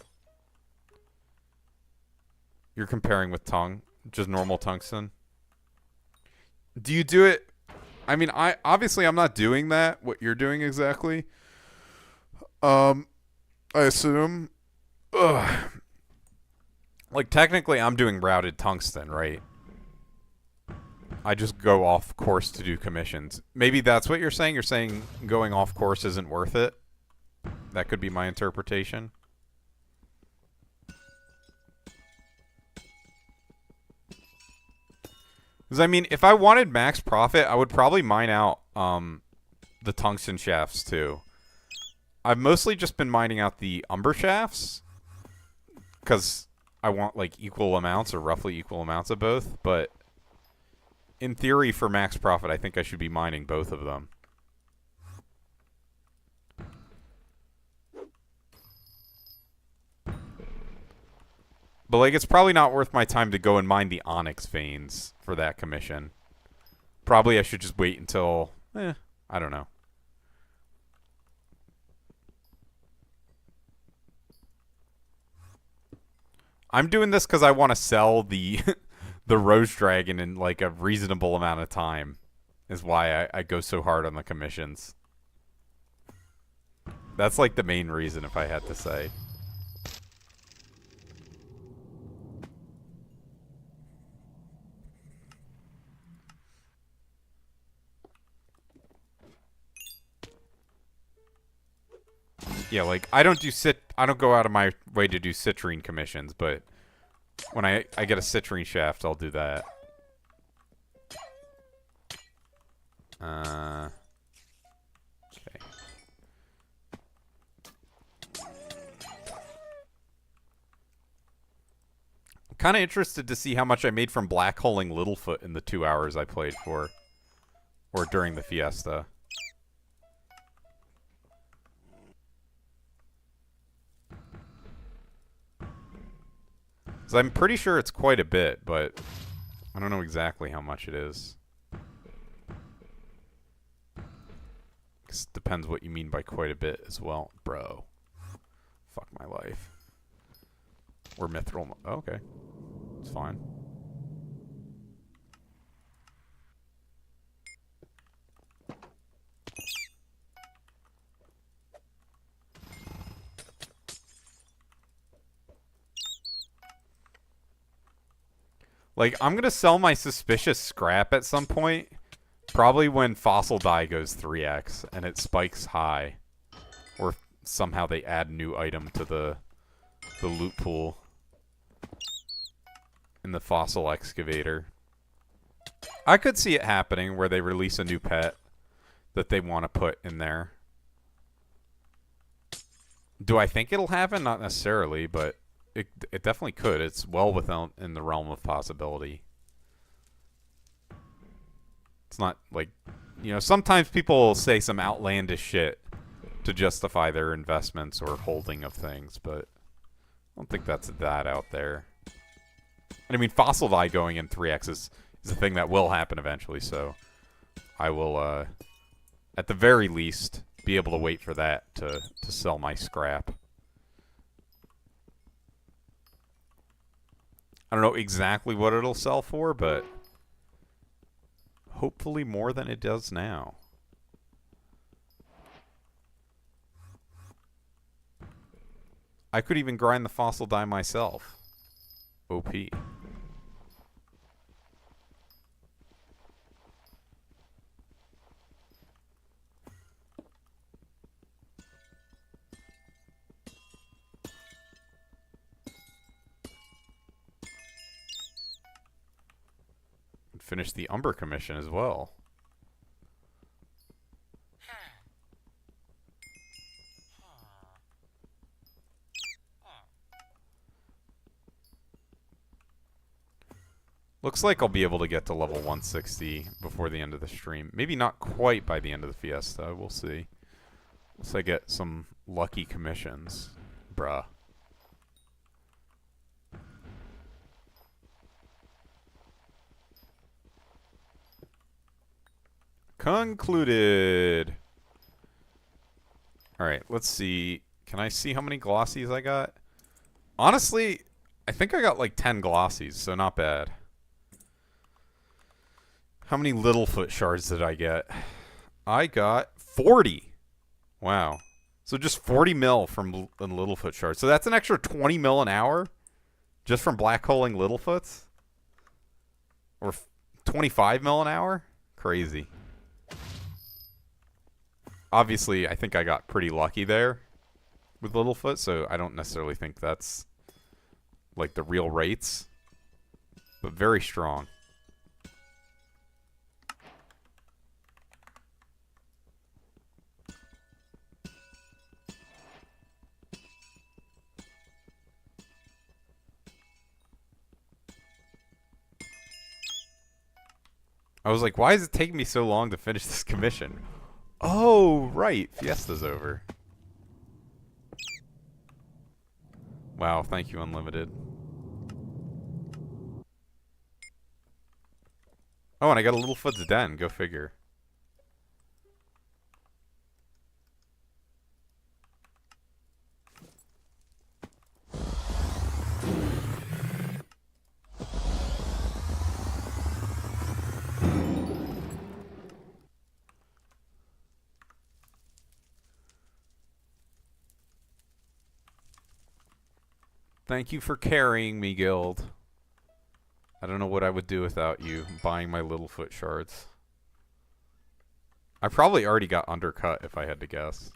You're comparing with just normal tungsten? Do you do it? I mean, obviously I'm not doing that, what you're doing exactly. I assume. Ugh. Like, technically I'm doing routed tungsten, right? I just go off course to do commissions. Maybe that's what you're saying? You're saying going off course isn't worth it? That could be my interpretation. Because, I mean, if I wanted max profit, I would probably mine out the tungsten shafts, too. I've mostly just been mining out the umber shafts. Because I want, like, equal amounts, or roughly equal amounts of both. But in theory, for max profit, I think I should be mining both of them. But, like, it's probably not worth my time to go and mine the onyx veins for that commission. Probably I should just wait until, I don't know. I'm doing this because I want to sell the the rose dragon in, like, a reasonable amount of time. Is why I go so hard on the commissions. That's, like, the main reason, if I had to say. Yeah, like, I don't go out of my way to do citrine commissions, but when I get a citrine shaft, I'll do that. Okay. I'm kind of interested to see how much I made from black holing Littlefoot in the 2 hours I played for. Or during the Fiesta. So I'm pretty sure it's quite a bit, but I don't know exactly how much it is. It depends what you mean by quite a bit as well. Bro. Fuck my life. Or mithril. Oh, okay. It's fine. Like, I'm going to sell my suspicious scrap at some point. Probably when fossil dye goes 3x and it spikes high. Or somehow they add a new item to the loot pool. In the fossil excavator. I could see it happening where they release a new pet that they want to put in there. Do I think it'll happen? Not necessarily, but it definitely could. It's well within the realm of possibility. It's not like, you know, sometimes people will say some outlandish shit to justify their investments or holding of things, but I don't think that's that out there. And I mean, fossil dye going in 3x is a thing that will happen eventually, so I will, at the very least, be able to wait for that to sell my scrap. I don't know exactly what it'll sell for, but hopefully more than it does now. I could even grind the fossil dye myself. OP. Finish the Umber commission as well. Looks like I'll be able to get to level 160 before the end of the stream. Maybe not quite by the end of the Fiesta. We'll see. Unless I get some lucky commissions. Bruh. Concluded. Alright, let's see. Can I see how many glossies I got? Honestly, I think I got like 10 glossies, so not bad. How many Littlefoot shards did I get? I got 40. Wow. So just 40 mil from Littlefoot shards. So that's an extra 20 mil an hour just from black holing Littlefoots? Or 25 mil an hour? Crazy. Obviously, I think I got pretty lucky there with Littlefoot, so I don't necessarily think that's like the real rates. But very strong. I was like, why is it taking me so long to finish this commission? Oh, right. Fiesta's over. Wow, thank you, Unlimited. Oh, and I got a Littlefoot's Den. Go figure. Thank you for carrying me, Guild. I don't know what I would do without you buying my Littlefoot shards. I probably already got undercut if I had to guess.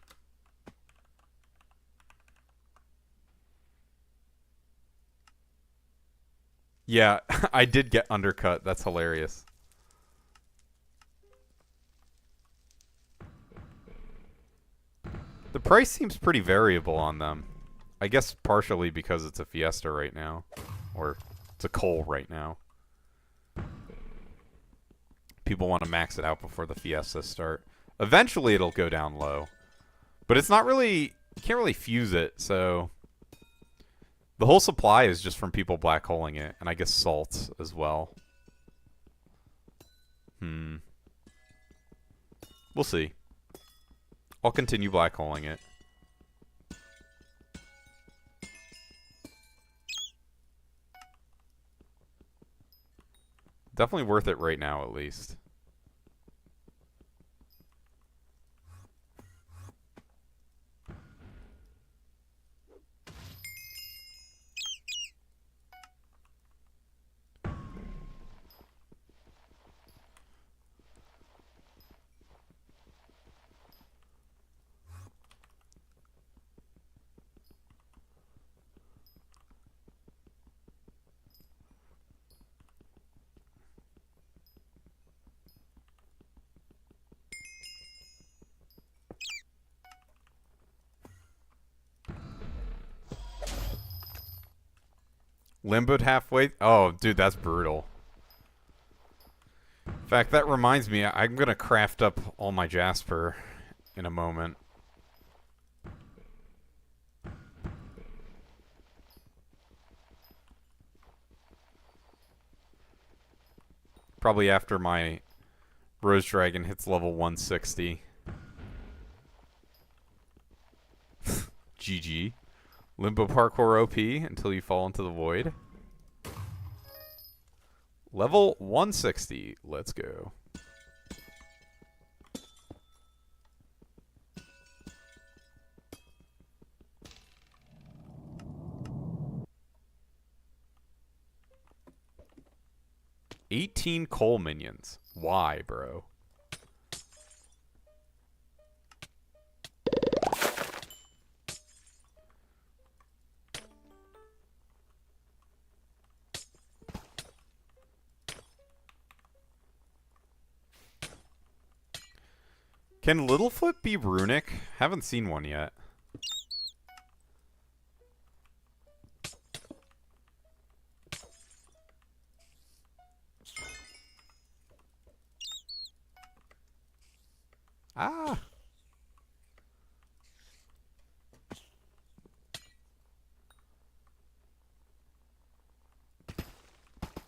Yeah, I did get undercut. That's hilarious. The price seems pretty variable on them. I guess partially because it's a Fiesta right now. Or it's a coal right now. People want to max it out before the Fiestas start. Eventually it'll go down low. But it's not really... You can't really fuse it, so... The whole supply is just from people black holing it. And I guess salts as well. We'll see. I'll continue black holing it. Definitely worth it right now, at least. Limboed halfway? Oh, dude, that's brutal. In fact, that reminds me, I'm going to craft up all my Jasper in a moment. Probably after my Rose Dragon hits level 160. GG. Limbo Parkour OP until you fall into the void. Level 160. Let's go. $18 coal minions. Why, bro? Can Littlefoot be runic? Haven't seen one yet. Ah.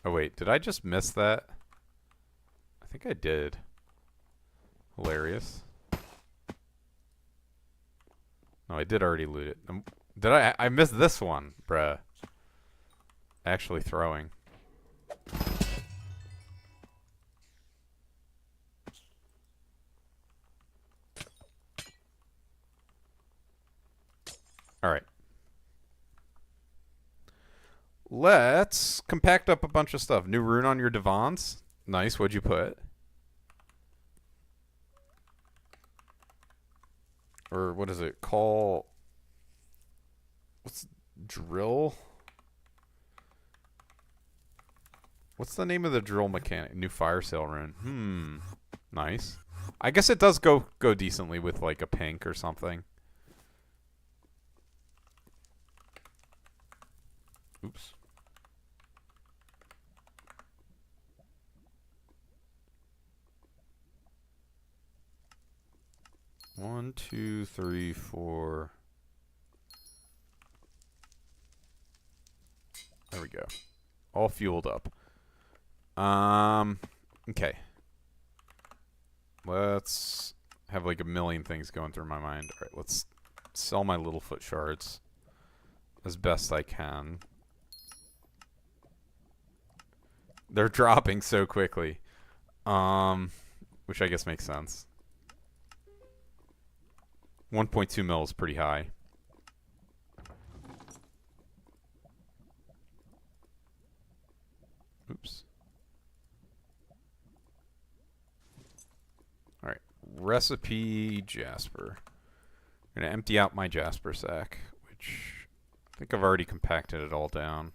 Oh, wait. Did I just miss that? I think I did. Hilarious. No, I did already loot it. Did I? I missed this one, bruh. Actually throwing. Alright. Let's compact up a bunch of stuff. New rune on your divans. Nice. What'd you put? Or what is it? Call... What's... Drill? What's the name of the drill mechanic? New fire sale rune. Nice. I guess it does go decently with like a pink or something. Oops. One, two, three, four. There we go. All fueled up. Okay. Let's have like a million things going through my mind. All right, let's sell my little foot shards as best I can. They're dropping so quickly. Which I guess makes sense. 1.2 mil is pretty high. Oops. Alright. Recipe Jasper. I'm going to empty out my Jasper sack, which I think I've already compacted it all down.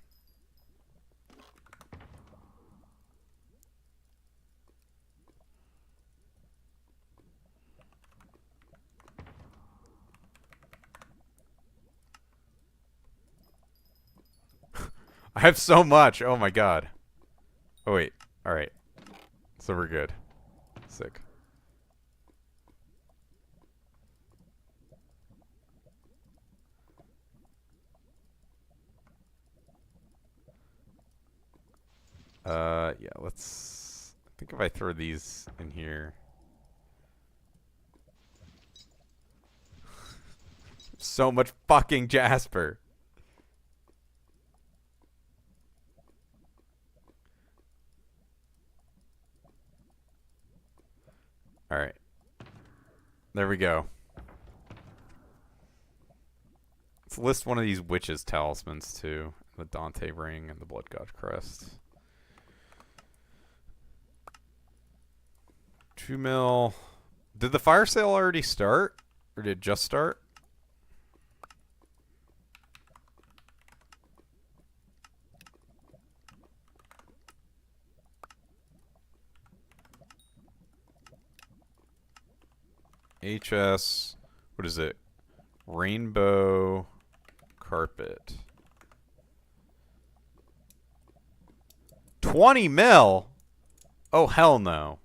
I have so much. Oh my god. Oh wait. Alright. So we're good. Sick. Yeah, let's... I think if I throw these in here... So much fucking Jasper. Alright. There we go. Let's list one of these witches' talismans too. The Dante ring and the Blood God crest. 2 mil. Did the fire sale already start? Or did it just start? HS, what is it? Rainbow carpet. 20 mil? Oh, hell no.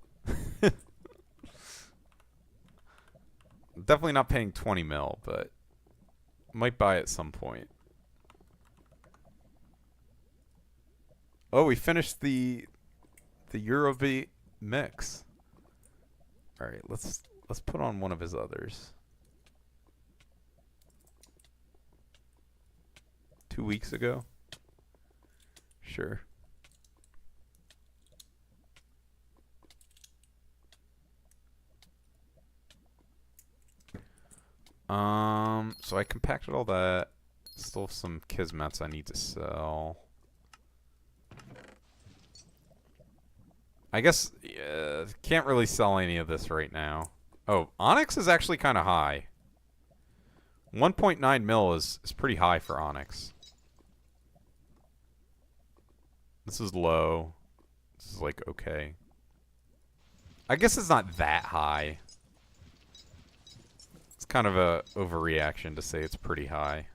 Definitely not paying 20 mil, but might buy at some point. Oh, we finished the Eurobeat mix. All right, let's put on one of his others. 2 weeks ago? Sure. So I compacted all that. Still have some Kismets I need to sell. I guess, can't really sell any of this right now. Oh, Onyx is actually kind of high. 1.9 mil is pretty high for Onyx. This is low. This is like okay. I guess it's not that high. It's kind of a overreaction to say it's pretty high.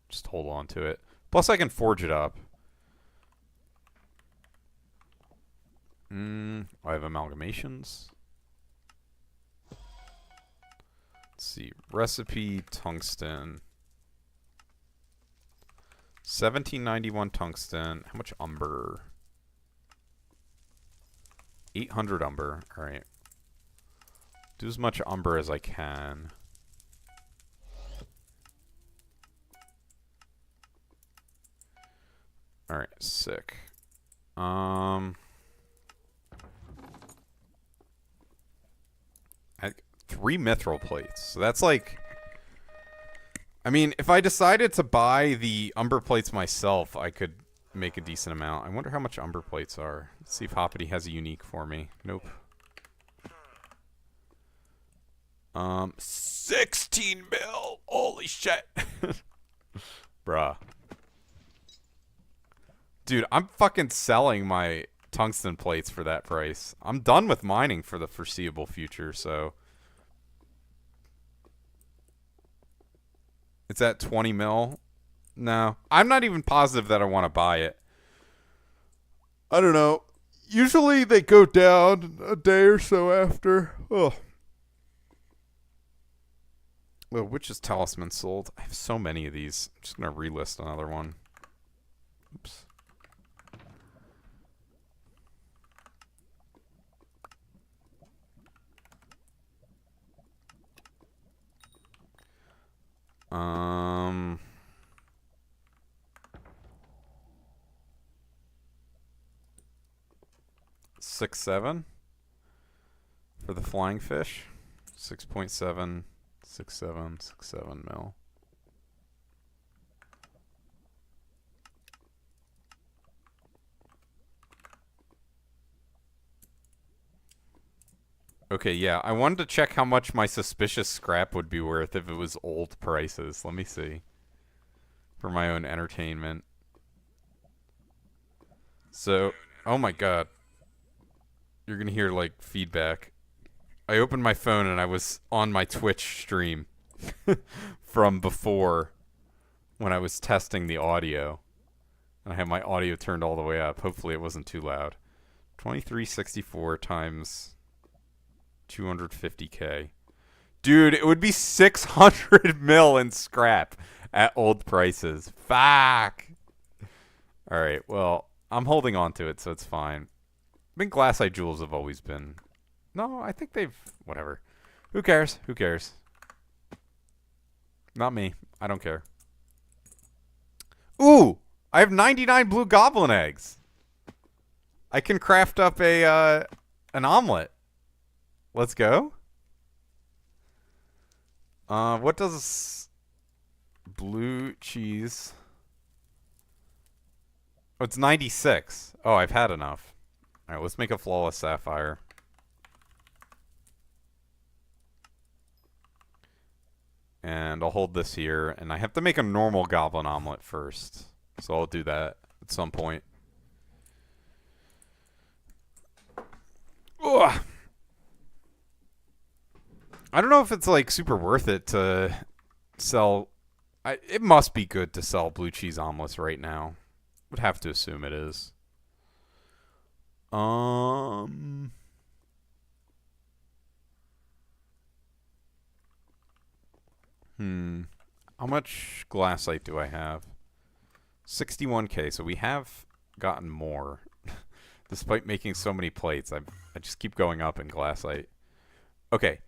Just hold on to it. Plus I can forge it up. I have amalgamations. Let's see. Recipe tungsten. 1791 tungsten. How much umber? 800 umber. All right. Do as much umber as I can. All right, sick. 3 mithril plates. So that's like, I mean, if I decided to buy the umber plates myself, I could make a decent amount. I wonder how much umber plates are. Let's see if Hoppity has a unique for me. Nope. 16 mil. Holy shit. Bruh. Dude, I'm fucking selling my tungsten plates for that price. I'm done with mining for the foreseeable future, so. It's at 20 mil. No. I'm not even positive that I want to buy it. I don't know. Usually they go down a day or so after. Oh. Well, Witch's Talisman sold. I have so many of these. I'm just going to relist another one. Oops. Um... 6.7 for the flying fish. 6.7, 6.7, 6.7 mil. Okay, yeah, I wanted to check how much my suspicious scrap would be worth if it was old prices. Let me see. For my own entertainment. So, oh my god. You're gonna hear, like, feedback. I opened my phone and I was on my Twitch stream from before when I was testing the audio. And I had my audio turned all the way up. Hopefully it wasn't too loud. 2364 times 250k. Dude, it would be 600 mil in scrap at old prices. Fuck. Alright, well, I'm holding on to it, so it's fine. I think glassite jewels have always been... No, I think they've... Whatever. Who cares? Who cares? Not me. I don't care. Ooh! I have 99 blue goblin eggs. I can craft up a an omelet. Let's go. What does blue cheese... Oh, it's 96. Oh, I've had enough. Alright, let's make a flawless sapphire. And I'll hold this here. And I have to make a normal goblin omelet first. So I'll do that at some point. Ugh. I don't know if it's like super worth it to sell... it must be good to sell blue cheese omelets right now. Would have to assume it is. How much glassite do I have? 61k, so we have gotten more. Despite making so many plates, I just keep going up in glassite. Okay,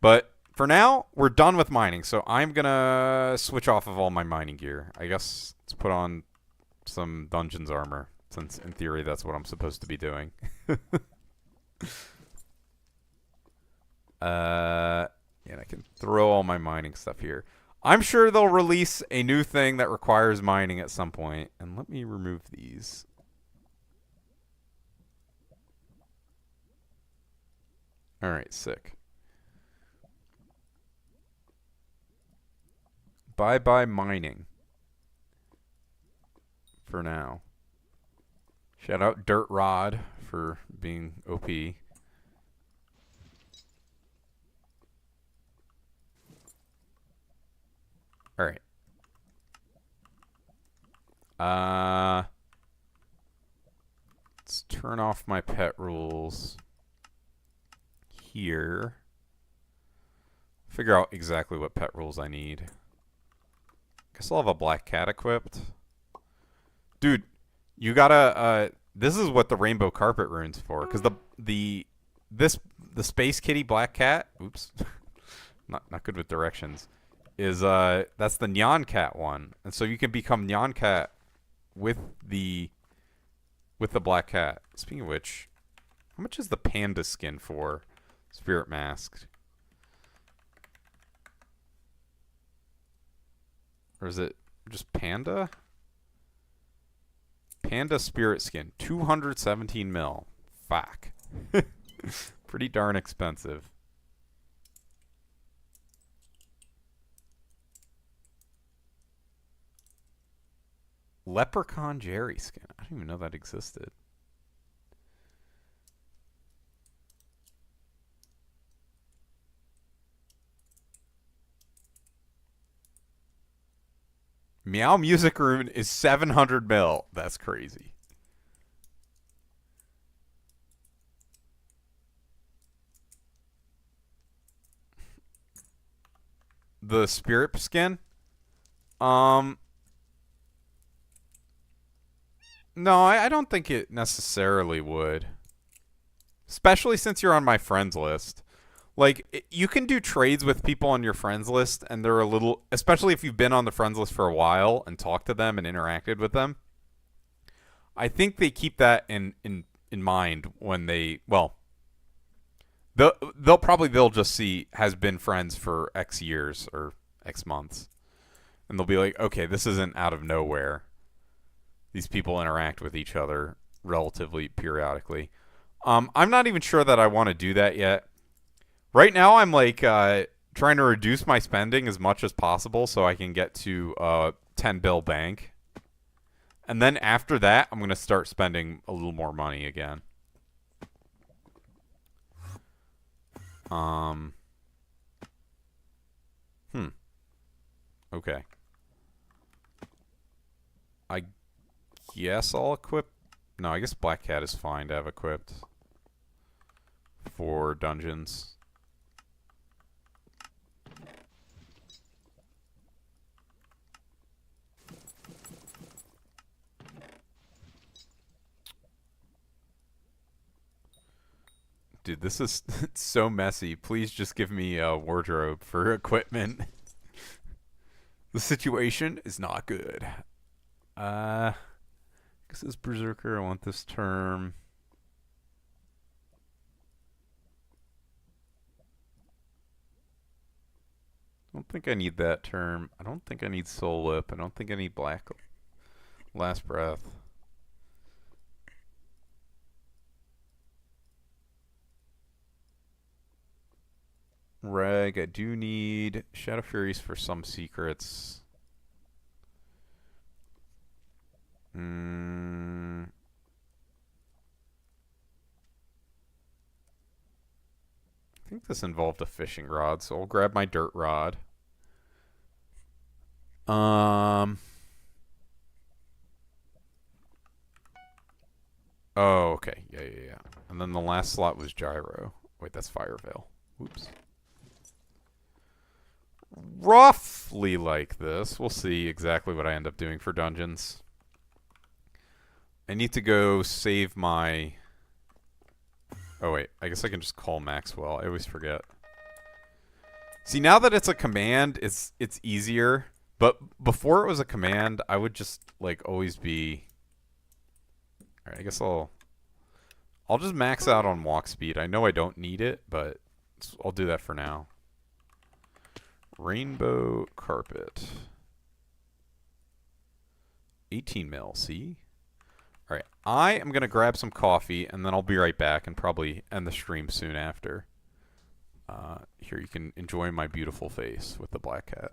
but for now, we're done with mining, so I'm gonna switch off of all my mining gear. I guess let's put on some dungeons armor, since in theory that's what I'm supposed to be doing. And I can throw all my mining stuff here. I'm sure they'll release a new thing that requires mining at some point. And let me remove these. Alright, sick. Bye-bye mining. For now. Shout out Dirt Rod for being OP. Alright. Let's turn off my pet rules here. Figure out exactly what pet rules I need. Guess I'll have a black cat equipped. Dude, you gotta this is what the rainbow carpet rune's for. Because the space kitty black cat. Oops, not good with directions. Is that's the Nyan Cat one, and so you can become Nyan Cat with the black cat. Speaking of which, how much is the panda skin for? Spirit masked. Or is it just panda? Panda spirit skin, 217 mil. Fuck. Pretty darn expensive. Leprechaun Jerry skin. I didn't even know that existed. Meow Music Rune is 700 mil. That's crazy. The spirit skin? No, I don't think it necessarily would. Especially since you're on my friends list. Like, you can do trades with people on your friends list, and they're a little... Especially if you've been on the friends list for a while and talked to them and interacted with them. I think they keep that in mind when they... Well, they'll just see has been friends for X years or X months. And they'll be like, okay, this isn't out of nowhere. These people interact with each other relatively periodically. I'm not even sure that I want to do that yet. Right now, I'm like trying to reduce my spending as much as possible so I can get to 10 bill bank. And then after that, I'm going to start spending a little more money again. Okay. I guess I'll equip... No, I guess Black Cat is fine to have equipped for dungeons. Dude, this is so messy. Please just give me a wardrobe for equipment. The situation is not good. This is Berserker. I want this term. I don't think I need that term. I don't think I need Soul Lip. I don't think I need Black Last Breath. Reg, I do need Shadow Furies for some secrets. I think this involved a fishing rod, so I'll grab my dirt rod. Oh, okay. Yeah. And then the last slot was Gyro. Wait, that's Fire Veil. Whoops. Roughly like this. We'll see exactly what I end up doing for dungeons. I need to go save my... Oh, wait. I guess I can just call Maxwell. I always forget. See, now that it's a command, it's easier. But before it was a command, I would just, like, always be... Alright, I guess I'll just max out on walk speed. I know I don't need it, but I'll do that for now. Rainbow Carpet. 18 mil, see? Alright, I am going to grab some coffee, and then I'll be right back and probably end the stream soon after. Here, you can enjoy my beautiful face with the black cat.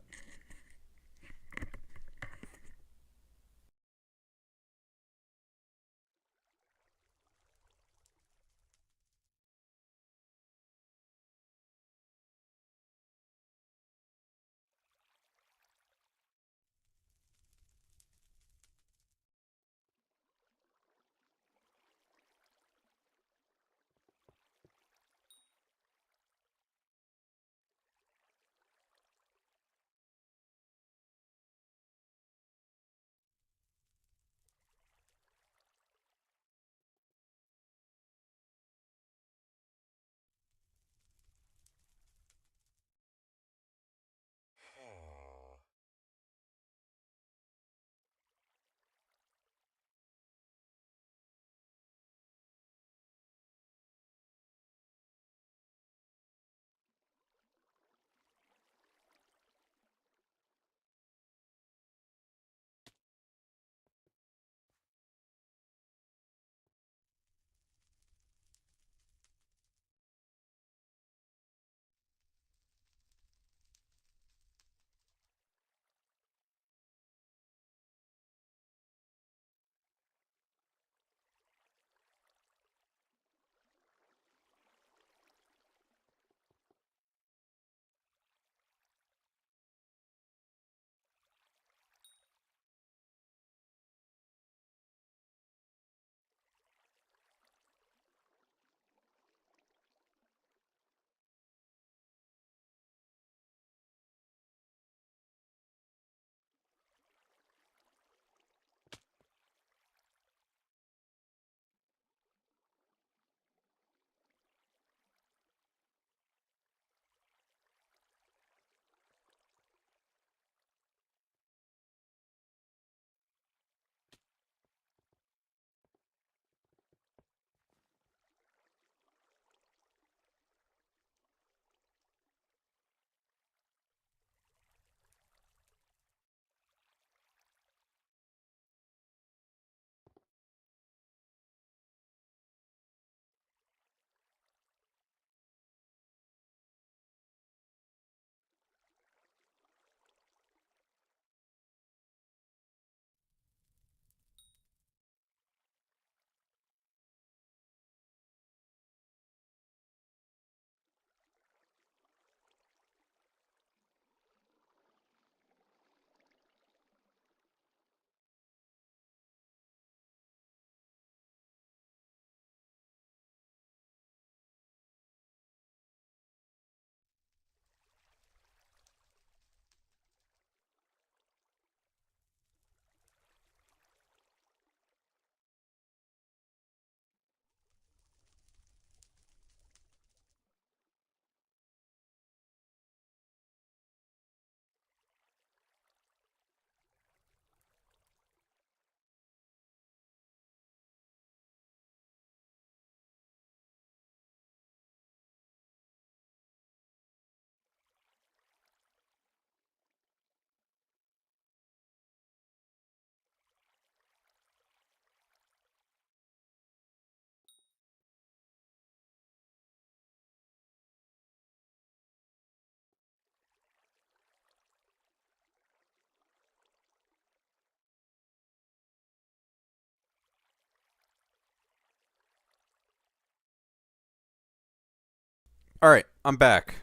All right, I'm back.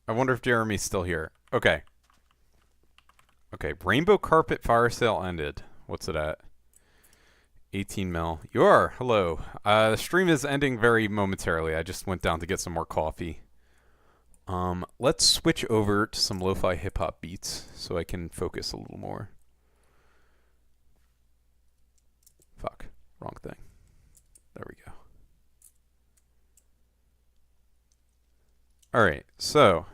I wonder if Jeremy's still here. Okay. Okay, Rainbow Carpet Fire Sale ended. What's it at? 18 mil. You are. Hello. The stream is ending very momentarily. I just went down to get some more coffee. Let's switch over to some lo-fi hip-hop beats so I can focus a little more. Fuck. Wrong thing. There we go. Alright, so.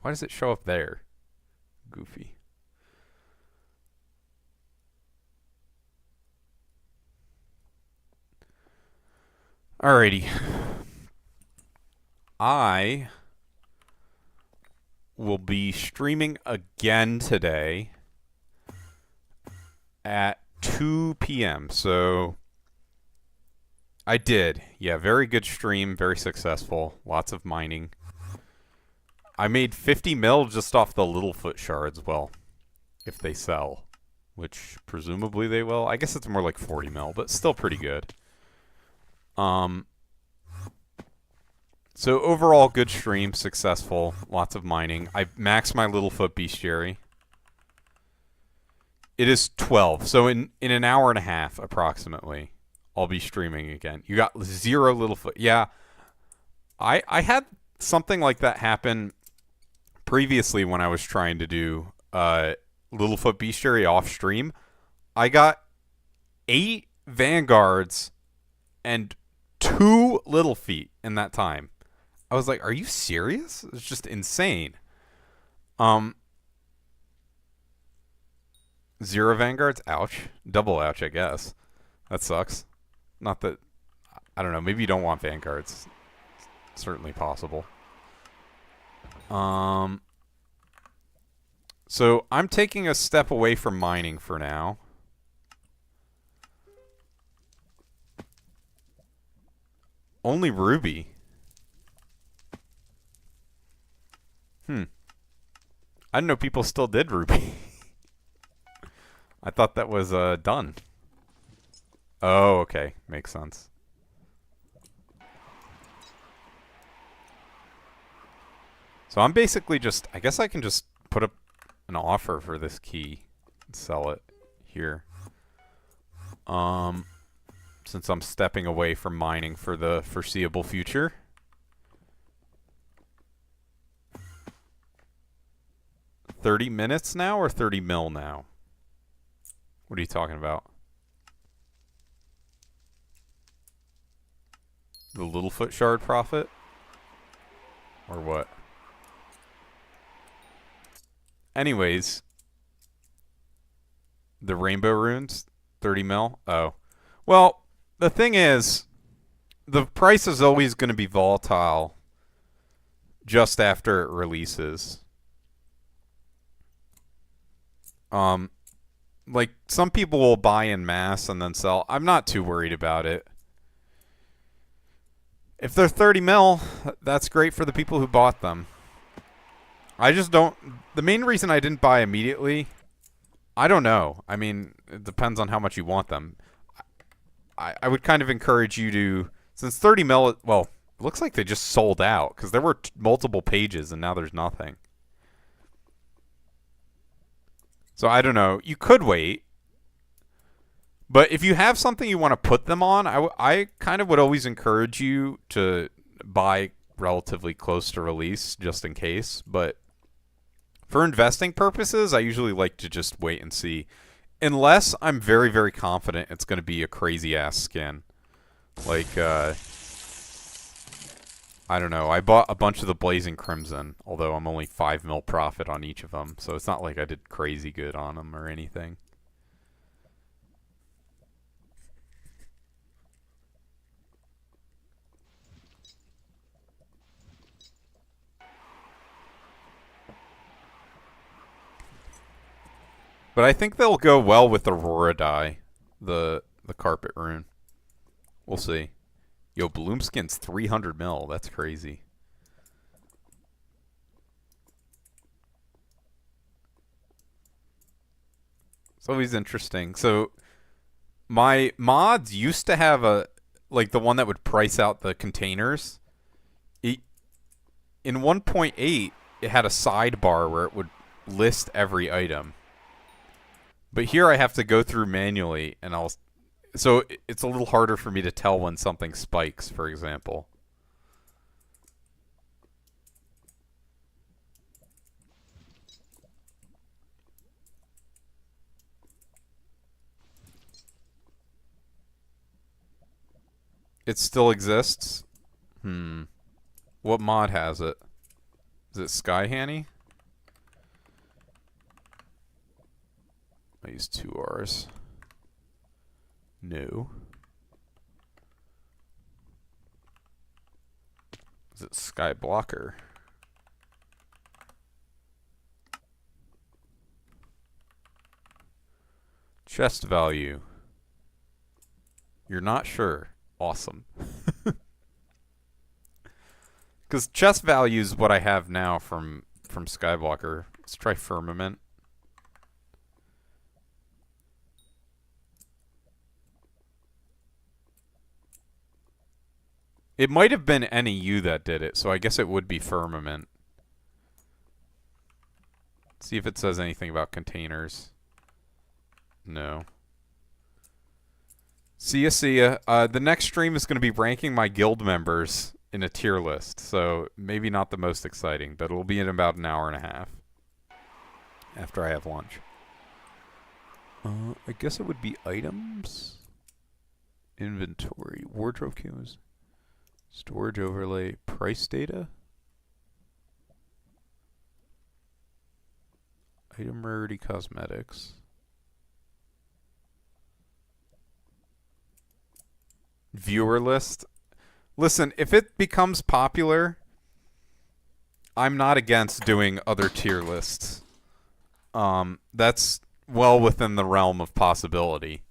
Why does it show up there? Goofy. Alrighty. I will be streaming again today at 2 p.m. So I did. Yeah, very good stream, very successful. Lots of mining. I made 50 mil just off the Littlefoot shards, well, if they sell, which presumably they will. I guess it's more like 40 mil, but still pretty good. So overall, good stream, successful, lots of mining. I maxed my Littlefoot bestiary. It is 12, so in an hour and a half, approximately, I'll be streaming again. You got 0 Littlefoot. Yeah, I had something like that happen previously when I was trying to do Littlefoot bestiary off stream. I got 8 Vanguards and 2 Littlefeet in that time. I was like, are you serious? It's just insane. 0 Vanguards? Ouch. Double ouch, I guess. That sucks. Not that... I don't know. Maybe you don't want Vanguards. It's certainly possible. So I'm taking a step away from mining for now. Only Ruby. I didn't know people still did Ruby. I thought that was done. Oh, okay. Makes sense. So I'm basically just... I guess I can just put up an offer for this key and sell it here. Since I'm stepping away from mining for the foreseeable future. $30 minutes now or 30 mil now? What are you talking about? The Littlefoot shard profit? Or what? Anyways. The rainbow runes? 30 mil? Oh. Well, the thing is, the price is always going to be volatile just after it releases. Like, some people will buy in mass and then sell. I'm not too worried about it. If they're 30 mil, that's great for the people who bought them. I just don't... The main reason I didn't buy immediately, I don't know. I mean, it depends on how much you want them. I would kind of encourage you to... Since 30 mil... Well, it looks like they just sold out, because there were multiple pages and now there's nothing. So I don't know. You could wait. But if you have something you want to put them on, I kind of would always encourage you to buy relatively close to release just in case. But for investing purposes, I usually like to just wait and see. Unless I'm very, very confident it's going to be a crazy-ass skin. Like, I don't know. I bought a bunch of the Blazing Crimson, although I'm only 5 mil profit on each of them. So it's not like I did crazy good on them or anything. But I think they'll go well with Aurora dye, the carpet rune. We'll see. Yo, Bloomskin's 300 mil. That's crazy. It's always interesting. So, my mods used to have a... Like, the one that would price out the containers. in 1.8, it had a sidebar where it would list every item. But here I have to go through manually, and so it's a little harder for me to tell when something spikes, for example. It still exists? What mod has it? Is it Skyhanny? I use 2 R's. No. Is it Skyblocker? Chest value. You're not sure. Awesome. Because chest value is what I have now from Skyblocker. Let's try Firmament. It might have been NEU that did it, so I guess it would be Firmament. See if it says anything about containers. No. See ya. The next stream is going to be ranking my guild members in a tier list, so maybe not the most exciting, but it'll be in about an hour and a half after I have lunch. I guess it would be items, inventory, wardrobe queues, storage overlay, price data, item rarity, cosmetics, viewer list. Listen, if it becomes popular, I'm not against doing other tier lists. That's well within the realm of possibility.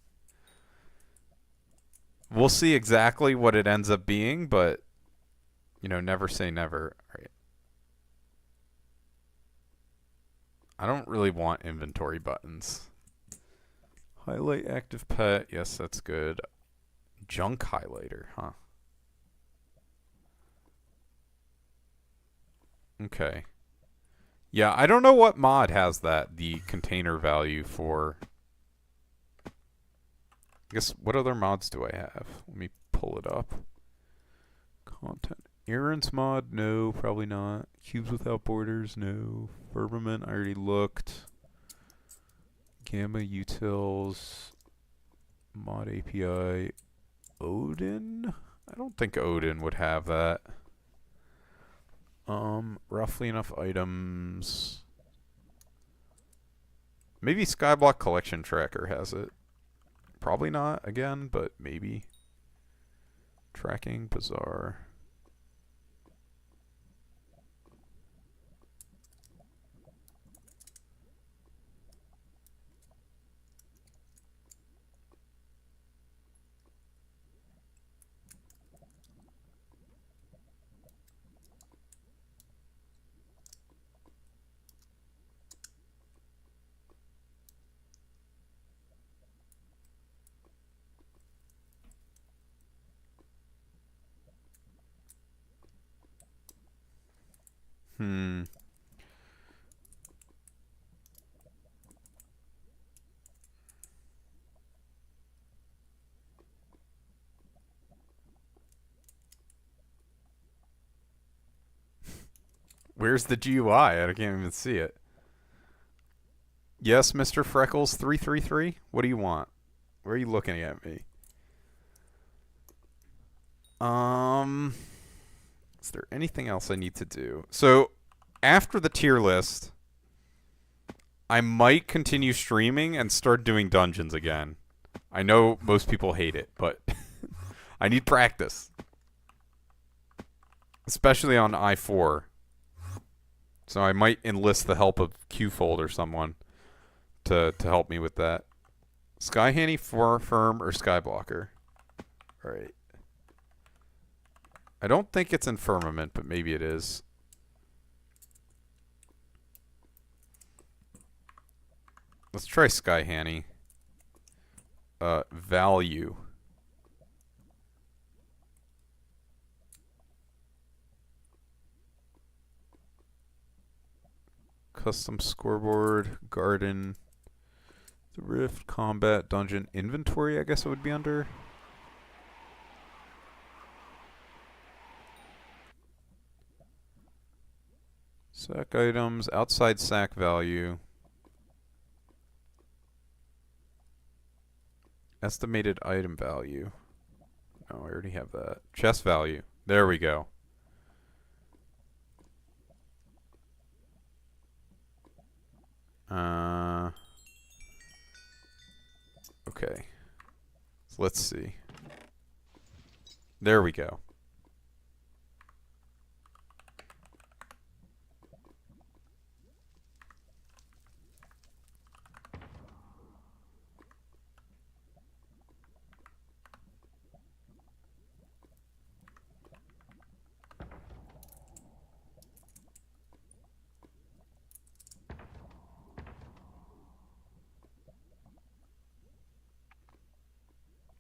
We'll see exactly what it ends up being, but, you know, never say never. All right. I don't really want inventory buttons. Highlight active pet. Yes, that's good. Junk highlighter, huh? Okay. Yeah, I don't know what mod has that, the container value for. I guess, what other mods do I have? Let me pull it up. Content. Aaron's mod? No, probably not. Cubes without borders? No. Firmament? I already looked. Gamma utils. Mod API. Odin? I don't think Odin would have that. Roughly enough items. Maybe Skyblock Collection Tracker has it. Probably not, again, but maybe. Tracking, Bazaar. Where's the GUI? I can't even see it. Yes, Mr. Freckles 333. What do you want? Where are you looking at me? Is there anything else I need to do? So, after the tier list, I might continue streaming and start doing dungeons again. I know most people hate it, but I need practice. Especially on I4. So I might enlist the help of Qfold or someone to help me with that. Skyhanny, Firm, or Skyblocker? Alright. I don't think it's in Firmament, but maybe it is. Let's try Skyhanny. Value. Custom scoreboard, garden, the rift, combat, dungeon, inventory, I guess it would be under. Sack items, outside sack value. Estimated item value. No, I already have that. Chest value. There we go. Okay. So let's see. There we go.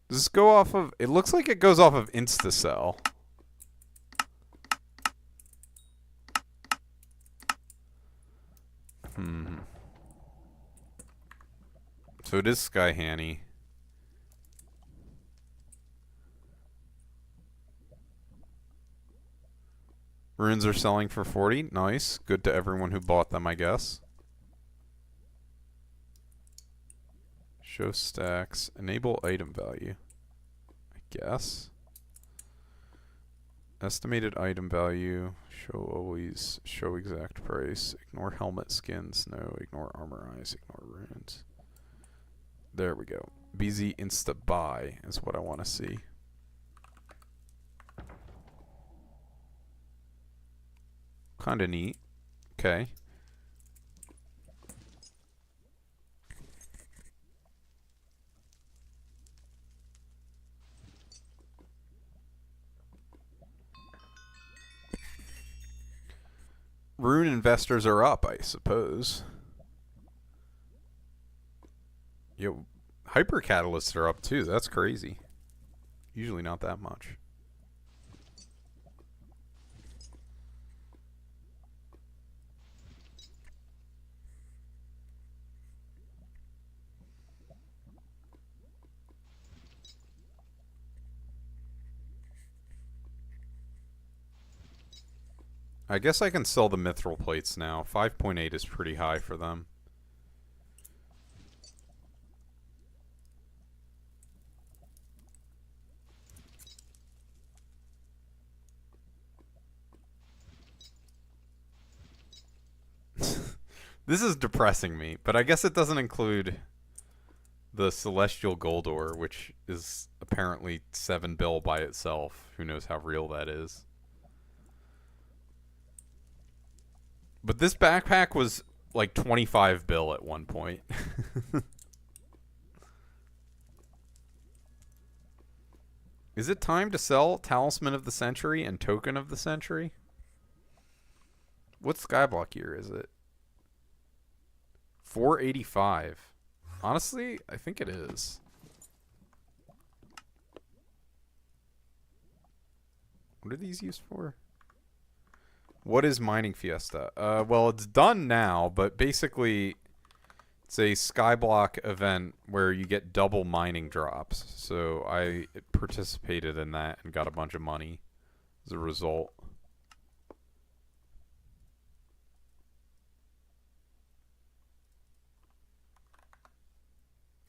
Does this go off of... It looks like it goes off of InstaCell. So it is Sky Hanny. Runes are selling for 40. Nice. Good to everyone who bought them, I guess. Show stacks. Enable item value. I guess. Estimated item value. Show always. Show exact price. Ignore helmet skins. No. Ignore armor eyes. Ignore runes. There we go. BZ Insta Buy is what I want to see. Kinda neat. Okay. Rune investors are up, I suppose. Yo, hyper catalysts are up too. That's crazy. Usually not that much. I guess I can sell the mithril plates now. 5.8 is pretty high for them. This is depressing me, but I guess it doesn't include the Celestial Gold Ore, which is apparently 7 bill by itself. Who knows how real that is. But this backpack was like 25 bill at one point. Is it time to sell Talisman of the Century and Token of the Century? What Skyblock year is it? 485. Honestly, I think it is. What are these used for? What is Mining Fiesta? Well, it's done now, but basically it's a Skyblock event where you get double mining drops. So I participated in that and got a bunch of money as a result.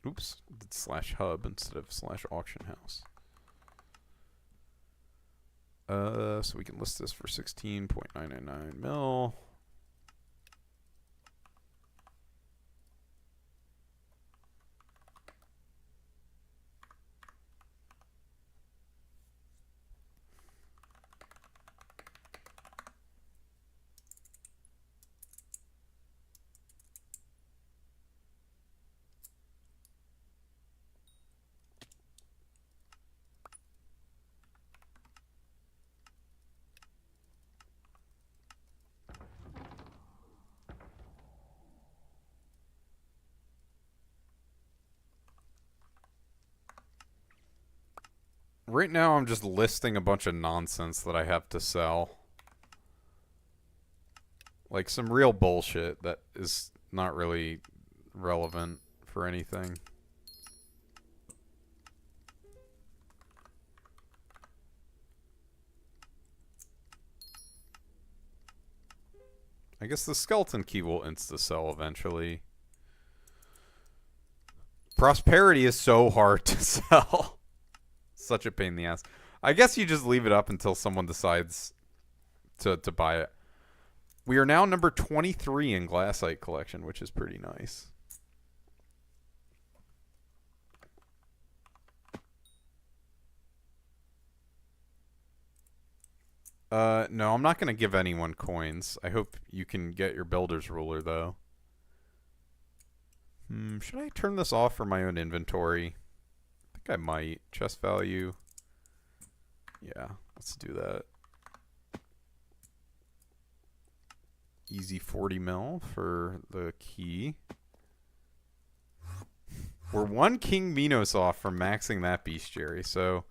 Oops, did /hub instead of /auction house. So we can list this for 16.999 mil. Right now I'm just listing a bunch of nonsense that I have to sell. Like some real bullshit that is not really relevant for anything. I guess the skeleton key will insta-sell eventually. Prosperity is so hard to sell. Such a pain in the ass. I guess you just leave it up until someone decides to buy it. We are now number 23 in Glassite collection, which is pretty nice. No, I'm not going to give anyone coins. I hope you can get your builder's ruler, though. Should I turn this off for my own inventory? I think I might. Chest value. Yeah, let's do that. Easy 40 mil for the key. We're one King Minos off from maxing that bestiary, so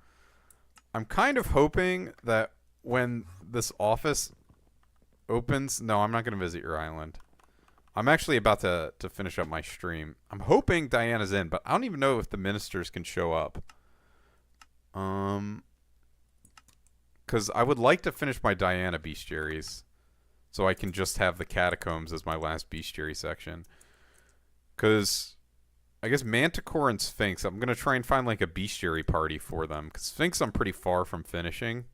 I'm kind of hoping that when this office opens... No, I'm not going to visit your island. I'm actually about to finish up my stream. I'm hoping Diana's in, but I don't even know if the ministers can show up. Because I would like to finish my Diana bestiaries, so I can just have the catacombs as my last bestiary section. Because I guess Manticore and Sphinx, I'm going to try and find like a bestiary party for them. Because Sphinx I'm pretty far from finishing.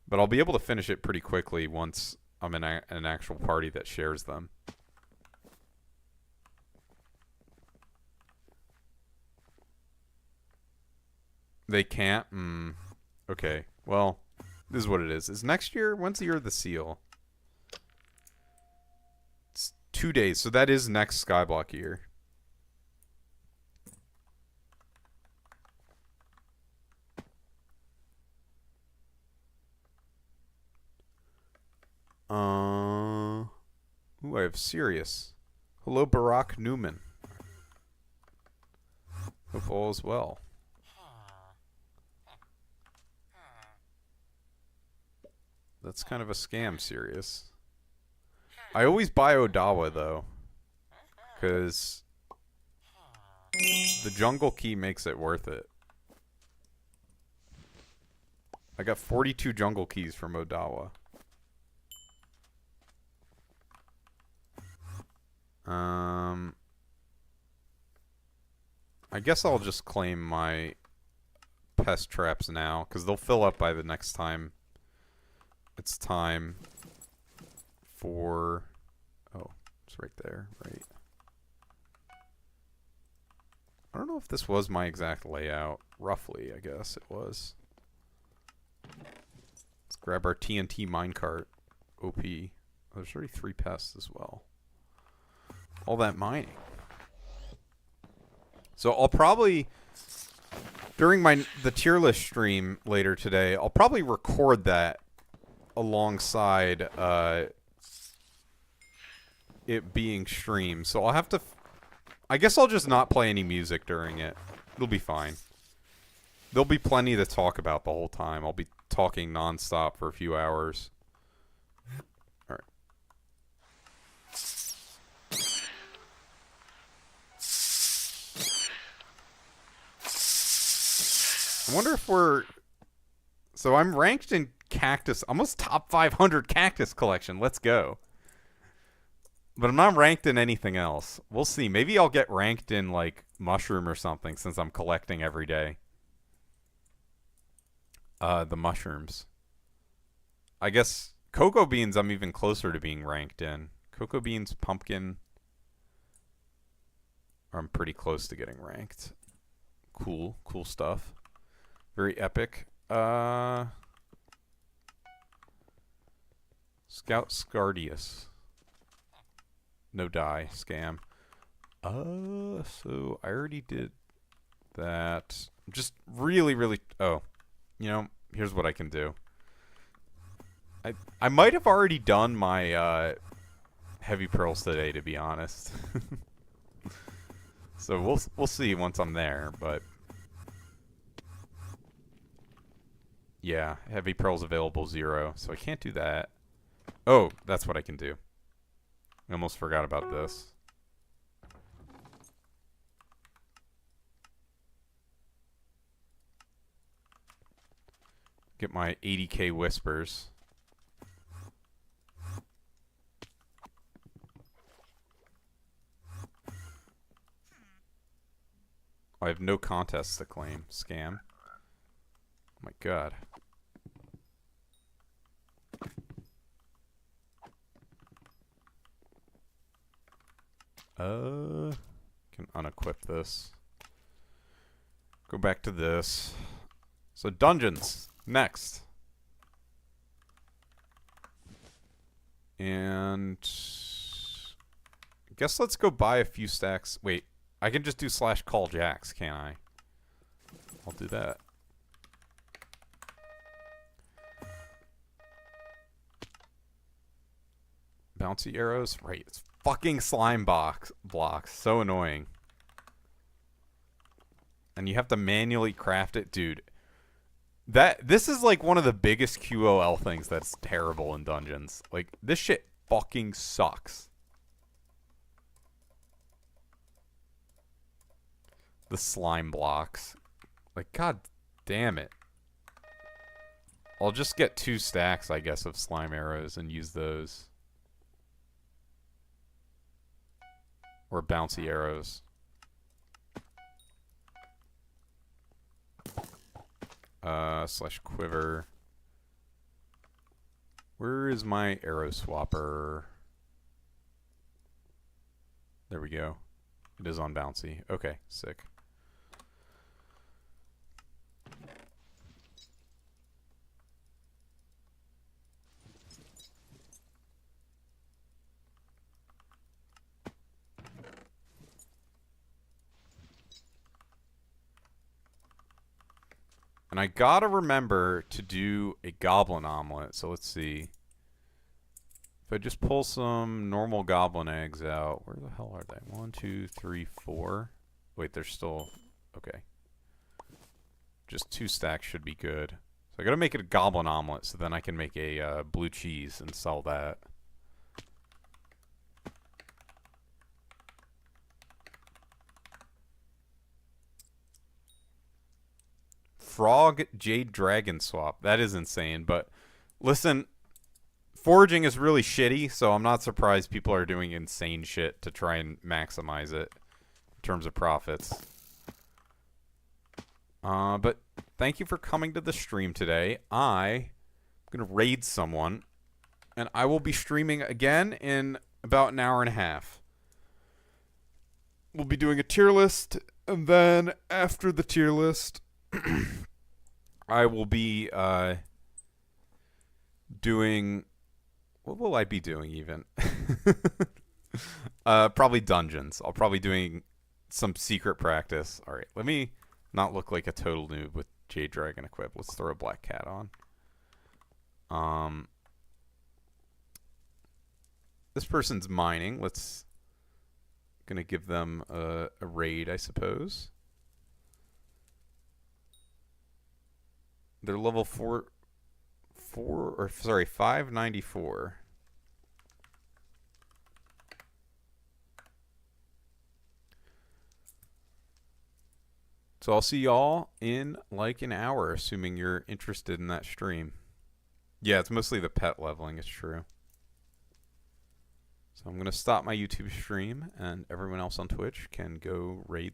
But I'll be able to finish it pretty quickly once I'm in an actual party that shares them. They can't? Okay. Well, this is what it is. Is next year? When's the year of the seal? It's 2 days. So that is next Skyblock year. Ooh, I have Sirius. Hello, Barack Newman. Hope all is well. That's kind of a scam, Sirius. I always buy Odawa, though. Because the jungle key makes it worth it. I got 42 jungle keys from Odawa. I guess I'll just claim my pest traps now, because they'll fill up by the next time it's time for... Oh, it's right there, right? I don't know if this was my exact layout. Roughly, I guess it was. Let's grab our TNT minecart. OP. Oh, there's already 3 pests as well. All that mining. So I'll probably, during the tier list stream later today, I'll probably record that alongside it being streamed. So I'll have to, I guess I'll just not play any music during it. It'll be fine. There'll be plenty to talk about the whole time. I'll be talking nonstop for a few hours. All right. I wonder if we're... So I'm ranked in cactus, almost top 500 cactus collection. Let's go. But I'm not ranked in anything else. We'll see. Maybe I'll get ranked in, like, mushroom or something since I'm collecting every day. The mushrooms. I guess cocoa beans I'm even closer to being ranked in. Cocoa beans, pumpkin. I'm pretty close to getting ranked. Cool. Cool stuff. Very epic. Scout Scardius. No die. Scam. So I already did that. Just really... Oh. You know, here's what I can do. I might have already done my heavy pearls today, to be honest. So we'll see once I'm there, but... Yeah, heavy pearls available 0, so I can't do that. Oh, that's what I can do. I almost forgot about this. Get my 80k whispers. I have no contests to claim. Scam. Oh my god. Can unequip this. Go back to this. So dungeons next. And I guess let's go buy a few stacks. Wait, I can just do /call jacks, can't I? I'll do that. Bouncy arrows? Right, it's fucking slime blocks. So annoying. And you have to manually craft it. Dude, this is like one of the biggest QOL things that's terrible in dungeons. Like, this shit fucking sucks. The slime blocks. Like, god damn it. I'll just get 2 stacks, I guess, of slime arrows and use those. Or bouncy arrows. /quiver. Where is my arrow swapper? There we go. It is on bouncy. Okay, sick. And I gotta remember to do a goblin omelet. So let's see. If I just pull some normal goblin eggs out. Where the hell are they? 1, 2, 3, 4. Wait, they're still... Okay. Just 2 stacks should be good. So I gotta make it a goblin omelet so then I can make a blue cheese and sell that. Frog Jade Dragon swap. That is insane, but listen, foraging is really shitty, so I'm not surprised people are doing insane shit to try and maximize it in terms of profits. But thank you for coming to the stream today. I'm going to raid someone, and I will be streaming again in about an hour and a half. We'll be doing a tier list, and then after the tier list... I will be doing... What will I be doing even? Probably dungeons. I'll probably doing some secret practice. Alright, let me not look like a total noob with Jade Dragon equipped. Let's throw a Black Cat on. This person's mining. Gonna give them a raid, I suppose. They're level 594. So I'll see y'all in like an hour, assuming you're interested in that stream. Yeah, it's mostly the pet leveling, it's true. So I'm going to stop my YouTube stream, and everyone else on Twitch can go raid the